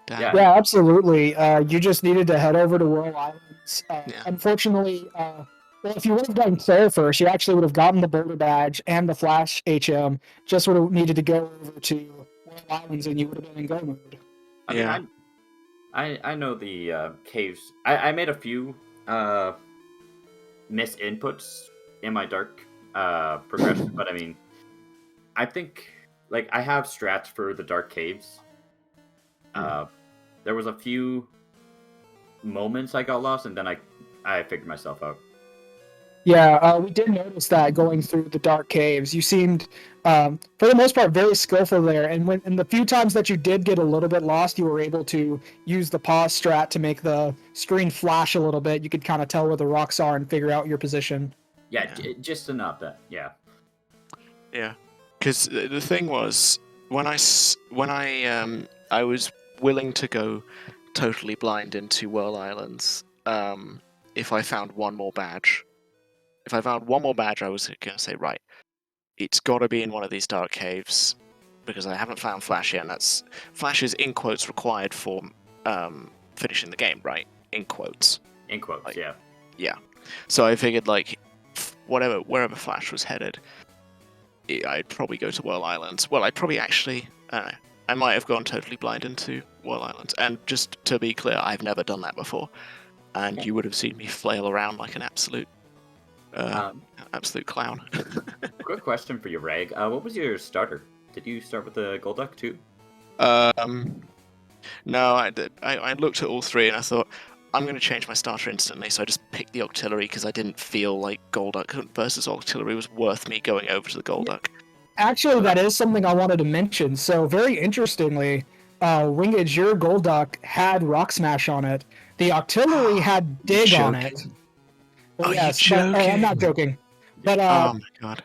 Damn. Yeah, absolutely. You just needed to head over to World Islands. Unfortunately, Well, if you would have done Claire first, you actually would have gotten the Boulder Badge and the Flash HM. Just would have needed to go over to World Islands, and you would have been in go mode. I Yeah. mean, I know the caves. I made a few missed inputs in my dark progression, but I mean, I think like I have strats for the dark caves. There was a few moments I got lost, and then I figured myself out. Yeah, we did notice that going through the dark caves. You seemed, for the most part, very skillful there. And in the few times that you did get a little bit lost, you were able to use the pause strat to make the screen flash a little bit. You could kind of tell where the rocks are and figure out your position. Yeah, just enough that. Yeah. Yeah, because the thing was when I was willing to go totally blind into Whirl Islands. If I found one more badge. If I found one more badge, I was going to say, right, it's got to be in one of these dark caves, because I haven't found Flash yet, and Flash is in quotes required for finishing the game, right? In quotes. In quotes, like, yeah. Yeah. So I figured, like, wherever Flash was headed, I'd probably go to Whirl Islands. Well, I'd probably actually, I might have gone totally blind into Whirl Islands. And just to be clear, I've never done that before. And you would have seen me flail around like an absolute clown. Quick question for you, Rag. What was your starter? Did you start with the Golduck too? No, I looked at all three and I thought, I'm going to change my starter instantly, so I just picked the Octillery because I didn't feel like Golduck versus Octillery was worth me going over to the Golduck. Actually, that is something I wanted to mention. So, very interestingly, wingidge, your Golduck had Rock Smash on it. The Octillery had Dig on it. Well, yes, you but, joking? I'm not joking. But oh my god.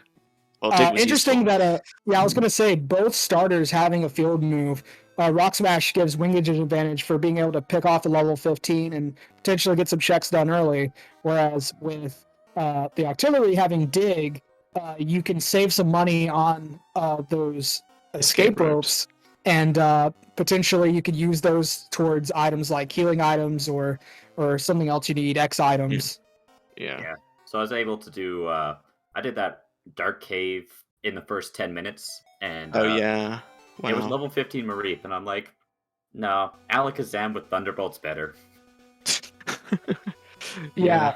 Well, Dig was interesting useful. that I was gonna say both starters having a field move. Rock Smash gives wingidge an advantage for being able to pick off a level 15 and potentially get some checks done early. Whereas with the Octillery having Dig, you can save some money on those escape ropes, and potentially you could use those towards items like healing items or something else you need, X items. Yeah. So I was able to do. I did that dark cave in the first 10 minutes, and yeah. Wow. It was level 15 Marith, and I'm like, no, Alakazam with Thunderbolt's better. Yeah.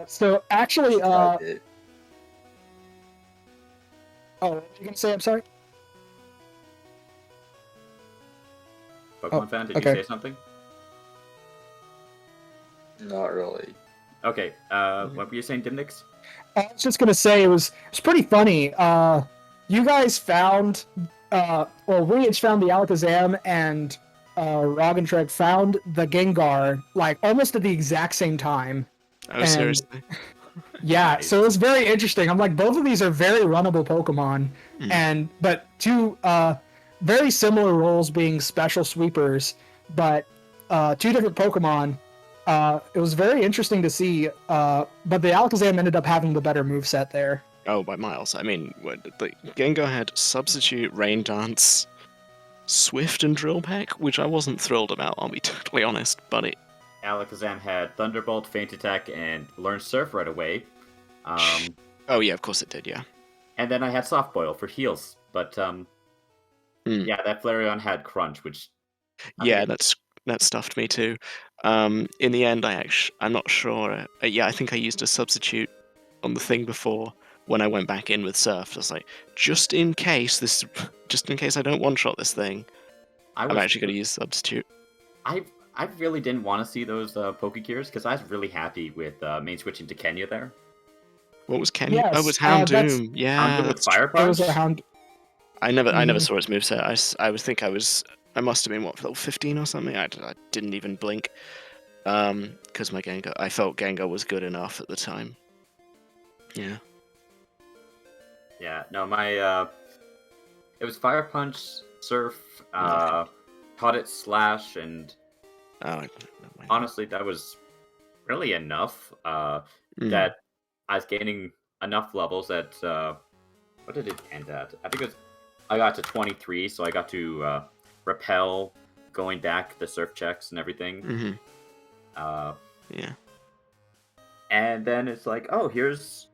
So actually, oh, what were you gonna say? I'm sorry. Pokemon fan, did okay. you say something? Not really. Okay. What were you saying, Dimnix? I was just gonna say it's pretty funny. You guys found, wingidge found the Alakazam, and Raagentreg found the Gengar like almost at the exact same time. Oh, seriously? Yeah, Nice. so it was very interesting. I'm like, both of these are very runnable Pokemon, but two very similar roles being special sweepers, but two different Pokemon. It was very interesting to see, but the Alakazam ended up having the better moveset there. Oh, by miles. I mean, the Gengar had Substitute, Rain Dance, Swift, and Drill Peck, which I wasn't thrilled about, I'll be totally honest, but it... Alakazam had Thunderbolt, Feint Attack, and Learn Surf right away. Oh yeah, of course it did, yeah. And then I had Soft Boil for heals, but yeah, that Flareon had Crunch, which... Yeah, that stuffed me too. In the end, I'm not sure. Yeah, I think I used a substitute on the thing before when I went back in with Surf. I was like, just in case I don't one-shot this thing, I'm actually going to use substitute. I really didn't want to see those Pokegears because I was really happy with main switching to Kenya there. What was Kenya? Yes, oh, it was Houndoom. Yeah, Houndoom with Fire Punch. It was a Hound. I never saw its moveset. I must have been level 15 or something. I didn't even blink. Because I felt Gengar was good enough at the time. Yeah. Yeah, no, it was Fire Punch, Surf, caught it Slash, and honestly, that was really enough. That I was gaining enough levels that what did it end at? I think I got to 23, so I got to repel going back the Surf checks and everything. Yeah. And then it's like, oh, here's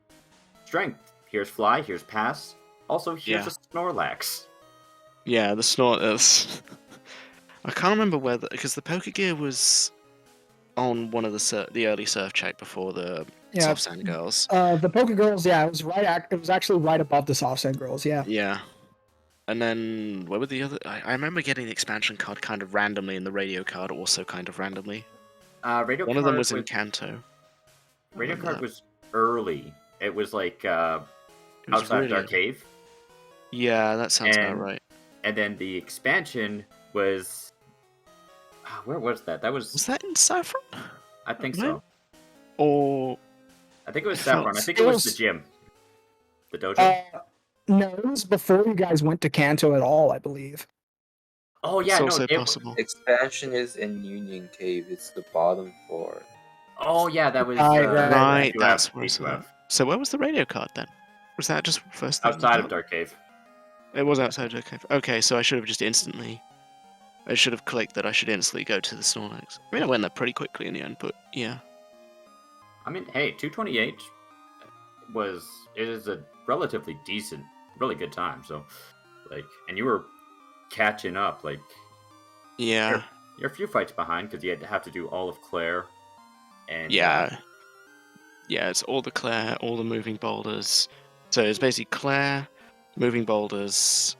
strength, here's fly, here's pass. Also, here's a Snorlax. Yeah, the snort is. I can't remember whether because the Pokegear was on one of the early surf check before the soft sand girls. The Poke Girls, yeah, it was it was actually right above the Soft Sand Girls, yeah. Yeah. And then where were the other? I remember getting the expansion card kind of randomly, and the radio card also kind of randomly. One of them was in Kanto. Radio card was early. It was like was outside really Dark Cave. Yeah, that sounds about right. And then the expansion was. Where was that? Was that in Saffron? I think so. Or I think it was Saffron. I think it was the gym. The dojo? No, it was before you guys went to Kanto at all, I believe. Oh, yeah, it's also possible. Expansion is in Union Cave. It's the bottom floor. Oh, yeah, that was... right, that's where it's at. So where was the radio card then? Was that just first thing? Outside of Dark Cave. It was outside of Dark Cave. Okay, so I should have just instantly... I should have clicked that I should instantly go to the Snorlax. I mean, I went there pretty quickly in the end, but yeah. I mean, hey, 228 is a relatively decent, really good time. So, like, and you were catching up, like, yeah, you're a few fights behind because you had to have to do all of Claire, and yeah, it's all the Claire, all the moving boulders. So it's basically Claire, moving boulders,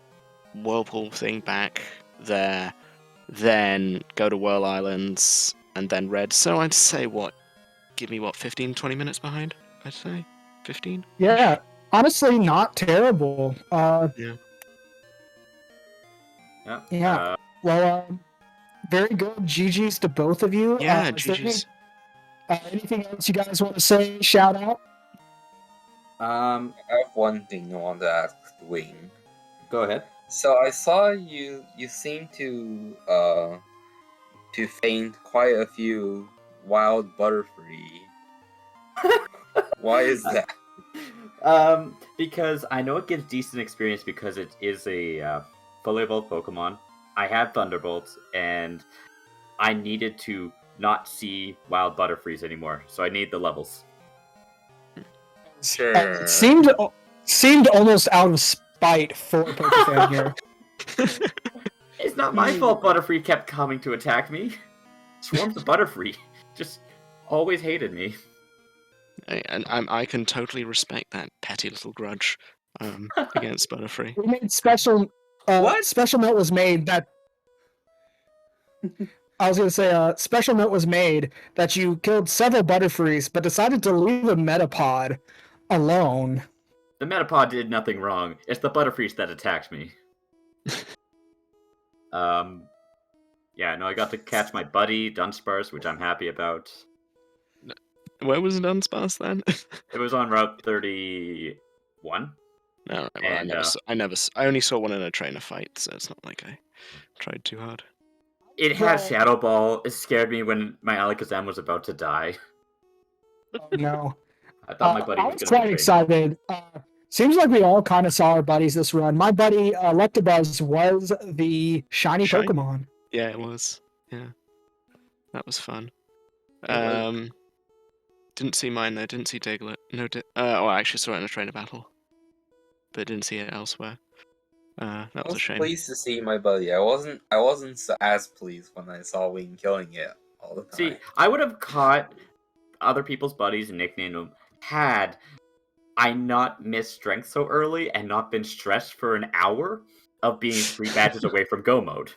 whirlpool thing back there, then go to Whirl Islands, and then Red. So I'd say give me 15, 20 minutes behind, I'd say. 15? Yeah, honestly, not terrible. Yeah. Well, very good. GG's to both of you. Yeah, GG's. Anything else you guys want to say? Shout out? I have one thing I want to ask Wing. Go ahead. So I saw you seem to feign quite a few wild Butterfree. Why is that? Because I know it gives decent experience because it is a fully evolved Pokemon. I have Thunderbolts, and I needed to not see wild Butterfrees anymore, so I need the levels. Sure. It seemed almost out of spite for Pokefan here. It's not my fault Butterfree kept coming to attack me. Swarms of Butterfree just always hated me. I can totally respect that petty little grudge against Butterfree. We made special note was made that I was going to say special note was made that you killed several Butterfrees but decided to leave a Metapod alone. The Metapod did nothing wrong. It's the Butterfrees that attacked me. Yeah, no, I got to catch my buddy Dunsparce, which I'm happy about. Where was Dunsparce then? It was on Route 31. No, well, I only saw one in a trainer fight, so it's not like I tried too hard. It had Shadow Ball. It scared me when my Alakazam was about to die. Oh, no. I thought my buddy I was was going to quite be excited. Seems like we all kind of saw our buddies this run. My buddy Electabuzz was the shiny Pokemon. Yeah, it was. Yeah, that was fun. Didn't see mine though. Didn't see Diglett. No. I actually saw it in a trainer battle, but didn't see it elsewhere. That was a shame. I was pleased to see my buddy. I wasn't as pleased when I saw Wing killing it all the time. See, I would have caught other people's buddies and nicknamed them had I not missed strength so early and not been stressed for an hour of being 3 badges away from go mode.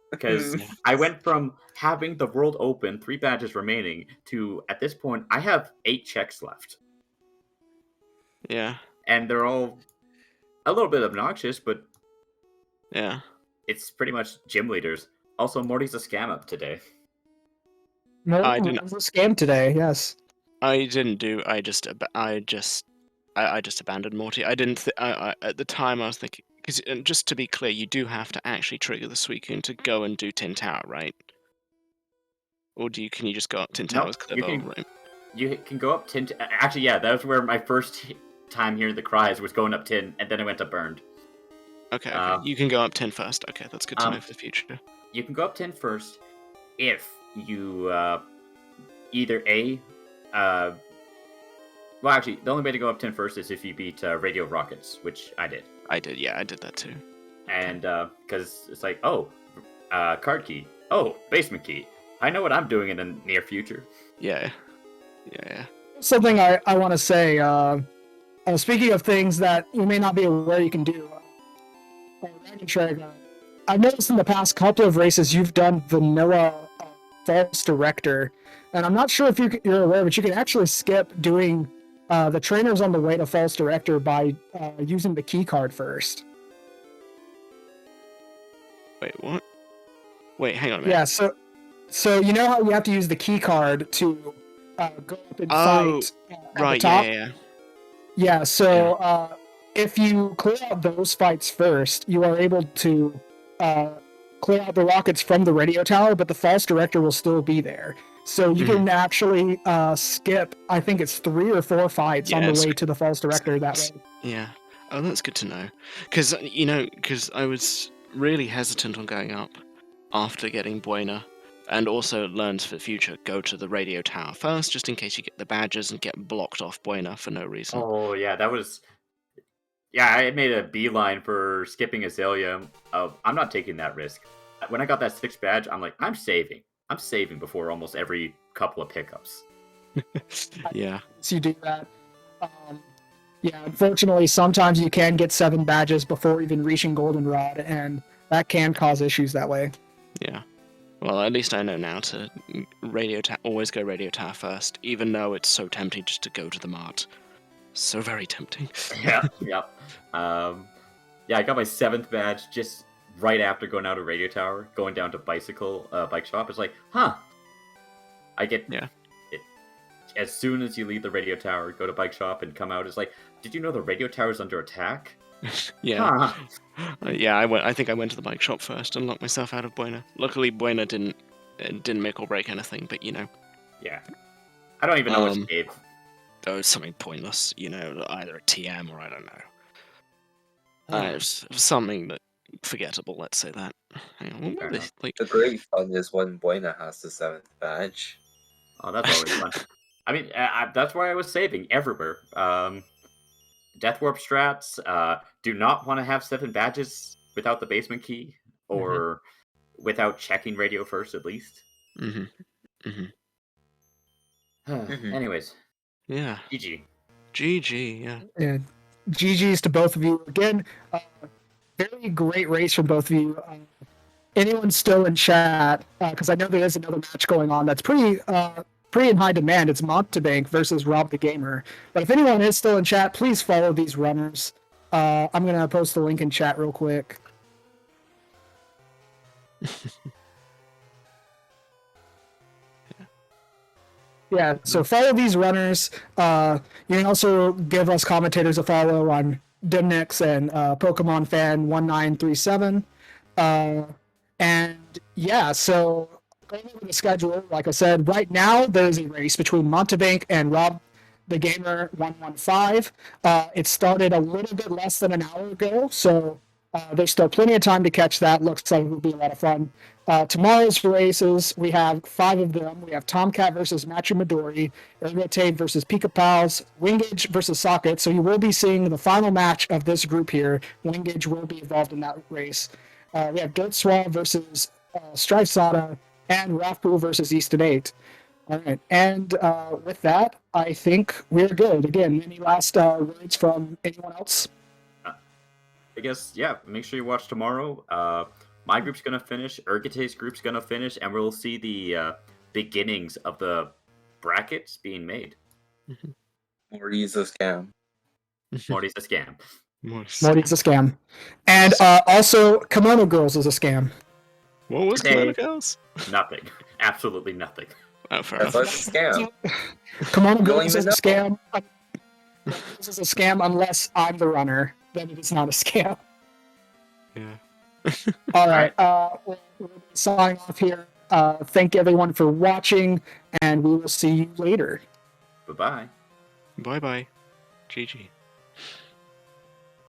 Because I went from having the world open, 3 badges remaining, to at this point I have 8 checks left. Yeah. And they're all a little bit obnoxious, but yeah, it's pretty much gym leaders. Also, Morty's a scam up today. No, I didn't. It was a scam today. Yes. I didn't do. I just abandoned Morty. I didn't. At the time, I was thinking because just to be clear, you do have to actually trigger the Suicune to go and do Tin Tower, right? Or can you just go up Tin Tower's right? You can go up Tin. Actually, yeah, that was where my first time hearing the cries was going up Tin, and then I went to Burned. Okay. You can go up 10 first. Okay, that's good to know for the future. You can go up 10 first if you either A, Well, actually, the only way to go up 10 first is if you beat Radio Rockets, which I did. I did that too. And because it's like, oh, card key. Oh, basement key. I know what I'm doing in the near future. Yeah. Something I want to say, speaking of things that you may not be aware you can do, Raagentreg, I've noticed in the past couple of races you've done vanilla false director, and I'm not sure if you're aware, but you can actually skip doing the trainers on the way to false director by using the key card first. Wait, what? Wait, hang on a minute. Yeah, so you know how you have to use the key card to go up and fight at Right, the top? yeah. Yeah, so if you clear out those fights first, you are able to clear out the rockets from the radio tower, but the false director will still be there. So you can actually skip, I think it's 3 or 4 fights on the way to the false director that way. Yeah. Oh, that's good to know. Because I was really hesitant on going up after getting Buena, and also learned for the future, go to the radio tower first, just in case you get the badges and get blocked off Buena for no reason. Oh, yeah, that was... Yeah, I made a beeline for skipping Azalea. I'm not taking that risk. When I got that 6th badge, I'm like, I'm saving. I'm saving before almost every couple of pickups. Yeah. So you do that. Yeah, unfortunately, sometimes you can get 7 badges before even reaching Goldenrod, and that can cause issues that way. Yeah. Well, at least I know now to always go radio tower first, even though it's so tempting just to go to the mart. So very tempting. Yeah. Yeah, I got my 7th badge just right after going out of radio tower, going down to bike shop. It's like, I get it. As soon as you leave the radio tower, go to bike shop and come out, it's like, did you know the radio tower is under attack? Yeah. Yeah, I think I went to the bike shop first and locked myself out of Buena. Luckily, Buena didn't make or break anything, but Yeah. I don't even know what gave. It was something pointless, either a TM or I don't know. It was something that forgettable, let's say that. Hang on, what were they, the great fun is when Buena has the 7th badge. Oh, that's always fun. I mean, that's why I was saving everywhere. Death Warp strats do not want to have 7 badges without the basement key, or without checking radio first, at least. Anyways. Yeah. GG, yeah. Yeah. GG's to both of you. Again, very great race from both of you. Anyone still in chat, because I know there is another match going on that's pretty in high demand. It's Montebank versus Rob the Gamer. But if anyone is still in chat, please follow these runners. I'm going to post the link in chat real quick. Yeah, so follow these runners. You can also give us commentators a follow on Dimnix and Pokemon Fan 1937. And yeah, so going over the schedule, like I said, right now there's a race between Montebank and Rob the Gamer 115. It started a little bit less than an hour ago, so there's still plenty of time to catch that. Looks like it will be a lot of fun. Tomorrow's races, we have 5 of them. We have Tomcat versus Machu Midori, Ergotate versus Pika Pals, Wingidge versus Socket. So you will be seeing the final match of this group here. Wingidge will be involved in that race. We have Dirt Swab versus Strife Sada, and Rathpool versus Easton 8. All right, and with that, I think we're good. Again, any last words from anyone else? I guess, yeah, make sure you watch tomorrow. My group's going to finish, Ergotate's group's going to finish, and we'll see the beginnings of the brackets being made. Morty's a scam. Morty's a scam. Morty's a scam. And also, Kimono Girls is a scam. What was Kimono Girls? Nothing. Absolutely nothing. Oh, fair That's enough. like a scam. Kimono Girls is a scam. This is a scam unless I'm the runner. Then it is not a scam. Yeah. All right. We'll sign off here. Thank everyone for watching, and we will see you later. Bye-bye. Bye-bye. GG.